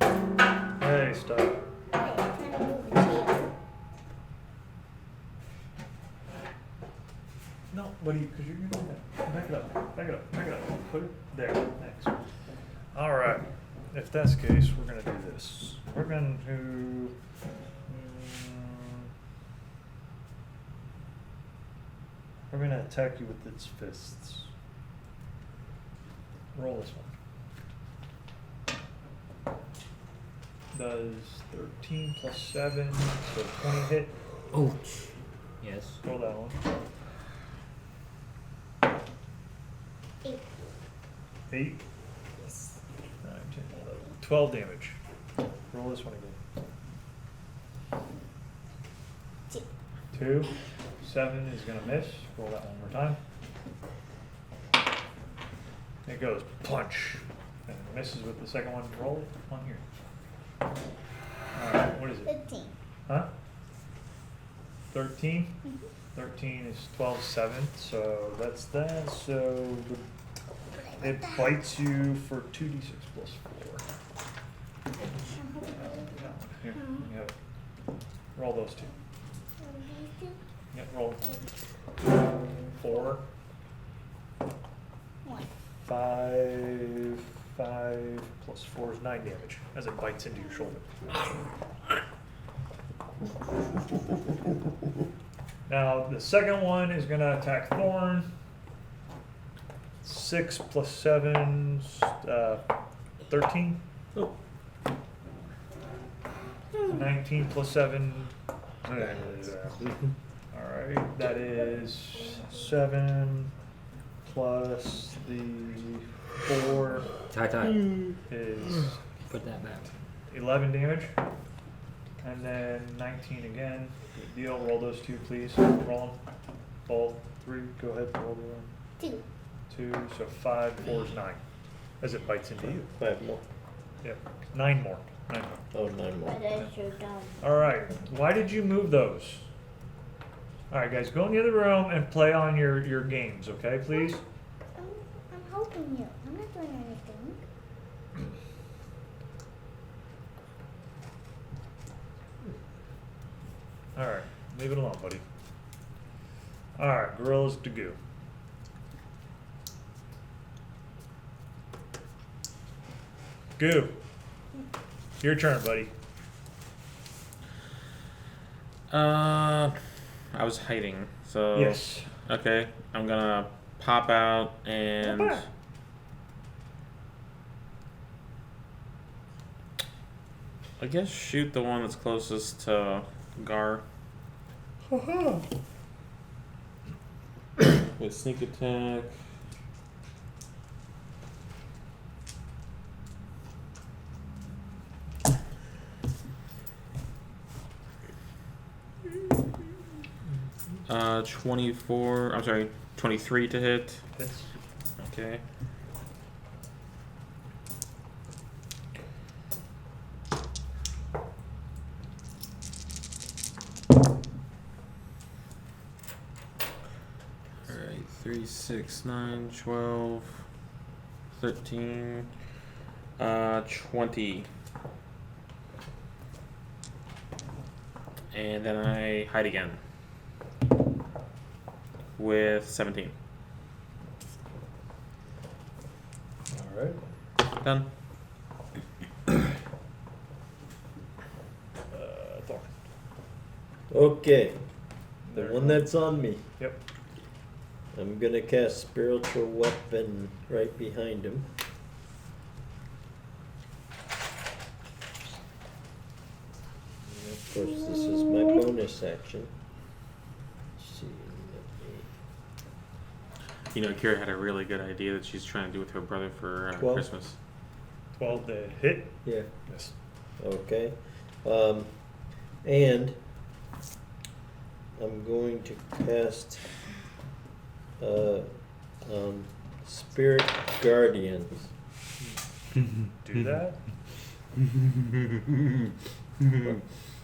Hey, stop. Wait, I'm trying to move the chair. No, buddy, because you're gonna back it up, back it up, back it up. Put it there. Next. All right. If that's the case, we're gonna do this. We're going to. We're gonna attack you with its fists. Roll this one. Does 13 plus 7, so 20 hit. Ouch. Yes. Roll that one. 8. 8. 9, 10, 11. 12 damage. Roll this one again. 2. 7 is going to miss. Roll that one more time. It goes punch. And it misses with the second one. Roll it on here. Alright, what is it? 15. Huh? 13? 13 is 12 7th, so that's that. So it bites you for 2d6 plus 4. Here, you have it. Roll those two. Yep, roll. 4, 1. 5, 5 plus 4 is 9 damage as it bites into your shoulder. Now, the second one is going to attack Thorn. 6 plus 7, 13. Oh. 19 plus 7. Alright, that is 7 plus the 4 Tie. is Put that back. 11 damage. And then 19 again. Good deal. Roll those 2, please. Roll them. Both. 3. Go ahead. Roll the 2. 2. So 5, 4 is 9. As it bites into you. 5 more. Yep. 9 more. 9 more. Oh, 9 more. But that's your dumb. Alright. Why did you move those? Alright, guys. Go in the other room and play on your games, okay, please? I'm helping you. I'm not doing anything. Alright. Leave it alone, buddy. Alright. Gorillas to go. Goo. Your turn, buddy. I was hiding, so Yes. Okay, I'm gonna pop out and Pop out. I guess shoot the one that's closest to Gar with sneak attack. Uh, 24. I'm sorry, 23 to hit. Hits. Okay. Alright, 3, 6, 9, 12, 13, 20. And then I hide again with 17. Alright. Done. Thorn. Okay. The There. one that's on me. Yep. I'm gonna cast Spiritual Weapon right behind him. And of course, this is my bonus action. Let's see, You know, Kira had a really good idea that she's trying to do with her brother for 12. Christmas. 12 to hit. yeah, Yes. okay. And I'm going to cast Spirit Guardians. Do that.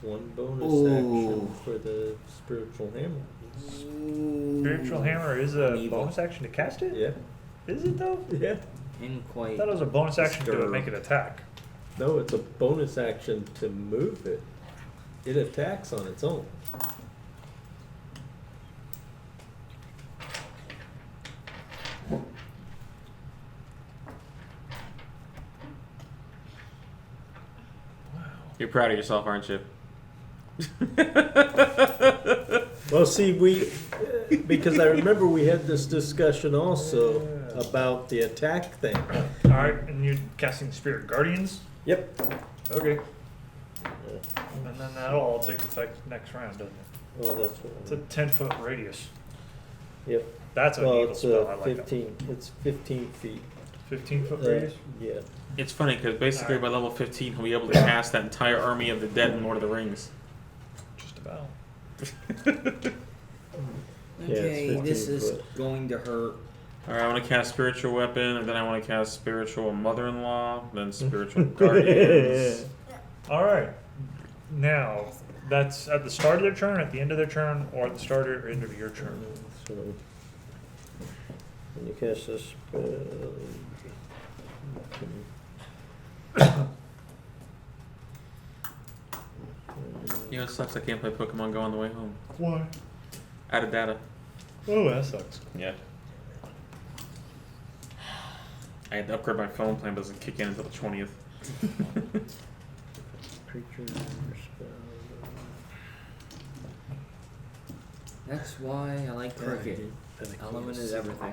One bonus Ooh. action for the Spiritual Hammer. Spiritual Hammer is a Evil. bonus action to cast it? Yeah, Is it though? yeah. And I quite. thought it was a bonus action to Stir. make it attack. No, it's a bonus action to move it. It attacks on its own. You're proud of yourself, aren't you? Well, see, because I remember we had this discussion also Yeah. about the attack thing. Alright, and you're casting Spirit Guardians? Yep. Okay. And then that'll all take effect next round, doesn't it? Well, that's It's a what. 10-foot radius. Yep. That's an Well, evil it's spell. I like 15. It's 15 feet. 15-foot Uh, radius? Yeah. It's funny because basically by level 15 he'll be able to cast that entire army of the dead in Lord of the Rings. Just about. Yeah, Okay, it's this 15 is foot. going to hurt. Alright, I want to cast Spiritual Weapon, and then I want to cast Spiritual Mother-in-Law, then Spiritual Guardians. Alright. Now, that's at the start of their turn, at the end of their turn, or at the start or end of your turn. So, when you cast this spell, You know, it sucks I can't play Pokemon Go on the way home. Why? Out of data. Oh, that sucks. Yeah. I had to upgrade my phone plan, but it doesn't kick in until the 20th. creature spell. That's why I like Cricket. Unlimited everything.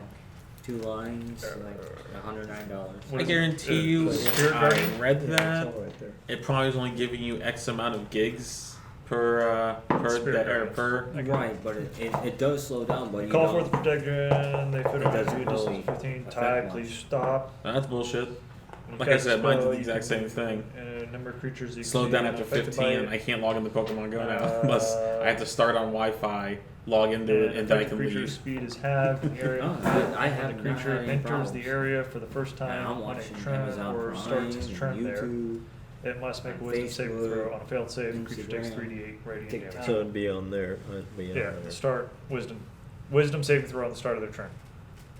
2 lines, like $109. I guarantee you, Spirit I Guardian? read Yeah, that. it's all right there. It probably was only giving you X amount of gigs per Spirit or guardians. per. Right, but it does slow down, but you Call know, forth the protection. They fit It on doesn't you. Distance really 15. affect Tie. much. Please stop. That's bullshit. When you Like I cast a said, mine did spell, the you exact can same thing. move a number of creatures. You Slowed can down see after unaffected by 15. it. I can't log into Pokemon Go now unless I have to start on Wi-Fi, log into it, and then I affected can creature's leave. speed is halved in the area. Oh, I when have the not creature had any enters problems. the area for the first time I'm when watching a turn Amazon or Prime starts its and turn there. YouTube. It must make a on wisdom saving Facebook, throw. On a failed save, the creature takes Instagram, 3d8 radiant TikTok. damage. So it'd be on there. It'd be on Yeah, there. the start wisdom saving throw on the start of their turn.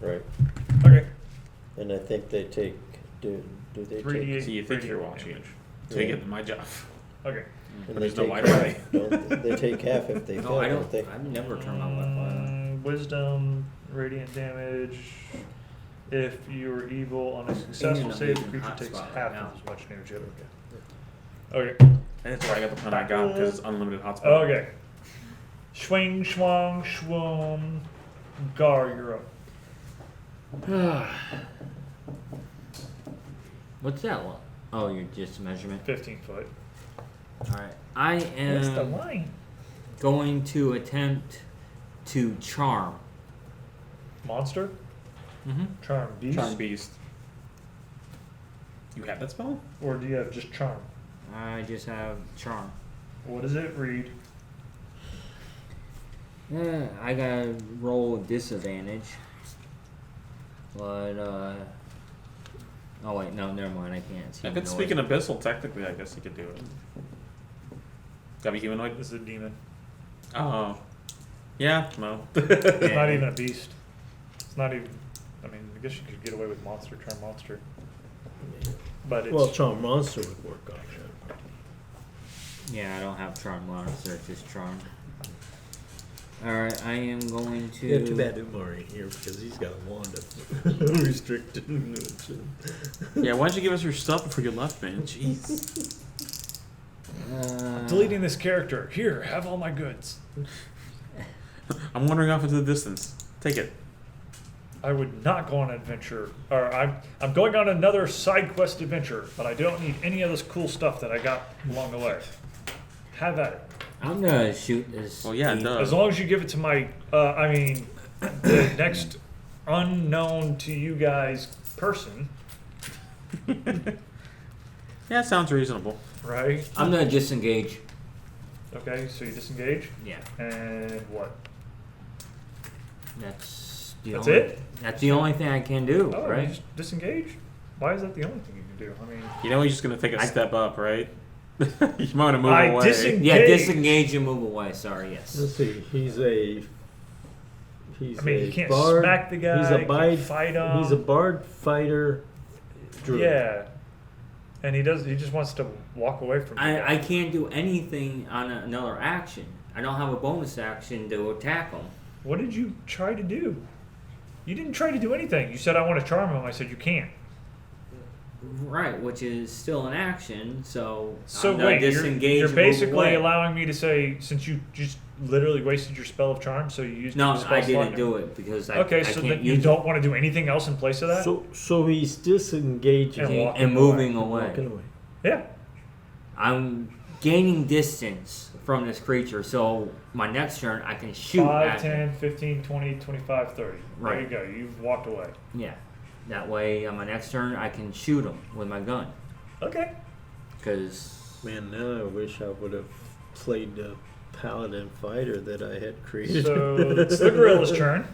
Right. Okay. And I think they take. Do they 3d8 take? So you think you're radiant watching damage. to get my job. Okay. And There's they no Wi-Fi. don't they take half if they No, fail, I don't don't. they? I've never turned on Wi-Fi. Wisdom, radiant damage. If you're evil on a successful not save, the using creature takes hotspot half right now. as much damage. Okay. And that's why I got the plan I got because it's unlimited hotspot. Okay. Swing, swang, schwung. Gar, you're up. What's that one? Oh, you're just measurement. 15 foot. All right. I What's the am line? going to attempt to charm. Monster? Mm-hmm. Charm beast? Charm Beast. You have that spell? Or do you have just charm? I just have charm. What does it read? Yeah, I gotta roll disadvantage. But oh wait, no, never mind. I can't. It's If it's speaking abyssal, technically, I guess you could do it. Gotta be humanoid? This is a demon. Oh. Yeah, no. It's not even a beast. It's not even. I mean, I guess you could get away with monster, charm monster. But it's. Well, charm monster would work on that. Yeah, I don't have charm monster. It's just charm. All right, I am going to. Yeah, too bad Umar ain't here because he's got a wand of restricted. Yeah, why'd you give us your stuff before you left, man? Jeez. Deleting this character. Here, have all my goods. I'm wandering off into the distance. Take it. I would not go on an adventure. Or I'm going on another side quest adventure, but I don't need any of this cool stuff that I got along the way. Have at it. I'm gonna shoot this. Well, yeah, thief. duh. As long as you give it to my, the next unknown to you guys person, Yeah, sounds reasonable. right? I'm gonna disengage. Okay, so you disengage, Yeah, and what? that's the That's only, it? That's the only thing I can do, Oh, you right? just disengage? Why is that the only thing you can do? I mean, You know he's just gonna take a I- step up, right? You might want to move I away. disengage. Yeah, disengage and move away. Sorry, yes. Let's see. He's a I mean, a you can't bard. smack the guy. He's you a can't bard. fight him. He's a bard fighter. Druid. Yeah, and he just wants to walk away from. the I guy. can't do anything on another action. I don't have a bonus action to attack him. What did you try to do? You didn't try to do anything. You said I want to charm him. I said you can't. Right, which is still an action, so So I'm gonna wait, disengage you're and move basically away. allowing me to say, since you just literally wasted your spell of charm, so you used No, your spell I slot didn't do it because I Okay, I so can't then you use don't want to do anything else in place of that? So he's disengaging And it walking and moving away. away. walking away. Yeah. I'm gaining distance from this creature, so my next turn I can shoot 5, at 10, him. 15, 20, 25, 30. Right. There you go. You've walked away. Yeah, that way on my next turn I can shoot him with my gun. Okay. Because Man, now I wish I would have played the paladin fighter that I had created. So it's the gorilla's turn.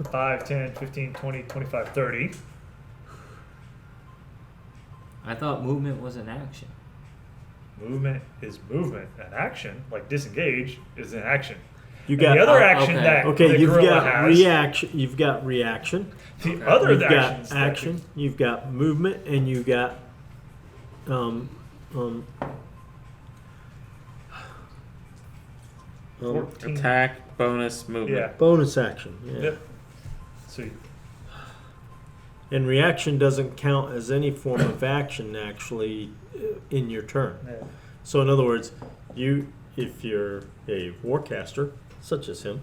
5, 10, 15, 20, 25, 30. I thought movement was an action. Movement is movement. An action, like disengage, is an action. You And got the other action okay. that okay. the You've gorilla got has. reaction. You've got reaction. The Okay. other You've actions. got that action. You've got movement, and you got um 14. Attack, bonus, movement. Yeah. bonus action. Yeah. Yep. So And reaction doesn't count as any form of action actually in your turn. yeah. So in other words, if you're a warcaster such as him,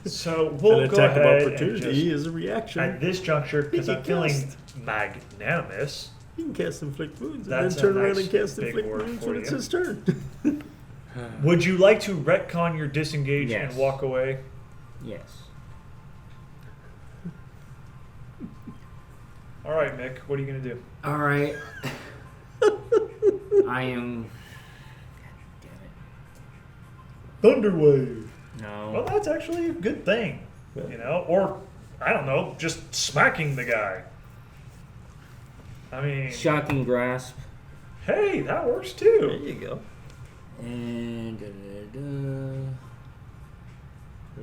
So we'll an go attack of ahead and opportunity just, is a reaction. at this juncture, because You I'm can feeling cast. magnanimous. He can cast inflict wounds and That's then turn a around nice and cast big inflict word wounds for when it's you. his turn. Would you like to retcon your disengage Yes. and walk away? Yes. All right, Mick. What are you gonna do? All right. I am. Thunderwave. No. Well, that's actually a good thing, you know. Or I don't know, just smacking the guy. I mean, Shocking grasp. hey, that works There too. you go. And And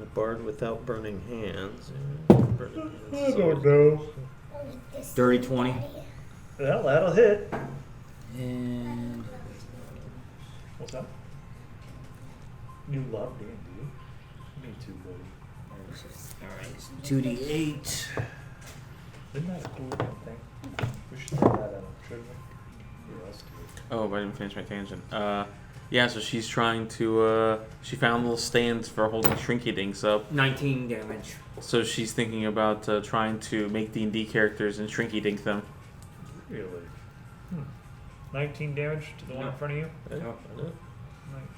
a bard without burning hands. I don't know. Dirty 20. Well, that'll hit. And What's that? You love D&D. Me too, buddy. all right, 2d8. Isn't that a cool looking thing? We should throw that at him, shouldn't we? Yeah, let's do it. Oh, but I didn't finish my tangent. Yeah, so she's trying to, she found little stands for holding shrinky dinks up. 19 damage. So she's thinking about trying to make D&D characters and shrinky dink them. Really? 19 damage to the one in front of you? Yep.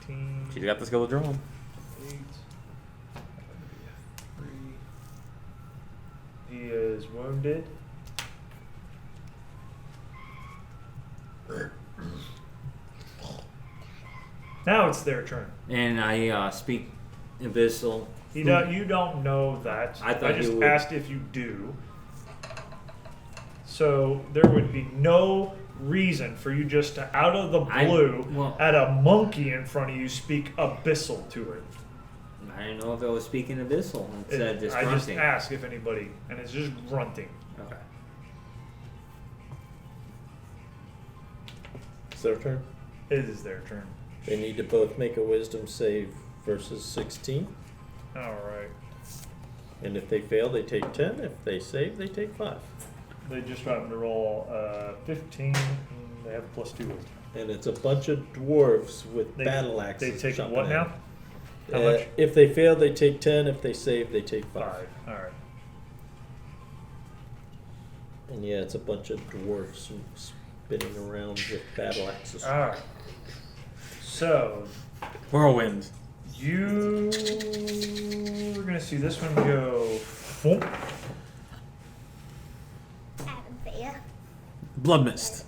19. She's got the skill to draw them. 8. 3. He is wounded. Now it's their turn. And I speak Abyssal. You don't know that. I thought just you would. asked if you do. So there would be no reason for you just to, out of the blue, well- at a monkey in front of you, speak abyssal to it. I didn't know if I was speaking Abyssal. It said just I just grunting. ask if anybody, and it's just grunting. Okay. It's their turn. It is their turn. They need to both make a wisdom save versus 16. All right. And if they fail, they take 10. If they save, they take 5. They just happen to roll 15, and they have +2 wisdom. And it's a bunch of dwarves with They- battle axes. They take jumping what in. now? How much? If they fail, they take 10. If they save, they take 5. 5. All right. And yeah, it's a bunch of dwarves spinning around with battle axes. All right. So Whirlwind. you're gonna see this one go. Thump. There. Blood mist.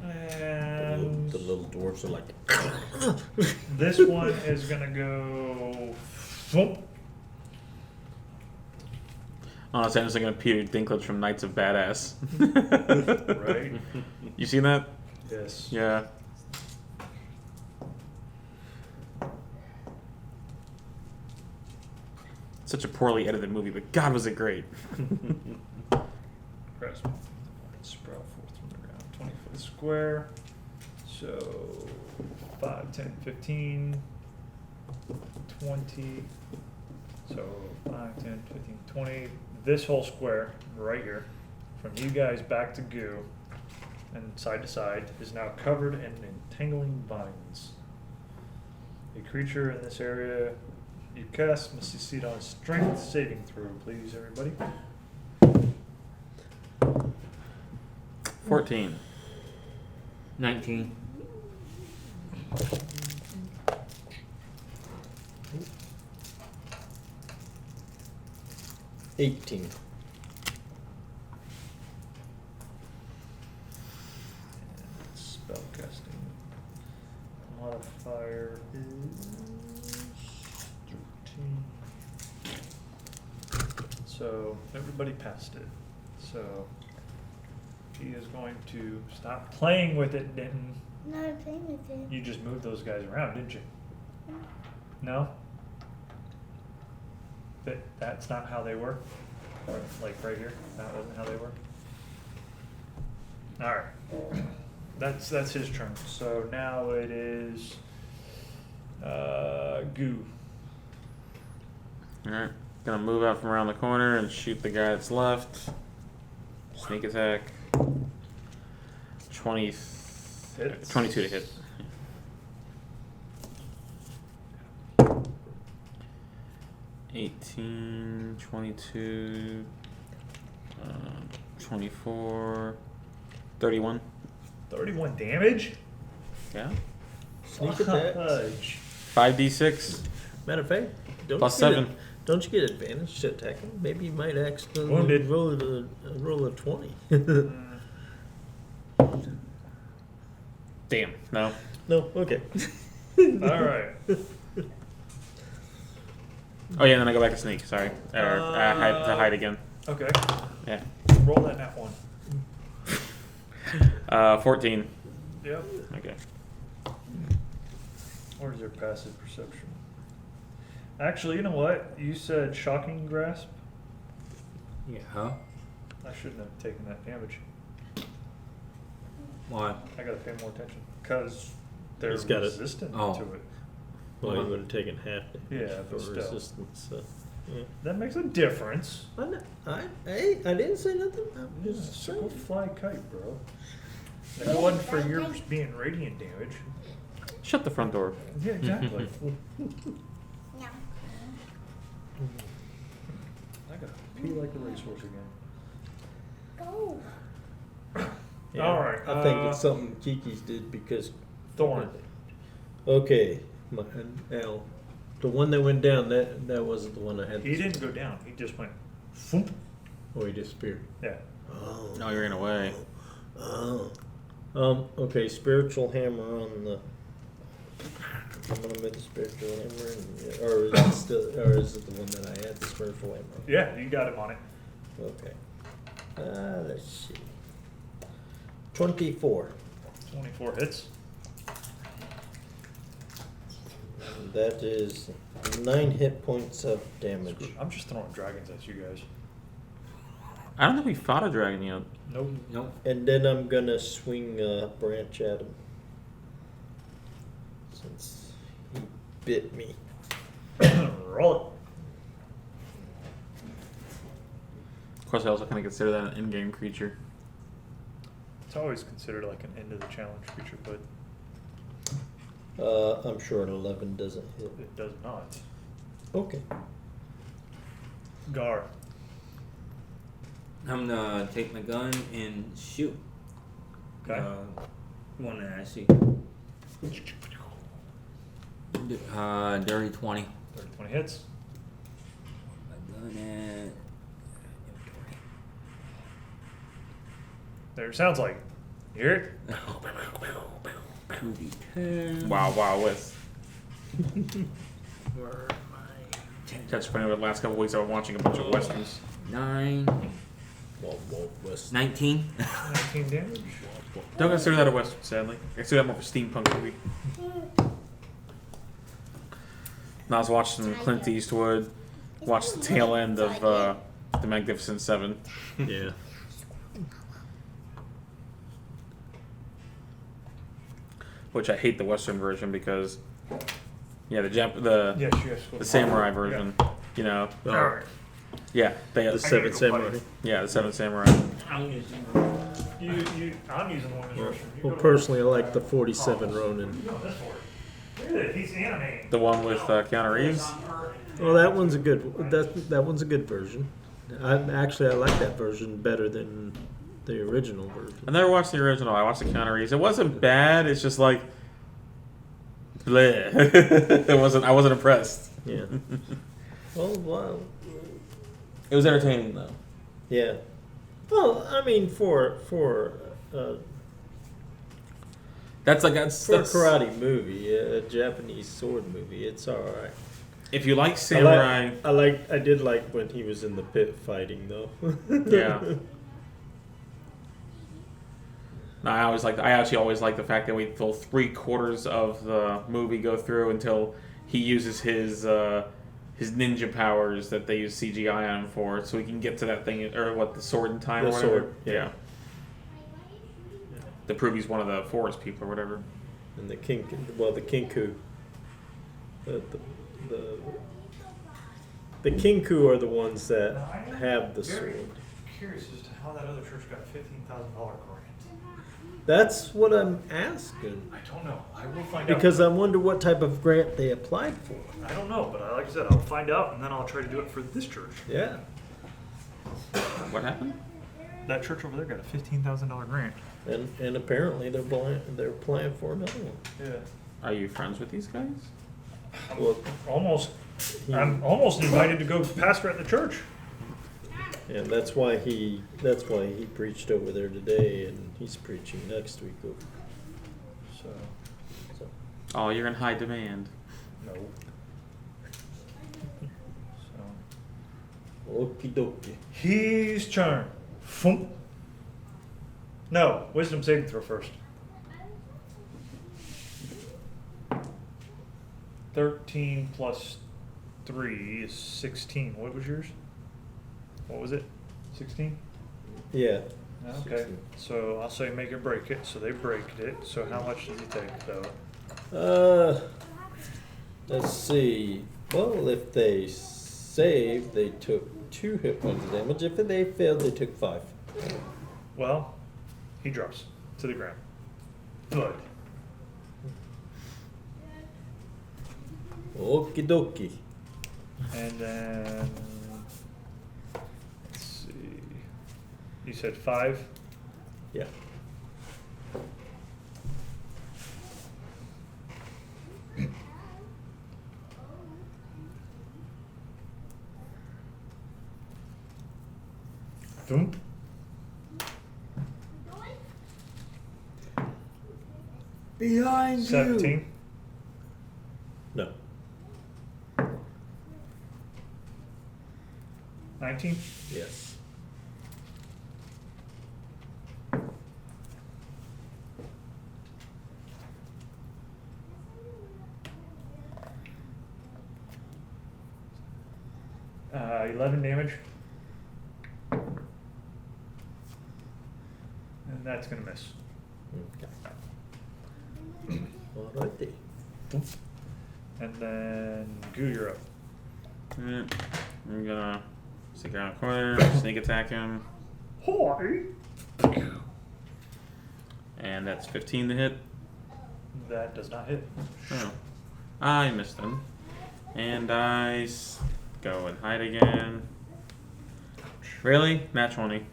And The little dwarves are like, this one is gonna go. Thump. Honestly, I'm just thinking of Peter Dinklage from Knights of Badass. Right. You seen that? Yes. Yeah. Such a poorly edited movie, but God, was it great. Press. Sprout forth from the ground. 20 foot square. So 5, 10, 15, 20. So 5, 10, 15, 20. This whole square right here, from you guys back to Goo and side to side, is now covered in entangling vines. A creature in this area you cast must succeed on a strength saving throw, please, everybody. 14. 19. "18." Spellcasting modifier is 13. So everybody passed it. So he is going to stop playing with it, Denton. Not playing with it. You just moved those guys around, didn't you? No? That's not how they were? Like right here? That wasn't how they were? Alright. That's his turn. So now it is Goo. Alright. Gonna move out from around the corner and shoot the guy that's left. Sneak attack. 20. Hits. 22 to hit. 18, 22, 24, 31. 31 damage? Yeah. Sneak attacks. Fudge. 5d6 Matter of fact, don't plus you get 7. Don't you get advantage to attack him? Maybe you might accidentally Wounded. roll a 20. Damn. No. No, okay. Alright. Oh yeah, and then I go back to sneak. Sorry. Hide again. Okay. Yeah. Roll that nat 1. 14. Yep. Okay. Where's their passive perception? Actually, you know what? You said shocking grasp. Yeah. Huh? I shouldn't have taken that damage. Why? I gotta pay more attention. Because they're He's got it. resistant Oh. to it. Well, you would have taken half damage Yeah, for but still. resistance. Yeah. That makes a difference. I didn't say nothing. I'm Yeah, just so go saying. fly kite, bro. If it wasn't for yours being radiant damage. Shut the front door. Yeah, exactly. No. I gotta pee like a racehorse again. Go. Yeah, Alright, I think it's something Kiki's did because. Thorn. Okay, Al, the one that went down, that wasn't the one I had. He didn't go down. He just went. Foomp. Oh, he disappeared. Yeah. Oh. No, you're in a way. Oh. Okay, spiritual hammer on the. I'm gonna make the spiritual hammer, or is it still, or is it the one that I had the spiritual hammer on? Yeah, you got him on it. Okay. Let's see. 24. 24 hits. That is 9 hit points of damage. I'm just throwing dragons at you guys. I don't think we fought a dragon yet. Nope. Nope. And then I'm gonna swing a branch at him. Since he bit me. Roll it. Of course, I also kind of consider that an in-game creature. It's always considered like an end of the challenge creature, but I'm sure an 11 doesn't hit. it does not. Okay. Gar. I'm gonna take my gun and shoot. Okay. One that I see. Dirty 20. 20 hits. My gun at inventory. There it sounds like. You hear it? 2d10. Wow, with. Where am I? That's funny. Over the last couple weeks, I've been watching a bunch of westerns. 9. Whoa, West. 19. 19 damage. Don't consider that a western, sadly. I consider that more of a steampunk movie. And I was watching some Clint Eastwood. Watched the tail end of The Magnificent Seven. Yeah. Which I hate the western version because, yeah, Yes, yes. the samurai version, you know. Alright. Yeah, they The Seven go, Samurai. buddy. yeah, the Seven Samurai. I'm using I'm using the one in the restroom. You Well, go to- personally, I like the 47 Ronin. You go this way. Look at it. He's animating. The one with Keanu Reeves. Well, that one's a good. That one's a good version. I like that version better than the original version. I never watched the original. I watched the Keanu Reeves. It wasn't bad. It's just like, bleh. It wasn't. I wasn't impressed. Yeah. Well, wow. It was entertaining though. Yeah. Well, I mean, for That's like a that's karate movie, a Japanese sword movie, it's all right. If you like samurai, I did like when he was in the pit fighting though. yeah. No, I actually always like the fact that we till 3/4 of the movie go through until he uses his ninja powers that they use CGI on him for, so he can get to that thing or what the sword in time The or whatever. sword, yeah. To prove he's one of the forest people or whatever. And the Kinku. The Kinku are the ones that have the sword. Curious as to how that other church got a $15,000 grant. That's what I'm asking. I don't know. I will find out. Because I wonder what type of grant they applied for. I don't know, but like I said, I'll find out and then I'll try to do it for this church. Yeah. What happened? that church over there got a $15,000 grant. And apparently they're applying for another one. Yeah. Are you friends with these guys? Well, I'm almost invited to go pastor at the church. and that's why he preached over there today, and he's preaching next week over. So Oh, you're in high demand. no. So okie dokie. he's charmed. Foom. No, wisdom saving throw first. 13 plus 3 is 16. What was yours? What was it? 16? Yeah. Okay. 16. So I'll say make it break it. So they breaked it. So how much did he take though? Let's see. Well, if they saved, they took 2 hit points of damage. If they failed, they took 5. Well, he drops to the ground. Good. Okie dokie. And then let's see. You said 5? Yeah. Thump. Behind 17. No. 19. Yes. Uh, 11 damage. And that's gonna miss. Okay. Alrighty. And then Goo, you're up. I'm gonna stick around the corner, sneak attack him, Hi. and that's 15 to hit. That does not hit. Oh, I missed him, and I go and hide again. Really? Nat 20.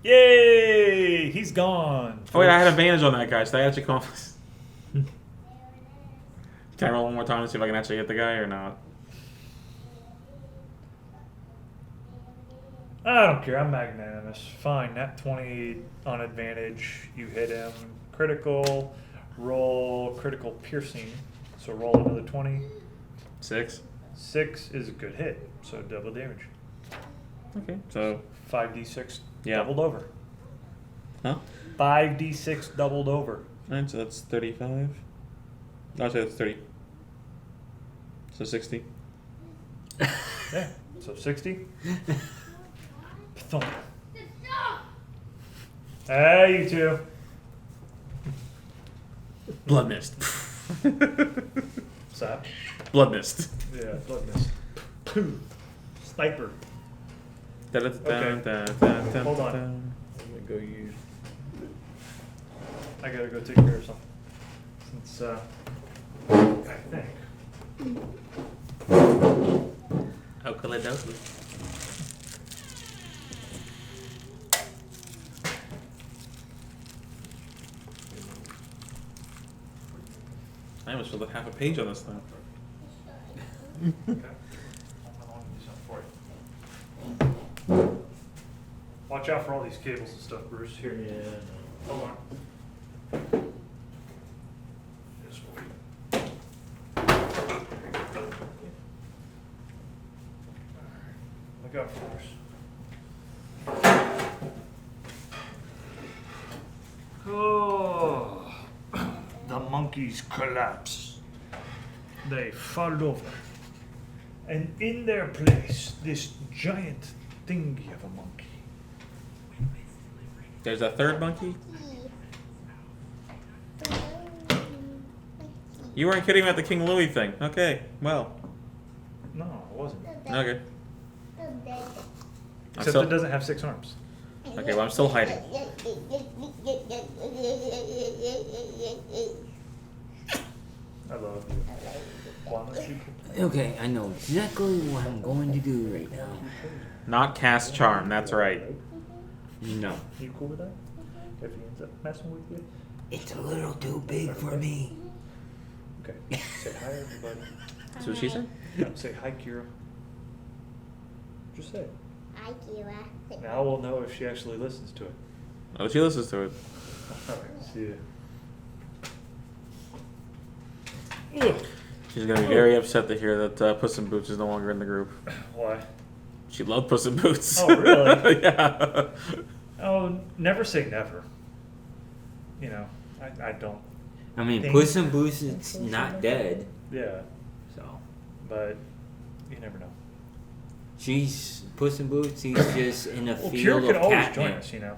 Yay! He's gone. Oh wait, I had advantage on that guy, so I actually come off. Can I roll one more time to see if I can actually hit the guy or not? I don't care. I'm magnanimous. Fine. Nat 20 on advantage. You hit him. Critical. Roll critical piercing. So roll another 20. 6. 6 is a good hit. So double damage. Okay, so 5d6 Yeah. doubled over. huh? 5d6 doubled over. Alright, so that's 35. No, sorry, that's 30. So 60. Yeah. So 60. Thump. Hey, you two. Blood mist. What's that? Blood mist. Yeah, blood mist. Sniper. Okay. Hold on. I'm gonna go use. I gotta go take care of something. Since, I think. Okalidokali. I almost filled up half a page on this thing. Okay. I want to do something for you. Watch out for all these cables and stuff, Bruce. Here. Yeah. Hold on. This way. Look out for Bruce. Oh, the monkeys collapse. They fall over. And in their place, this giant thingy of a monkey. There's a third monkey? You weren't kidding about the King Louis thing. Okay, well. No, it wasn't. Okay. Except it doesn't have 6 arms. Okay, well, I'm still hiding. I love you. Why don't you? Okay, I know exactly what I'm going to do right now. Not cast charm, that's right. No. You cool with that? If he ends up messing with you? It's a little too big for me. Okay. Say hi, everybody. So what she said? No, say hi, Kira. Just say it. Hi, Kira. Now we'll know if she actually listens to it. Oh, she listens to it. Alright, see ya. Ugh. She's gonna be very upset to hear that Puss in Boots is no longer in the group. Why? She loved Puss in Boots. Oh, really? Yeah. Oh, never say never. You know, I don't. I mean, Things- Puss in Boots is not dead, Yeah, so but you never know. she's Puss in Boots. He's just in a Well, field Kira could of always catnip. join us, you know.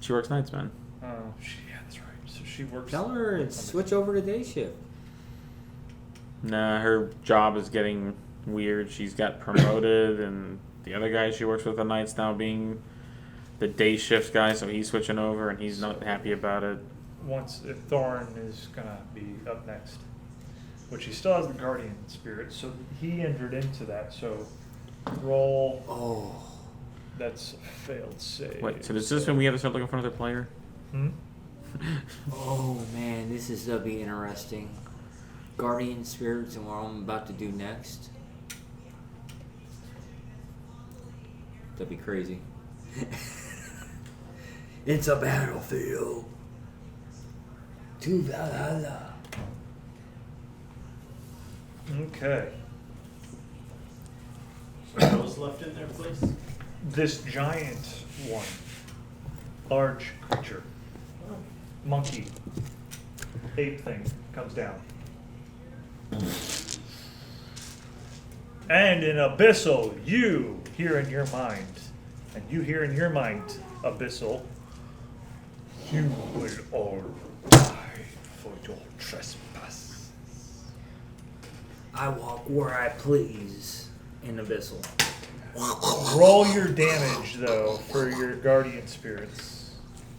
She works nights, man. Oh, yeah, that's right. So she works. Tell her to switch over to day shift. Nah, her job is getting weird. She's got promoted, and the other guy she works with the nights now being the day shift guy, so he's switching over, and he's not happy about it. Once if Thorn is gonna be up next, which he still has the guardian spirit, so he entered into that. So roll. Oh, That's a failed save. Wait, so does this mean we have to start looking for another player? Hmm? oh man, this is gonna be interesting. Guardian spirits and what I'm about to do next. That'd be crazy. It's a battlefield. To Valhalla. Okay. So what was left in there, please? This giant one, large creature, monkey, ape thing comes down. And in Abyssal, you hear in your mind, and you hear in your mind, Abyssal, you will all die for your trespass. I walk where I please in Abyssal. Roll your damage, though, for your guardian spirits,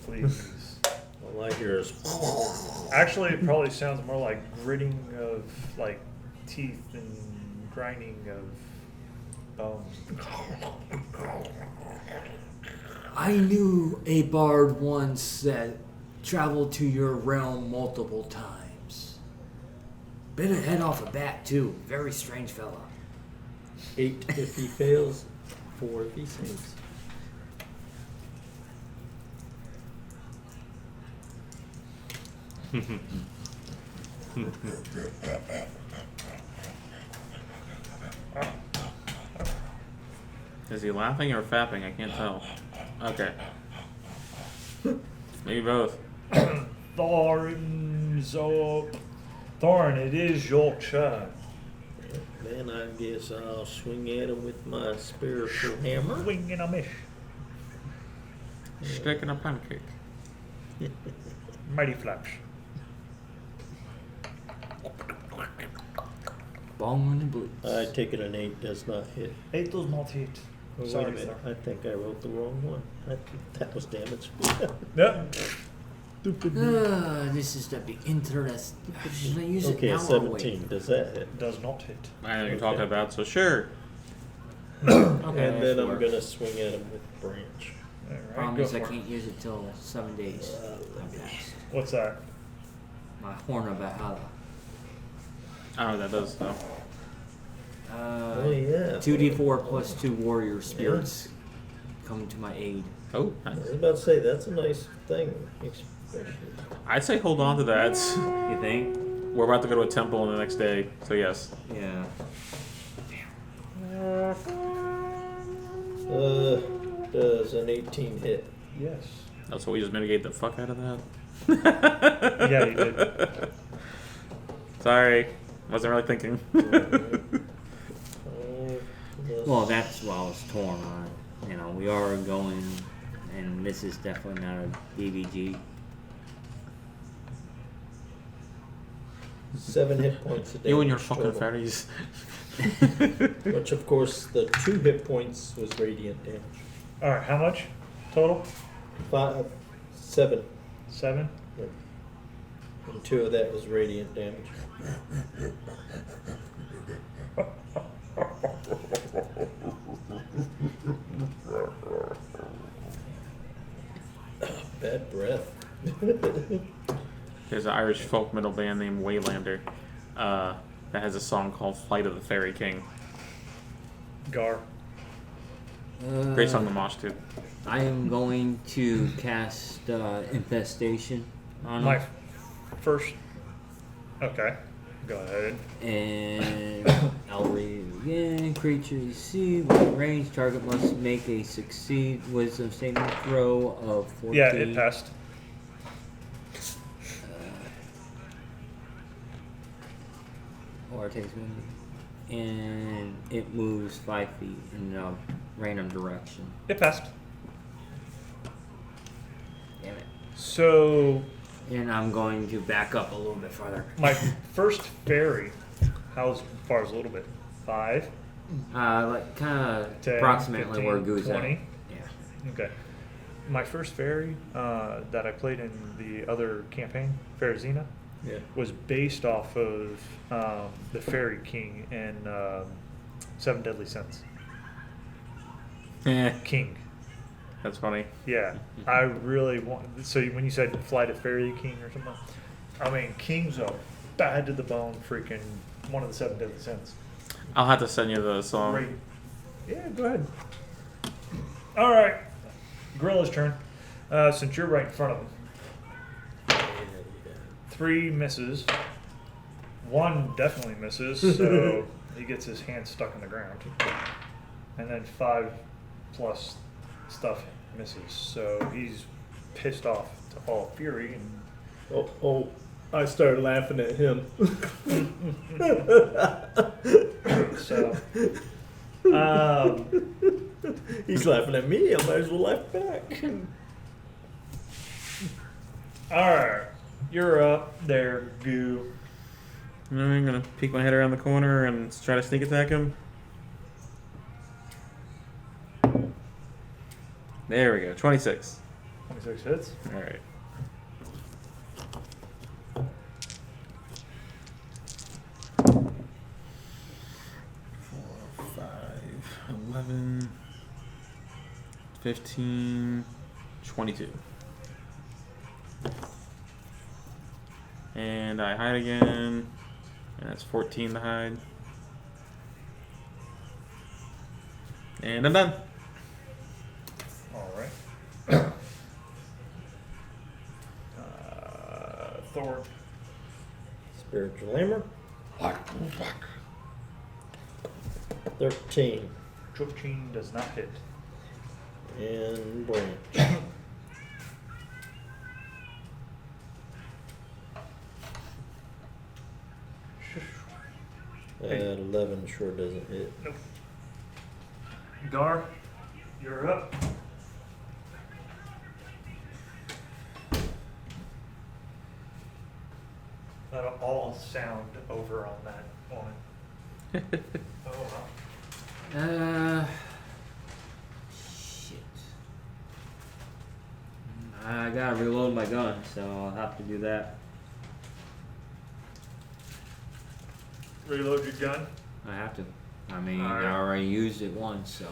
please. All I hear is Actually, it probably sounds more like gritting of like teeth and grinding of bones. I knew a bard once that traveled to your realm multiple times. Bit a head off a bat too. Very strange fella. 8 if he fails, 4 if he saves. Is he laughing or fapping? I can't tell. Okay. Maybe both. Thorn, it is your turn. Then I guess I'll swing at him with my spiritual hammer. Swing and a miss. Stick in a pancake. Mighty flash. Bong on the blues. I take it an 8 does not hit. 8 does not hit. Oh, Sorry, wait a minute. Thorn. I think I wrote the wrong one. That was damage. Yep. Stupid me. This is to be interesting. Should I use it Okay, now or 17. wait? Does that hit? Does not hit. I know what you're Okay. talking about, so sure. Okay, And then that I'm works. gonna swing at him with branch. Alright, Problem go is I for it. can't use it till 7 days. What's that? My Horn of Valhalla. I don't know what that does, though. Oh yeah. 2d4 plus 2 warrior spirits come to my aid. Oh, I nice. was about to say that's a nice thing. Especially. I'd say hold on to that. You think? We're about to go to a temple the next day, so yes. Yeah. Does an 18 hit? Yes. That's what we just mitigate the fuck out of that. Yeah, you did. Sorry, wasn't really thinking. Well, that's why I was torn on. You know, we are going, and this is definitely not a BBG. 7 hit points a day. You and your fucking fairies. Which, of course, the 2 hit points was radiant damage. Alright, how much total? 7. 7? And 2 of that was radiant damage. breath. There's an Irish folk metal band named Waylander that has a song called "Flight of the Fairy King." Gar. Great song to mosh to. I am going to cast Infestation on My him. first. Okay. Go ahead. And I'll read it again. Creature you see within range. Target must make a succeed wisdom saving throw of 14. Yeah, it passed. Or it takes one. And it moves 5 feet in a random direction. It passed. Damn it. So And I'm going to back up a little bit farther. my first fairy. How far is a little bit? 5. Like kind of 10, approximately 15, where Goo's 20. at. Yeah. Okay. My first fairy that I played in the other campaign, Farazina, Yeah. was based off of the Fairy King in Seven Deadly Sins. King. That's funny. Yeah, I really want. So when you said Flight of Fairy King or something, I mean King's a bad to the bone freaking one of the Seven Deadly Sins. I'll have to send you the song. Great. Yeah, go ahead. All right, Gorilla's turn. Since you're right in front of him. 3 misses. 1 definitely misses, so he gets his hand stuck in the ground. And then 5 plus stuff misses, so he's pissed off to all fury and Oh, I started laughing at him. so He's laughing at me. I might as well laugh back. alright, you're up there, Goo. I'm gonna peek my head around the corner and try to sneak attack him. There we go. 26. 26 hits. All right. Four, 5, 11, 15, 22. And I hide again. And that's 14 to hide. And I'm done. Alright. Thorn. Spiritual hammer. 13. 13 does not hit. And branch. Hey. 11 sure doesn't hit. Nope. Gar, you're up. That'll all sound over on that one. Oh well. Shit. I gotta reload my gun, so I'll have to do that. Reload your gun. I have to. I mean, Alright. I already used it once, so.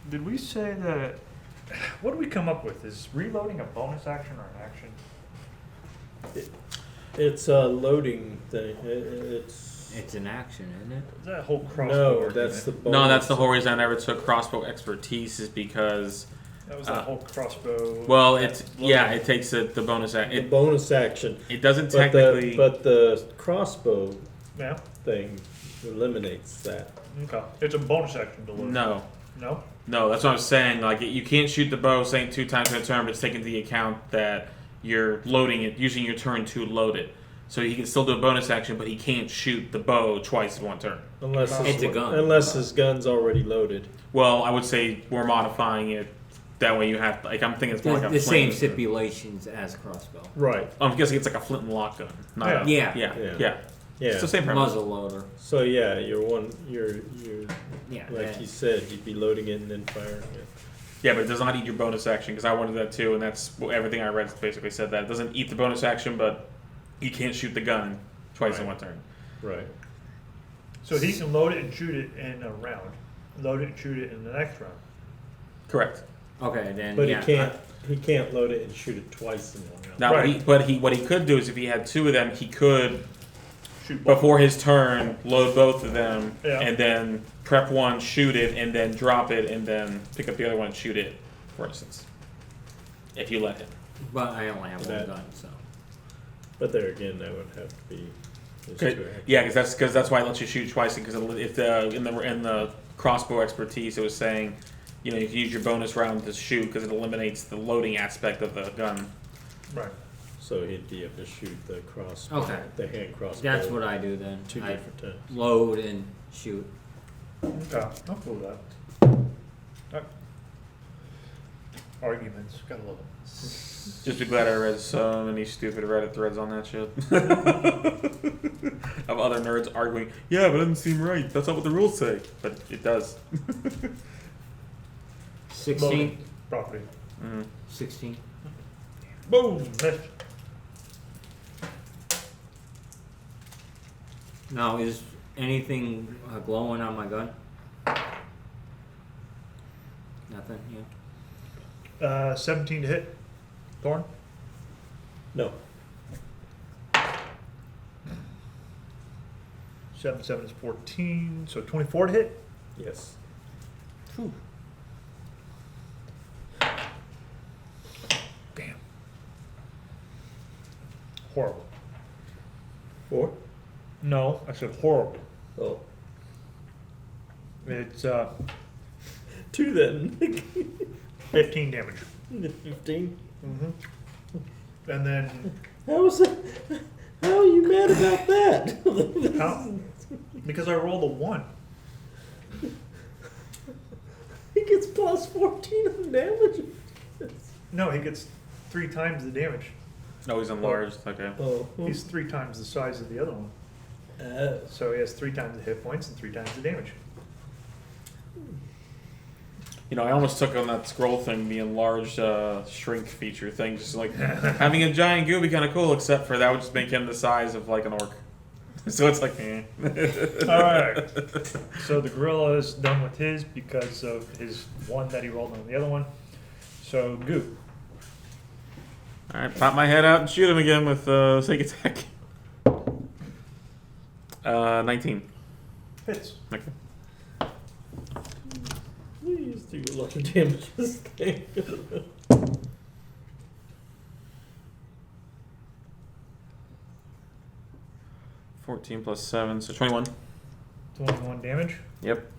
Did we say that? What do we come up with? Is reloading a bonus action or an action? It's a loading thing. It's It's an action, isn't it? Is that whole crossbow? no, argument? that's the bonus. No, that's the whole reason I never took crossbow expertise is because, That was that whole crossbow. well, it's yeah, it takes the bonus. the It bonus action. it doesn't But technically. the crossbow Yeah. thing eliminates that. Okay. It's a bonus action to load. No, No. no, that's what I'm saying. Like you can't shoot the bow saying 2 times in a turn, but it's taking into account that you're loading it, using your turn to load it. So he can still do a bonus action, but he can't shoot the bow twice in one turn. Unless It's a gun. Unless his gun's already loaded. Well, I would say we're modifying it. That way you have like I'm thinking it's more like a The same flint. stipulations as crossbow. Right. I'm guessing it's like a flint and lock gun. Not Yeah. A, yeah, Yeah. yeah. Yeah. It's the same premise. Muzzle loader. So yeah, you're Yeah. like you said, you'd be loading it and then firing it. Yeah, but it does not eat your bonus action because I wanted that too, and that's what everything I read basically said that it doesn't eat the bonus action, but you can't shoot the gun twice in one turn. Right. So he can load it and shoot it in a round. Load it and shoot it in the next round. Correct. Okay, then But yeah. he can't load it and shoot it twice in one round. Now, Right. what he could do is if he had two of them, he could Shoot both. before his turn load both of them, Yeah. and then prep one, shoot it, and then drop it, and then pick up the other one and shoot it, for instance. If you let him. But I only have one That- gun, so. But there again, that would have to be. his Okay. two actions. Yeah, because that's why it lets you shoot twice. Because if the in the crossbow expertise, it was saying, you know, you can use your bonus round to shoot because it eliminates the loading aspect of the gun. Right. So he'd be able to shoot the crossbow, Okay. the hand crossbow. That's what I do then. Two I different times. load and shoot. Okay. I'll pull that. Arguments. Gotta love it. Just be glad I read so many stupid Reddit threads on that shit. Of other nerds arguing, yeah, but it doesn't seem right. That's not what the rules say. But it does. 16. Loading. Property. 16. Boom. Missed. Now, is anything glowing on my gun? Nothing, yeah. 17 to hit. Thorn. No. 7 is 14. So 24 to hit. Yes. Damn. Horrible. 4? No, I said horrible. Oh. It's 2 then. 15 damage. 15. And then How is that? How are you mad about that? how? Because I rolled a 1. He gets plus 14 on damage. No, he gets 3 times the damage. Oh, he's enlarged. Okay. Oh. He's 3 times the size of the other one. So he has 3 times the hit points and 3 times the damage. You know, I almost took on that scroll thing, the enlarged shrink feature thing. Just like having a giant goo be kind of cool, except for that would just make him the size of like an orc. So it's like, eh. All right. So the gorilla is done with his because of his 1 that he rolled on the other one. So goo. All right, pop my head out and shoot him again with sneak attack. 19. Hits. Okay. Please do a lot of damage this thing. 14 plus 7, so 21. 21 damage. Yep.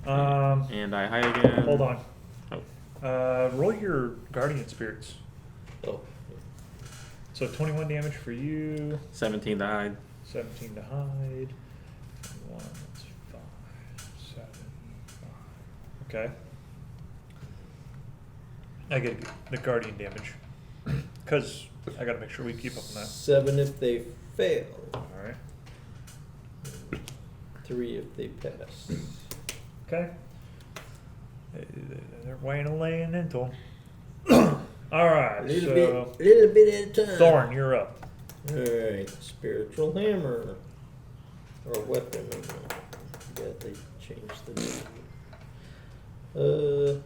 Um, And I hide again. hold on. Oh. Roll your guardian spirits. Oh. So 21 damage for you. 17 to hide. 17 to hide. 1, that's 5, 7, 5. Okay. I get the guardian damage. Because I gotta make sure we keep up on that. 7 if they fail. Alright. 3 if they pass. Okay. They're weighing and laying into them. Alright, so little bit at a time. Thorn, you're up. Alright, spiritual hammer. Or weapon. Yeah, they changed the name.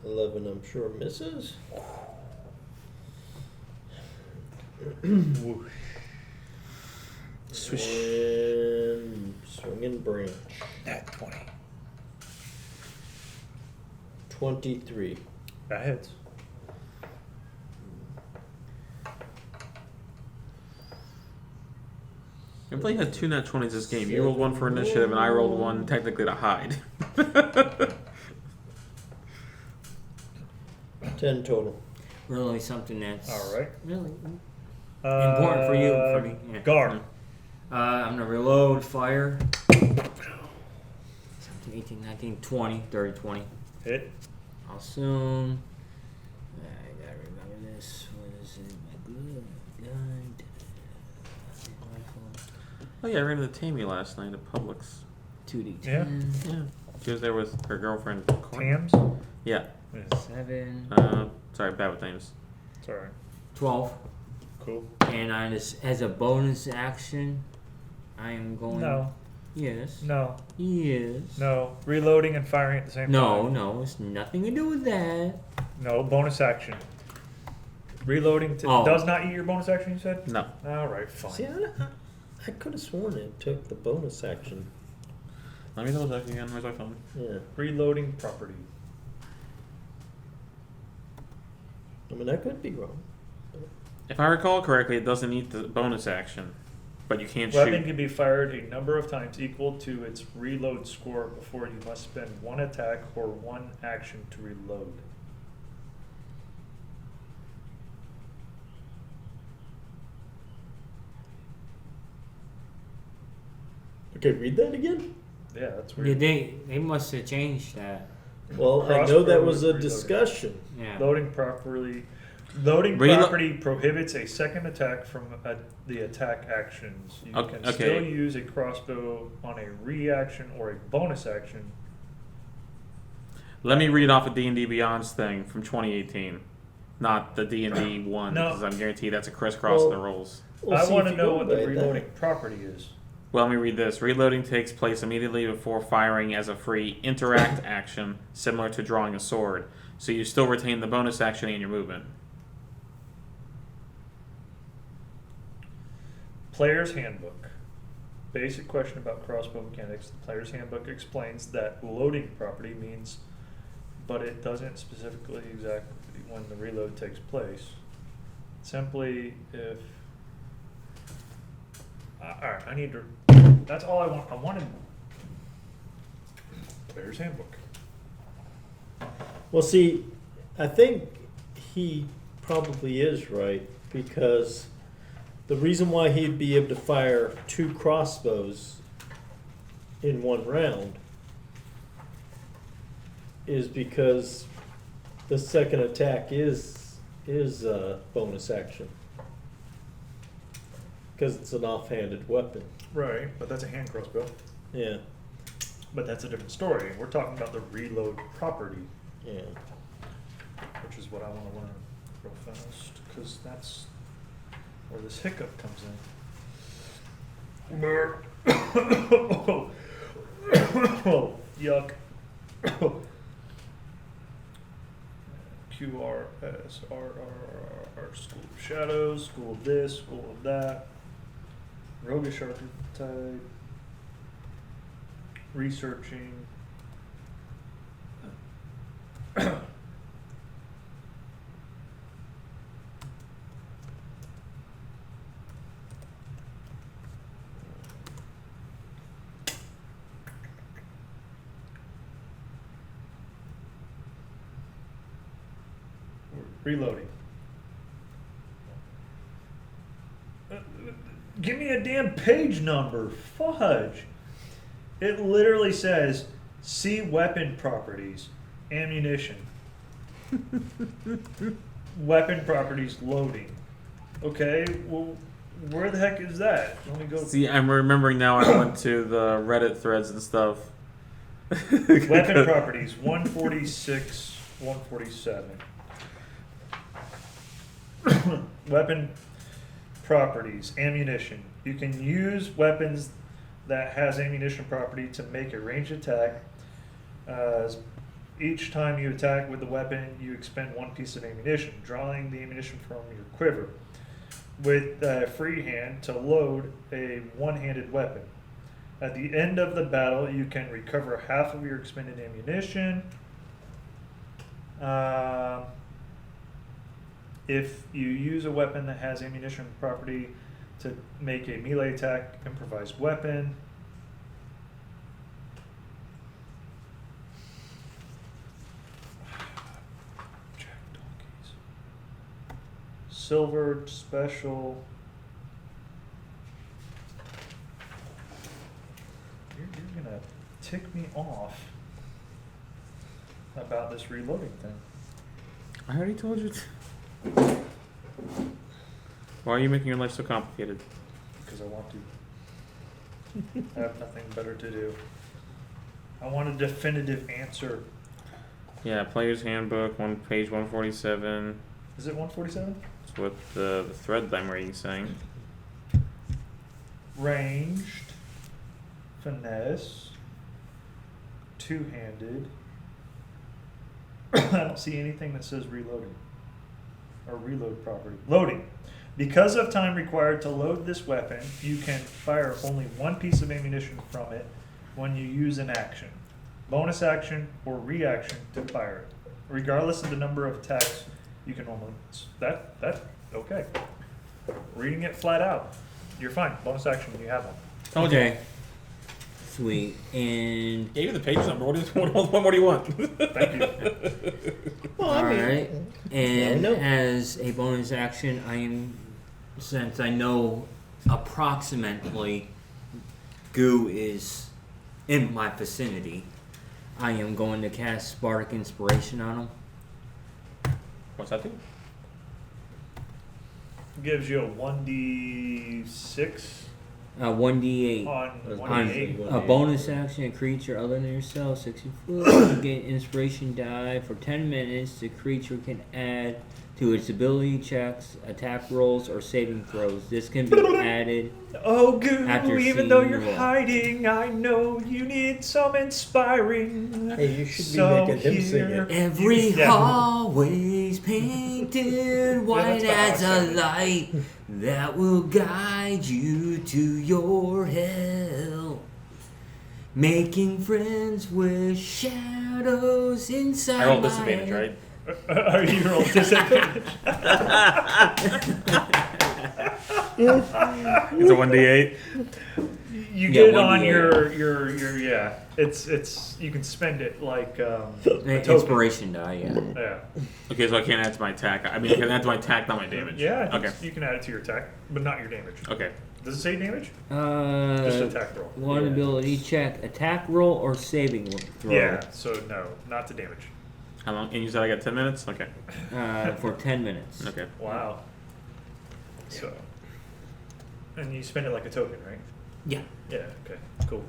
11 I'm sure misses. Whoosh. Swish. And swinging branch. At 20. 23. That hits. Everybody had 2 nat 20s this game. You rolled 1 for initiative, and I rolled 1 technically to hide. 10 total. Really something that's Alright. really important for you. For me. Yeah. Guard. I'm going to reload fire. 17, 18, 19, 20, 30, 20. Hit. I'll assume. I gotta remember this. What is it? My good gun. Oh yeah, I ran into Tammy last night at Publix. 2d10. Yeah. Yeah. She was there with her girlfriend. Courtney. Tams? Yeah. 7. Sorry, bad with names. It's alright. 12. Cool. And I just, as a bonus action, I am going. No. Yes. No. Yes. No. Reloading and firing at the same No, time. no, it's nothing to do with that. No. Bonus action. Reloading Oh. does not eat your bonus action, you said? No. Alright, fine. See, I could have sworn it took the bonus action. Let me double check again. Where's my phone? Yeah. Reloading property. I mean, I could be wrong. If I recall correctly, it doesn't eat the bonus action, but you can't Weapon shoot. can be fired a number of times equal to its reload score before you must spend one attack or one action to reload. Okay, read that again. Yeah, that's Yeah, weird. they must have changed that. Well, I know that Crossbow was a reloading. discussion. Yeah. Loading properly. Loading property prohibits a second attack from the attack actions. You can Okay. still use a crossbow on a reaction or a bonus action. Let me read off a D&D Beyond's thing from 2018, not the D&D one, No. because I'm guaranteed that's a crisscross of the Well- rolls. Well, I see, want if to you know go what the by reloading that- property is. Well, let me read this. Reloading takes place immediately before firing as a free interact action, similar to drawing a sword. So you still retain the bonus action in your movement. Player's Handbook. Basic question about crossbow mechanics. The Player's Handbook explains that loading property means, but it doesn't specifically exactly when the reload takes place. Simply if. Alright, I need to. That's all I want. I wanted. Player's Handbook. Well, see, I think he probably is right, because the reason why he'd be able to fire 2 crossbows in one round is because the second attack is a bonus action, because it's an offhanded weapon. Right, but that's a hand crossbow. Yeah, But that's a different story. We're talking about the reload property, yeah. which is what I want to learn real fast, because that's where this hiccup comes in. Oh, yuck. QRSRR, School of Shadows, School of this, School of that, Roguish Archetype, researching. Reloading. Give me a damn page number. Fudge. It literally says, see weapon properties, ammunition. Weapon properties loading. Okay, well, where the heck is that? Let me go. See, I'm remembering now. I went to the Reddit threads and stuff. Weapon properties, 146, 147. Weapon properties, ammunition. You can use weapons that has ammunition property to make a ranged attack. Each time you attack with the weapon, you expend 1 piece of ammunition, drawing the ammunition from your quiver. With free hand to load a one-handed weapon. At the end of the battle, you can recover half of your expended ammunition. If you use a weapon that has ammunition property to make a melee attack, improvised weapon. Jack donkeys. Silver special. You're gonna tick me off about this reloading thing. I already told you. Why are you making your life so complicated? Because I want to. I have nothing better to do. I want a definitive answer. Yeah, Player's Handbook, page 147. Is it 147? That's what the thread I'm reading is saying. Ranged. finesse, two-handed. I don't see anything that says reloading or reload property. Loading. Because of time required to load this weapon, you can fire only one piece of ammunition from it when you use an action, bonus action, or reaction to fire it. Regardless of the number of attacks, you can normally. That's okay. Reading it flat out, you're fine. Bonus action, you have one. Okay. Sweet. And Gave you the page number. What more do you want? Thank you. Well, I mean, alright. And no. as a bonus action, since I know approximately goo is in my vicinity, I am going to cast Bardic Inspiration on him. What's that do? Gives you a 1d6 1d8. on That's 1d8. A bonus action, a creature other than yourself, 60 foot, you get inspiration die for 10 minutes. The creature can add to its ability checks, attack rolls, or saving throws. This can be added. Oh, Goo, After even though seeing you're the roll. hiding, I know you need some inspiring. Hey, you should be So making him sing here- it. Every Yeah. hallway's painted white that's as fine, a I'll light that will guide you to your hell. Making friends with shadows inside. I rolled my disadvantage, head. right? Are you roll disadvantage? It's a 1d8. You Yeah, get it 1d8. on your yeah. It's you can spend it like a token. Inspiration die, yeah. Yeah. Okay, so I can't add to my attack. I mean, I can add to my attack, not my damage. Yeah. I think Okay. You can add it to your attack, but not your damage. Okay. Does it say damage? Just attack roll. One Yeah. ability check, attack roll or saving throw. Yeah. So no, not the damage. How long? And you said I got 10 minutes? Okay. For 10 minutes. Okay. Wow. So. And you spend it like a token, right? Yeah. Yeah. Okay. Cool.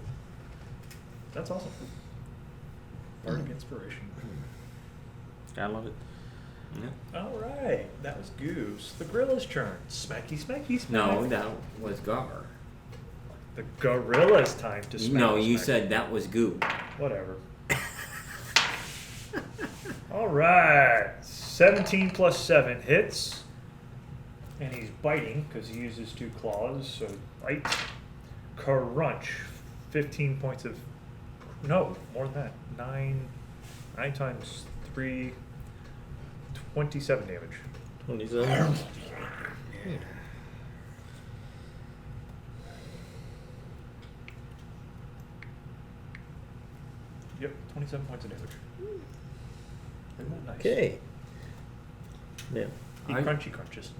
That's awesome. Bardic inspiration. I love it. All right, that was Goose. The gorilla's turn. Smacky, smacky, smack. No, that was Gar. The gorilla's time to smack. No, you smack. said that was Goo. Whatever. All right, 17 plus 7 hits, and he's biting because he uses 2 claws. So bite, crunch, 15 points of. No, more than that. 9 times 3. 27 damage. 27. Yep, 27 points of damage. Isn't that nice? Okay. Now, He I- crunchy crunches.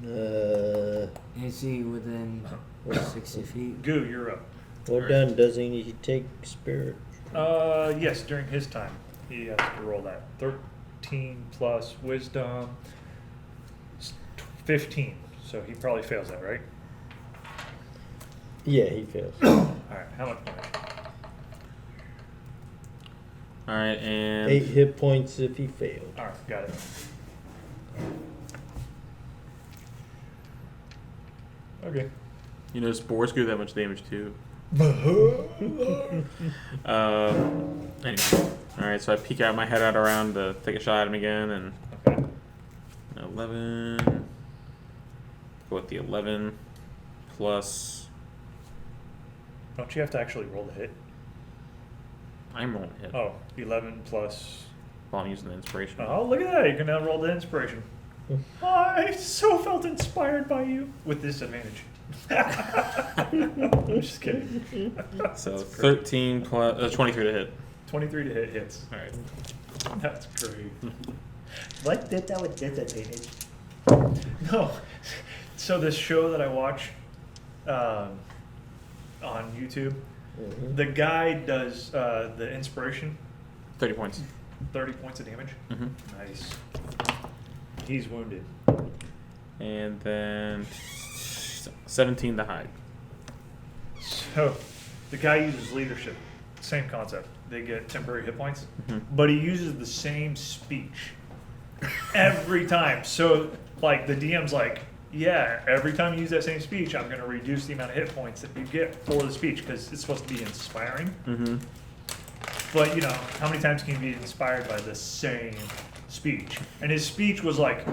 Is he within 60 feet? Goo, you're up. well done. Doesn't he take spirit? Yes, during his time, he has to roll that. 13 plus wisdom, 15. So he probably fails that, right? Yeah, he fails. All right, how much damage? Alright, and 8 hit points if he failed. All right, got it. Okay. you know, spores do that much damage too. Anyway. Alright, so I peek out my head out around to take a shot at him again, and Okay. 11. Go with the 11 plus. Don't you have to actually roll the hit? I'm rolling hit. Oh, 11 plus. While I'm using the inspiration. Oh, look at that. You can now roll the inspiration. I so felt inspired by you. With disadvantage. I'm just kidding. So 13 plus 23 to hit. 23 to hit hits. Alright. That's great. What did that with disadvantage? No. So this show that I watch on YouTube, the guy does the inspiration, 30 points. 30 points of damage. Mm-hmm. Nice. He's wounded. And then 17 to hide. So the guy uses leadership. Same concept. They get temporary hit points, Mhm. but he uses the same speech every time. So like the DM's like, Yeah, every time you use that same speech, I'm going to reduce the amount of hit points that you get for the speech because it's supposed to be inspiring. Mm-hmm. But, you know, how many times can you be inspired by the same speech? And his speech was like,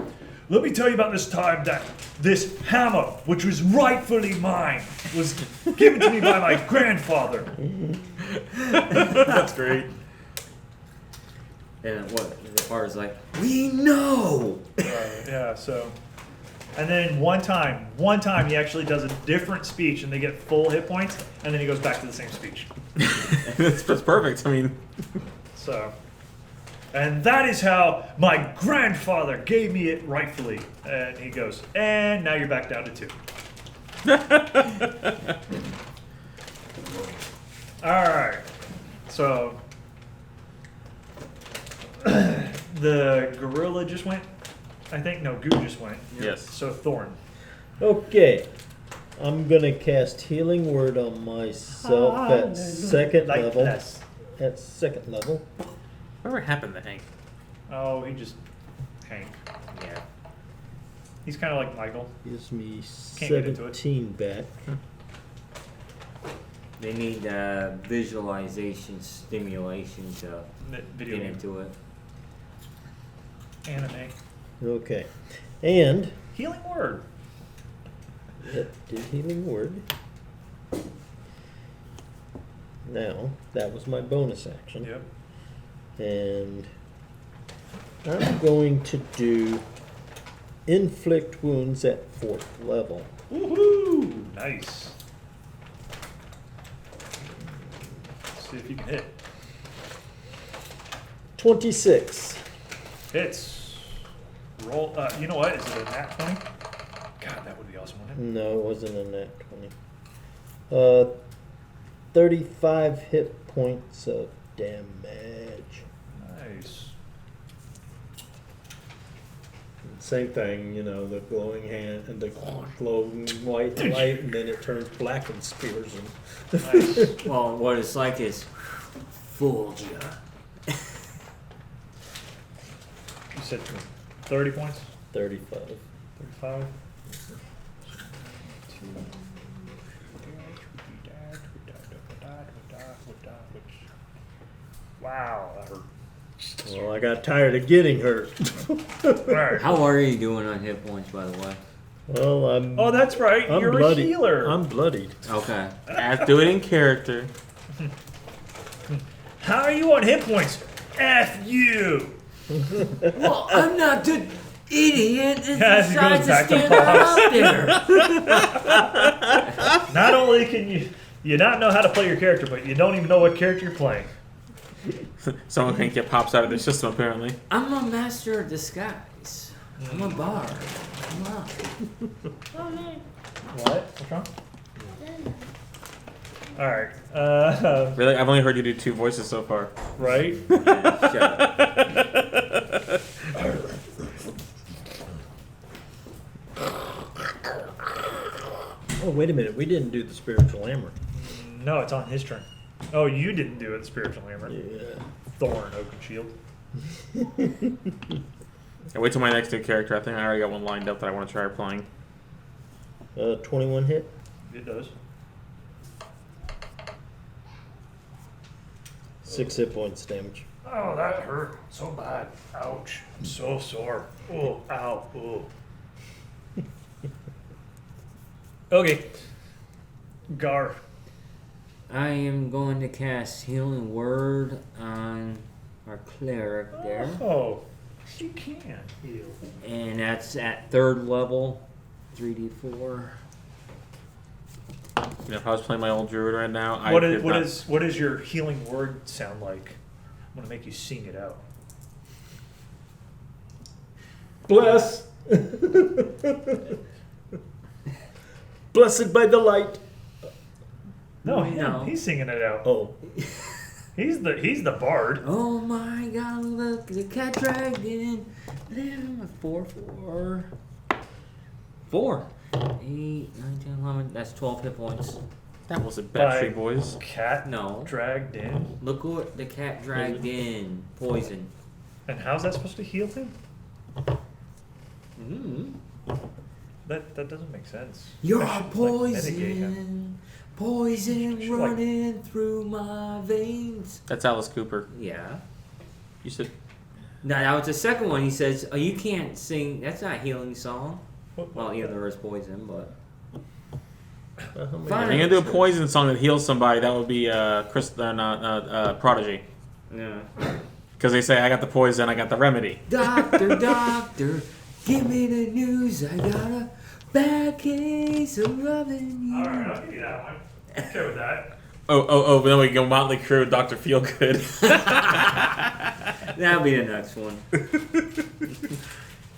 let me tell you about this time that this hammer, which was rightfully mine, was given to me by my grandfather. That's great. And the part is like, we know. Yeah, so. And then one time he actually does a different speech and they get full hit points, and then he goes back to the same speech. That's perfect. I mean, So. And that is how my grandfather gave me it rightfully. And he goes, and now you're back down to 2. Alright. So the gorilla just went. I think no, Goo just went. yes. So Thorn. Okay. I'm gonna cast Healing Word on myself at second level. Likeness. At second level. Whatever happened to Hank? Oh, he just Hank. Yeah. He's kind of like Michael. Gives me Can't get into it. 17 back. They need visualization stimulation to Video get game. into it. Anime. Okay. And Healing Word. that did Healing Word. Now, that was my bonus action. Yep. And I'm going to do Inflict Wounds at 4th level. Woohoo! Nice. See if you can hit. 26. Hits. Roll. You know what? Is it a nat 20? God, that would be awesome, wouldn't No, it wasn't a nat 20. 35 hit points of damage. it? Nice. Same thing, you know, the glowing hand and the glowing white light, and then it turns black and spears him. Nice. Well, what it's like is fooled you. You said 30 points? 35. 35? Wow, that hurt. Well, I got tired of getting hurt. Alright. How are you doing on hit points, by the way? Well, I'm. Oh, that's right. I'm You're bloody. a healer. I'm bloodied. Okay. Do it in character. How are you on hit points? F you. Well, I'm not the idiot that Yeah, he goes decides to back to stand Pops. out there. Not only can you not know how to play your character, but you don't even know what character you're playing. Someone can't get pops out of their system, apparently. I'm a master of disguise. I'm a bard. Come on. What? What's wrong? Alright. Really? I've only heard you do 2 voices so far. Right? Shut up. Oh, wait a minute. We didn't do the spiritual hammer. No, it's on his turn. Oh, you didn't do it, spiritual hammer. Yeah. Thorn, Oaken Shield. Yeah, wait till my next new character. I think I already got one lined up that I want to try playing. 21 hit. It does. 6 hit points damage. Oh, that hurt so bad. Ouch. I'm so sore. Oh, ow. Oh. Okay. Gar. I am going to cast Healing Word on our cleric there. Oh, you can heal. And that's at 3rd level. 3d4. You know, if I was playing my old druid right now, I What could not- is your healing word sound like? I'm gonna make you sing it out. Bless. Blessed by the light. No, No. he's singing it out. Oh. He's the bard. Oh my god, look, the cat dragon. 4, 8, 9, 10, 11. That's 12 hit points. That wasn't By- Backstreet Boys. Cat No. dragged in. Look what the cat dragged in. Poison. And how's that supposed to heal him? Mm. That doesn't make sense. You're I should, like, mitigate him. poison Should, like- running through my veins. That's Alice Cooper. Yeah. You said. No, that was the second one. He says, "Oh, you can't sing. That's not a healing song." Well, even there is poison, but How many Fine. If you're gonna do a poison song that heals somebody, that would be Prodigy. yeah. Because they say, I got the poison, I got the remedy. Doctor, doctor, give me the news. I got a bad case of loving you. Alright, I'll give you that one. I'm okay with that. But then we go Motley Crue, Dr. Feelgood. That'll be the next one.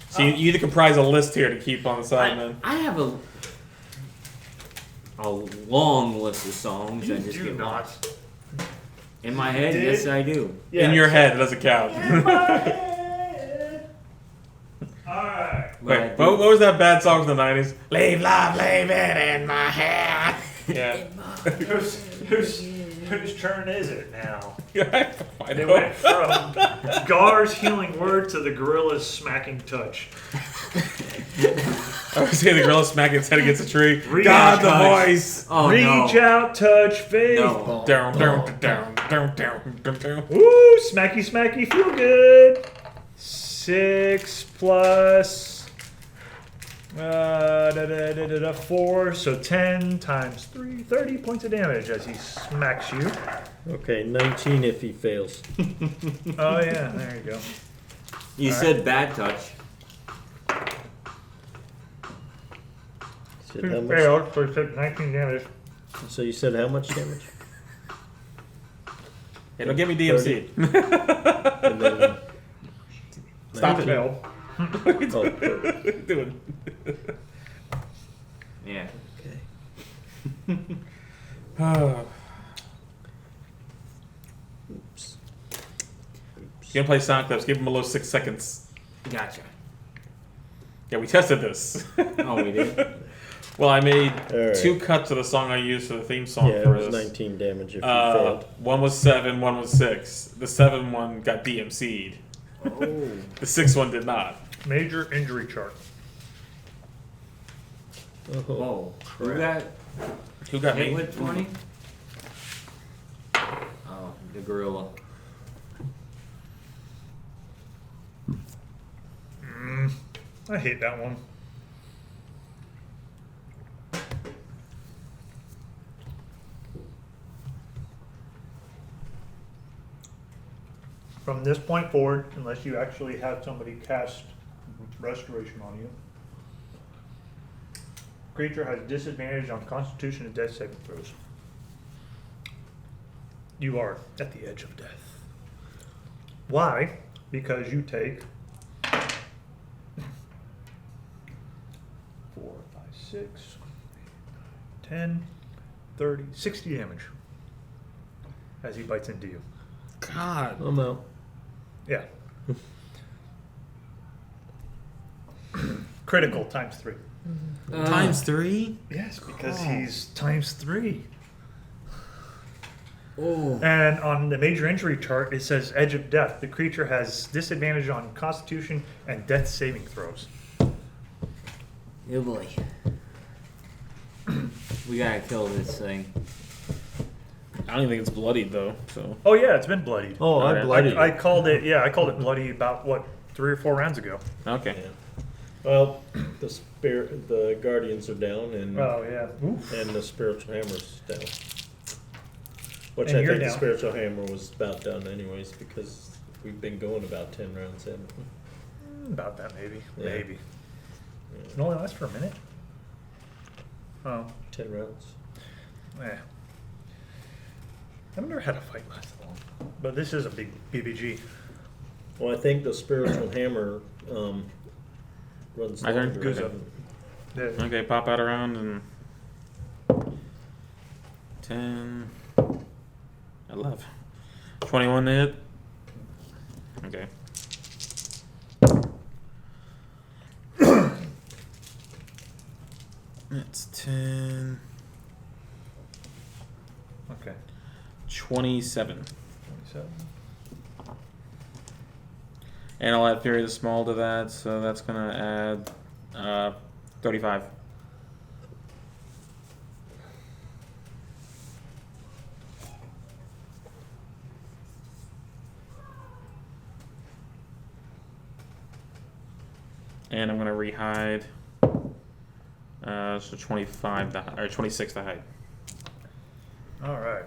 So you need to comprise a list here to keep on the side, man. I have a long list of songs. I just do get not. lost. In my head, did? yes, I do. In your head, it doesn't count. Alright. But I Wait, do. what was that bad song from the 90s? Leave love, leave it in my head. Yeah. Whose turn is it now? I They know. went from Gar's healing word to the gorilla's smacking touch. I was saying the gorilla smacking its head against a tree. Reach God, the out. voice. Oh Reach no. out, touch, faith. No. Down, down, down, down, down, down, down. Woo! Smacky, smacky, feel good. 6 plus 4, so 10 times 3, 30 points of damage as he smacks you. Okay, 19 if he fails. Oh yeah, there you go. You said bad touch. Said how much, Failed, so he took 19 damage. so you said how much damage? Hey, don't give me DMC. And then, Stop it. Failed. oh, What are you doing? Yeah. okay. Oops. You gonna play sound clips? Give him a little 6 seconds. Gotcha. Yeah, we tested this. Oh, we did? Well, I made Alright. 2 cuts of the song I used for the theme song Yeah, it for was this. 19 damage if you failed. One was 7, one was 6. The 7 one got DMC'd. Oh. The 6 one did not. Major injury chart. Oh, Whoa. Who got Who got hit me? with 20? Oh, the gorilla. I hate that one. From this point forward, unless you actually have somebody cast restoration on you, creature has disadvantage on Constitution and Death saving throws. You are at the edge of death. Why? Because you take 4, 5, 6, 10, 30, 60 damage as he bites into you. God. I'm out. Yeah. Critical times 3. Times 3? Yes, because he's times 3. Oh. And on the major injury chart, it says Edge of Death. The creature has disadvantage on Constitution and Death saving throws. Oh boy. We gotta kill this thing. I don't even think it's bloodied though. So Oh yeah, it's been bloodied. Oh, I Alright. bloodied I it. called it. Yeah, I called it bloody about what 3 or 4 rounds ago. okay. Yeah. Well, the guardians are down, and Oh yeah. Oof. and the spiritual hammer's down. Which And I you're think the down. spiritual hammer was about done anyways, because we've been going about 10 rounds, haven't we? About that maybe. Yeah. Maybe. It only lasts for a minute. Oh. 10 rounds. Yeah. I've never had a fight last that long. But this is a big BBG. Well, I think the spiritual hammer runs My turn? longer. Goes up. Yeah. Okay, pop out around and 10, 11, 21 to hit. Okay. That's 10, Okay. 27. 27. And I'll add Fury the Small to that, so that's gonna add 35. And I'm gonna rehide. So 25 or 26 to hide. All right.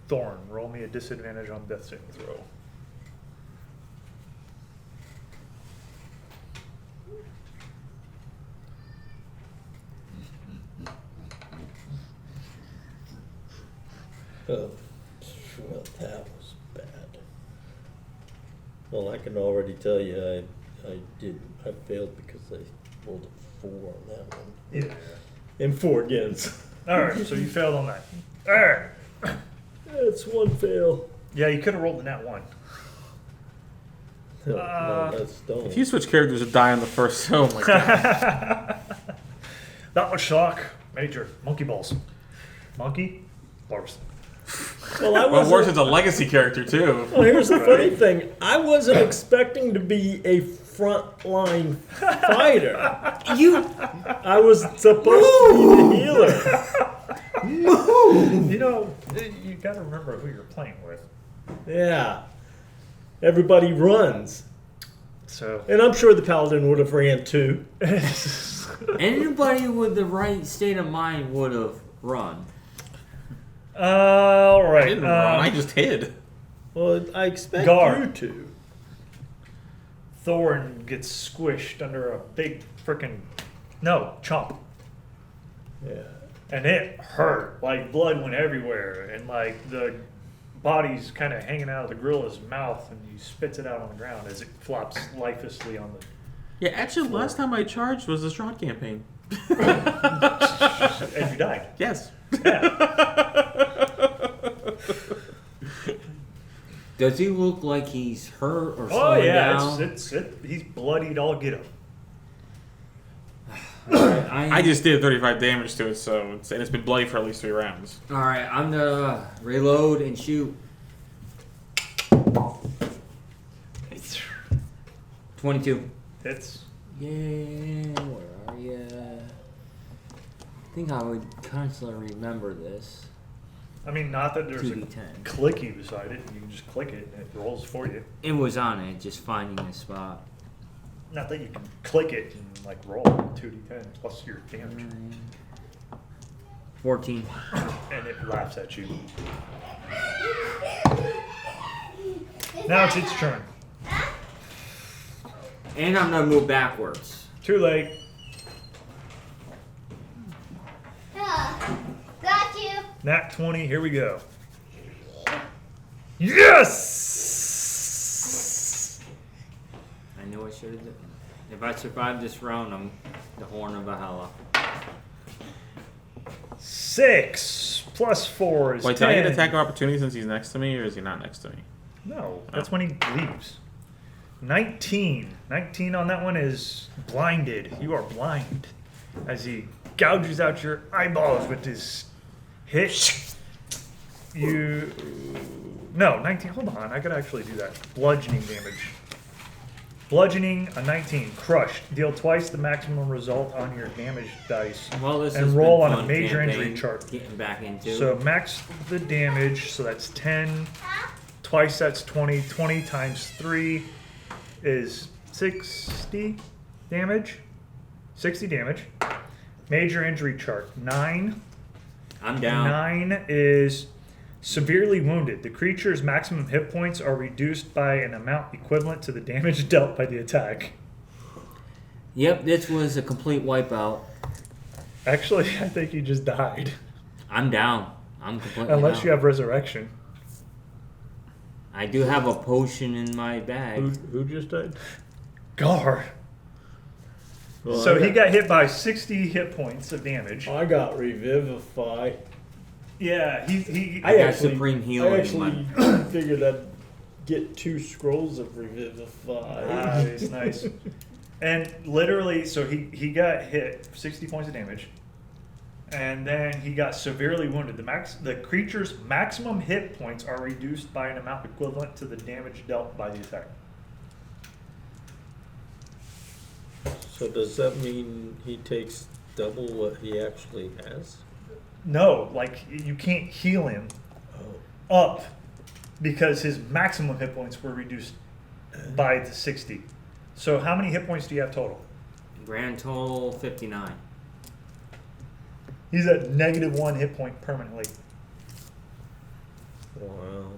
Thorn, roll me a disadvantage on death saving throw. Oh, well, that was bad. Well, I can already tell you, I failed because I rolled a 4 on that one. Yeah. And 4 agains. All right, so you failed on that. All right. That's one fail. Yeah, you could have rolled the nat 1. No, no, that's stone. If you switch characters to die on the first zone like that. That would shock. Major. Monkey balls. Monkey? Bars. Well, I Well, wasn't. worse, it's a legacy character too. Well, here's the funny thing. I wasn't expecting to be a frontline fighter. I was supposed to be the healer. You know, you got to remember who you're playing with. Yeah. Everybody runs. So. And I'm sure the paladin would have ran too. Anybody with the right state of mind would have run. All I right. didn't run, I just hid. Well, I expect Guard. you to. Thorn gets squished under a big freaking chomp, Yeah. and it hurt. Like blood went everywhere, and like the body's kind of hanging out of the gorilla's mouth, and he spits it out on the ground as it flops lifelessly on the. Yeah, actually, last time I charged was the Strahd campaign. And you died. Yes. Does he look like he's hurt or Oh slowing yeah, down? he's bloodied all get him. I just did 35 damage to it, so it's been bloody for at least 3 rounds. All right, I'm gonna reload and shoot. 22. It's Yeah, where are ya? I think I would constantly remember this. I mean, not that there's a 2d10. clicky beside it. You can just click it and it rolls for you. It was on it, just finding a spot. Not that you can click it and like roll 2d10 plus your damage, 14. and it laughs at you. Now it's its turn. And I'm gonna move backwards. Too late. Got you. Nat 20. Here we go. Yes. I know I should have done. If I survive this round, I'm the Horn of Valhalla. 6 plus 4 is Wait, 10. did I get attack of opportunity since he's next to me, or is he not next to me? No, that's when he leaves. 19. 19 on that one is blinded. You are blind as he gouges out your eyeballs with his hit. No, 19. Hold on. I could actually do that. Bludgeoning damage. Bludgeoning, a 19. Crushed. Deal twice the maximum result on your damage dice. Well, this And has roll been on a fun major campaign injury chart. Getting back into. So max the damage, so that's 10. Twice that's 20. 20 times 3 is 60 damage. 60 damage. Major injury chart. 9. I'm down. 9 is severely wounded. The creature's maximum hit points are reduced by an amount equivalent to the damage dealt by the attack. Yep, this was a complete wipeout. Actually, I think you just died. I'm down. I'm completely Unless down. you have resurrection. I do have a potion in my bag. Who just died? Gar. Well, So he got hit by 60 hit points of damage. I got Revivify. Yeah, he I got Supreme Healing I in actually figured I'd get 2 scrolls of Revivify. Nice, nice. And literally, so he got hit 60 points of damage, and then he got severely wounded. The creature's maximum hit points are reduced by an amount equivalent to the damage dealt by the attack. So does that mean he takes double what he actually has? No, like you can't heal him up because his maximum hit points were reduced by the 60. So how many hit points do you have total? Grand total 59. He's at -1 hit point permanently. Wow.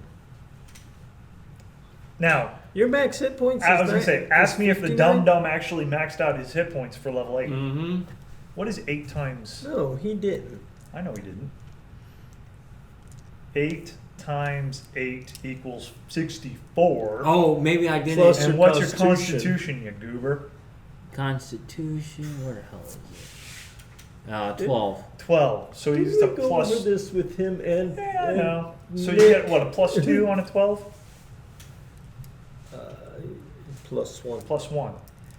Now, Your max hit points. I is was gonna say, ask me if the 59? dum maxed out his hit points for level 8. Mm-hmm. What is 8 times? No, he didn't. I know he didn't. 8 times 8 equals 64. Oh, maybe I didn't. Plus- And your what's your constitution? constitution, you goober? Constitution, where the hell is it? 12. 12. So Did he's we a go plus. over this with him and? Yeah, I and know. So you Nick? get what, a +2 on a 12? +1. +1.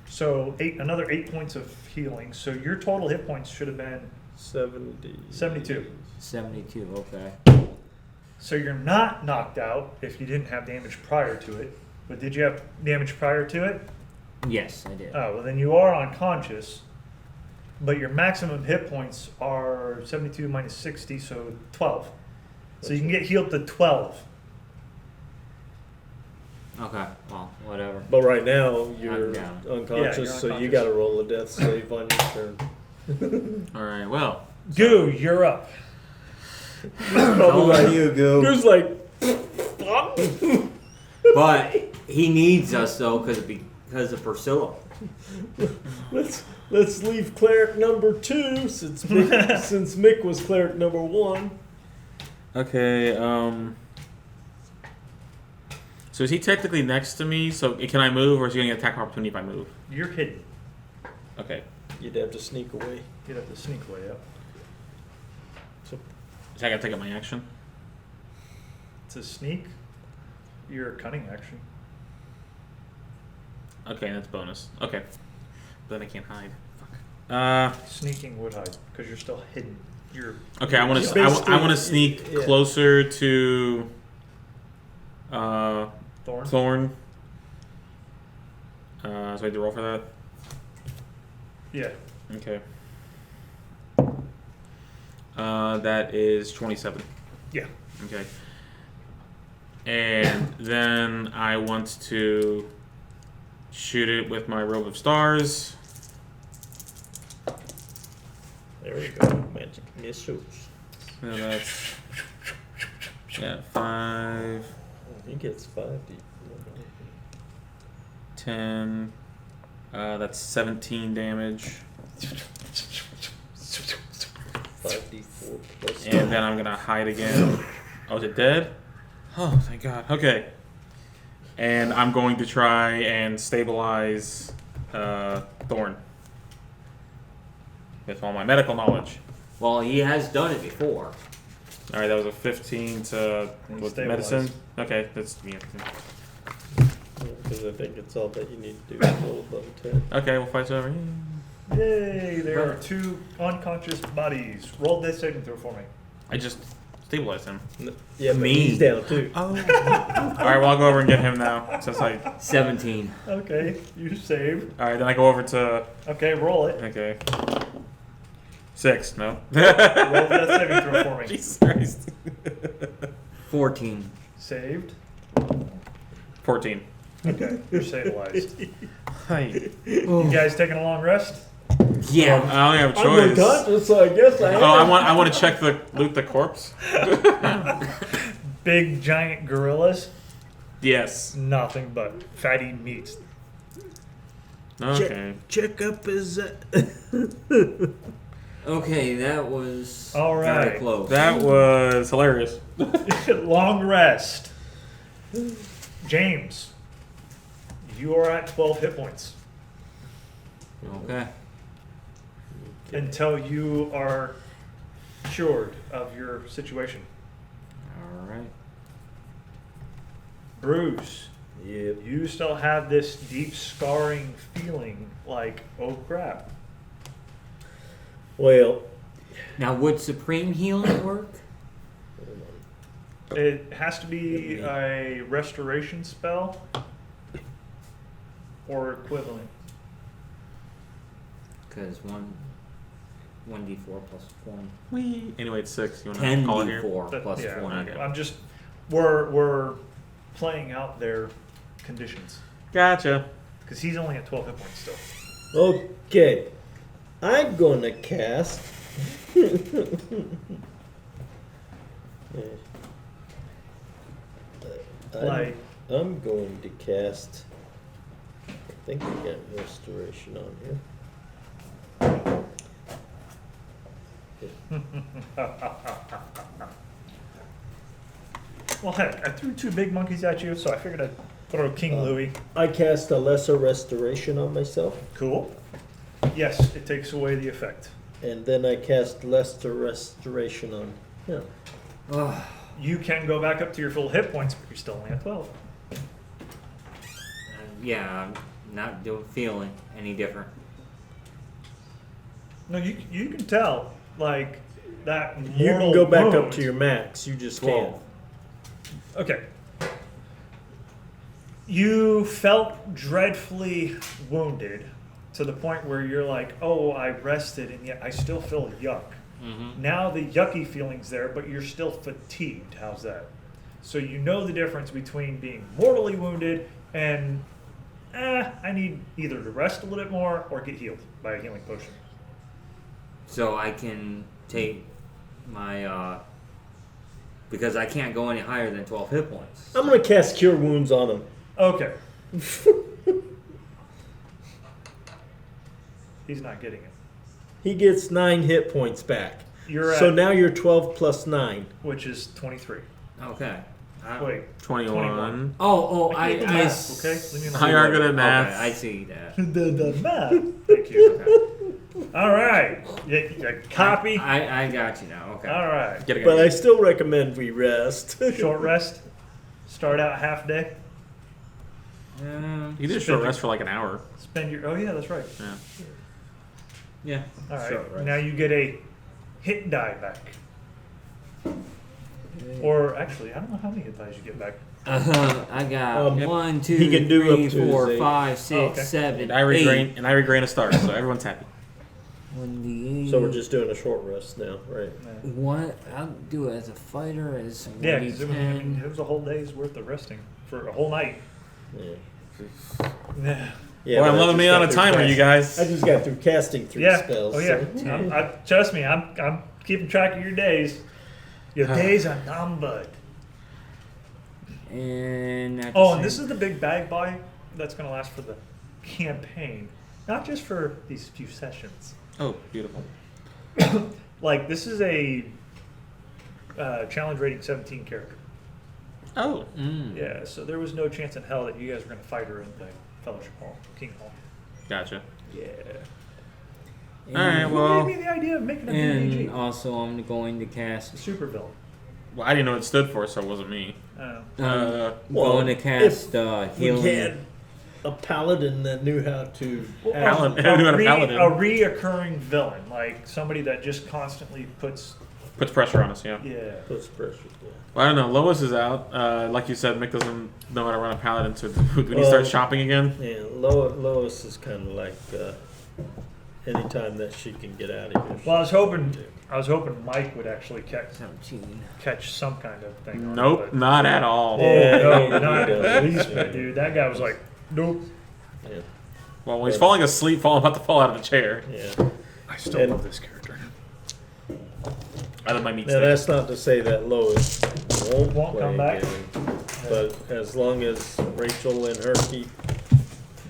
So another 8 points of healing. So your total hit points should have been 70. 72. 72, okay. So you're not knocked out if you didn't have damage prior to it. But did you have damage prior to it? Yes, I did. Oh, well then you are unconscious. But your maximum hit points are 72 minus 60, so 12. So you can get healed to 12. Okay, well, whatever. But right now you're down. unconscious, Yeah, you're so you unconscious. got to roll a death save on your turn. All right. Well, Goo, you're up. How about you, Goo? There's like, But he needs us, though, because of Priscilla. let's leave cleric number 2 since Mick was cleric number 1. okay. So is he technically next to me? So can I move, or is he going to get attack opportunity if I move? You're hidden. Okay. You'd have to sneak away. You'd have to sneak away up. So Is that going to take up my action? To sneak, your cunning action. Okay, that's bonus. Okay. But then I can't hide. Fuck. Sneaking would hide because you're still hidden. You're Okay, I want Yeah, to. I want basically, to sneak yeah. closer to. Thorn. Thorn. So I have to roll for that. Yeah. Okay. That is 27. Yeah. Okay. And then I want to shoot it with my robe of stars. there you go, magic missiles. So that's 5, He gets 5d. 10. That's 17 damage. 5d4 plus. And then I'm gonna hide again. Oh, is it dead? Oh, thank God. Okay. And I'm going to try and stabilize Thorn with all my medical knowledge. Well, he has done it before. All right, that was a 15 to with Stabilize. medicine. Okay, that's yeah. Because I think it's all that you need to do is roll above 10. Okay, we'll fight over. Yay! There are 2 unconscious bodies. Roll death saving throw for me. I just stabilized him. Yeah, but Me. he's down too. Oh. All right, well I'll go over and get him now. So it's like, 17. Okay, you saved. all right, then I go over to. Okay, roll it. Okay. 6. No. Roll death saving throw for me. Jesus Christ. 14. Saved. 14. Okay, you're stabilized. Hi. You guys taking a long rest? Yeah. I only have a I'm choice. unconscious, so I guess I am. Oh, I want to check loot the corpse. Big giant gorillas. Yes. Nothing but fatty meat. Okay. Check up his. Okay, that was All right. very close. That was hilarious. Long rest. James, you are at 12 hit points Okay. until you are cured of your situation. All right. Bruce, Yep. you still have this deep scarring feeling like, oh crap. Well, Now, would Supreme Healing work? It has to be a restoration spell or equivalent. Because 1d4 plus 1. Wee. Anyway, it's 6. You want to call it here? 10d4 That- plus yeah, 1. Okay. I'm just we're playing out their conditions Gotcha. because he's only at 12 hit points still. Okay. I'm gonna cast. Like I'm going to cast. I think we got restoration on here. well, heck, I threw 2 big monkeys at you, so I figured I'd throw King Louis. I cast a lesser restoration on myself, Cool. Yes, it takes away the effect. and then I cast lesser restoration on him. Ugh. You can go back up to your full hit points, but you're still only at 12. Yeah, I'm not feeling any different. No, you can tell, like, that You can mortal go back up wound- to your max. You just 12. can't. Okay. You felt dreadfully wounded to the point where you're like, oh, I rested and yet I still feel yuck. Mm-hmm. Now the yucky feeling's there, but you're still fatigued. How's that? So you know the difference between being mortally wounded and, I need either to rest a little bit more or get healed by a healing potion. So I can take my, because I can't go any higher than 12 hit points. I'm gonna cast Cure Wounds on him. Okay. He's not getting it. He gets 9 hit points back. You're So at, now you're 12 plus 9. which is 23. Okay. Wait, 21. Oh, I can't do I math, okay? Leave me How alone. you are good at Okay, math. I see that. The math. Thank you. All right. You copy. I got you now. Okay. All right. Get it, But I guys. still recommend we rest. Short rest. Start out half day. You did a short rest for like an hour. Spend your. Oh yeah, that's right. Yeah. Yeah. All right. short rest. Now you get a hit die back. Or actually, I don't know how many hit dies you get back. I got Yep. 1, 2, He can do 3, up to 4, his 5, 6, Oh, okay. 7, And I 8. regain a star, so everyone's happy. 1d8. So we're just doing a short rest now, right? What? I'll do it as a fighter as Yeah, because it, d10. it was a whole day's worth of resting for a whole night. Yeah. Yeah. Yeah, Boy, but I'm I loving just me got on a through timer, cast- you guys. I just got through casting 3 Yeah. spells. Oh yeah. so- Trust me, I'm keeping track of your days. Your days are numbered. And at the Oh, same- and this is the big bag buy that's going to last for the campaign, not just for these few sessions. Oh, beautiful. Like, this is a challenge rating 17 character. Oh. Yeah, so there was no chance in hell that you guys were going to fight her in the Fellowship Hall, King Hall. Gotcha. Yeah. Alright, Who well, gave me the idea of making a And BAG? also, I'm going to cast. Super villain. well, I didn't know what it stood for, so it wasn't me. I'm Well, going to cast We healing. had a paladin that knew how to. Paladin. Who had a paladin? A reoccurring villain, like somebody that just constantly puts. Puts pressure on us, yeah. Yeah. Puts pressure. Yeah. Well, I don't know. Lois is out. Like you said, Mick doesn't know how to run a paladin, so do we Well- start shopping again? Yeah, Lois is kind of like anytime that she can get out of here. Well, I was hoping Mike would actually 17. catch some kind of thing. on it, Nope, but- not at all. Yeah. No, Yeah, not he the does. least bit, dude. That guy was like, nope. Yeah, Well, when he's falling asleep, about to fall out of the chair. yeah. I still And- love this character. I love my meat Now steak. that's not to say that Lois won't Won't play come back? again, but as long as Rachel and her keep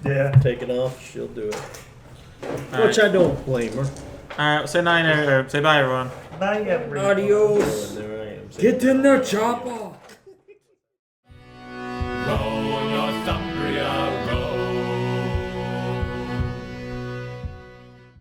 Yeah. taking off, she'll do it. All Which right. I don't blame her. All right, say night, say bye, everyone. Bye, everybody. Adios. And there I am. Get in there, chopper.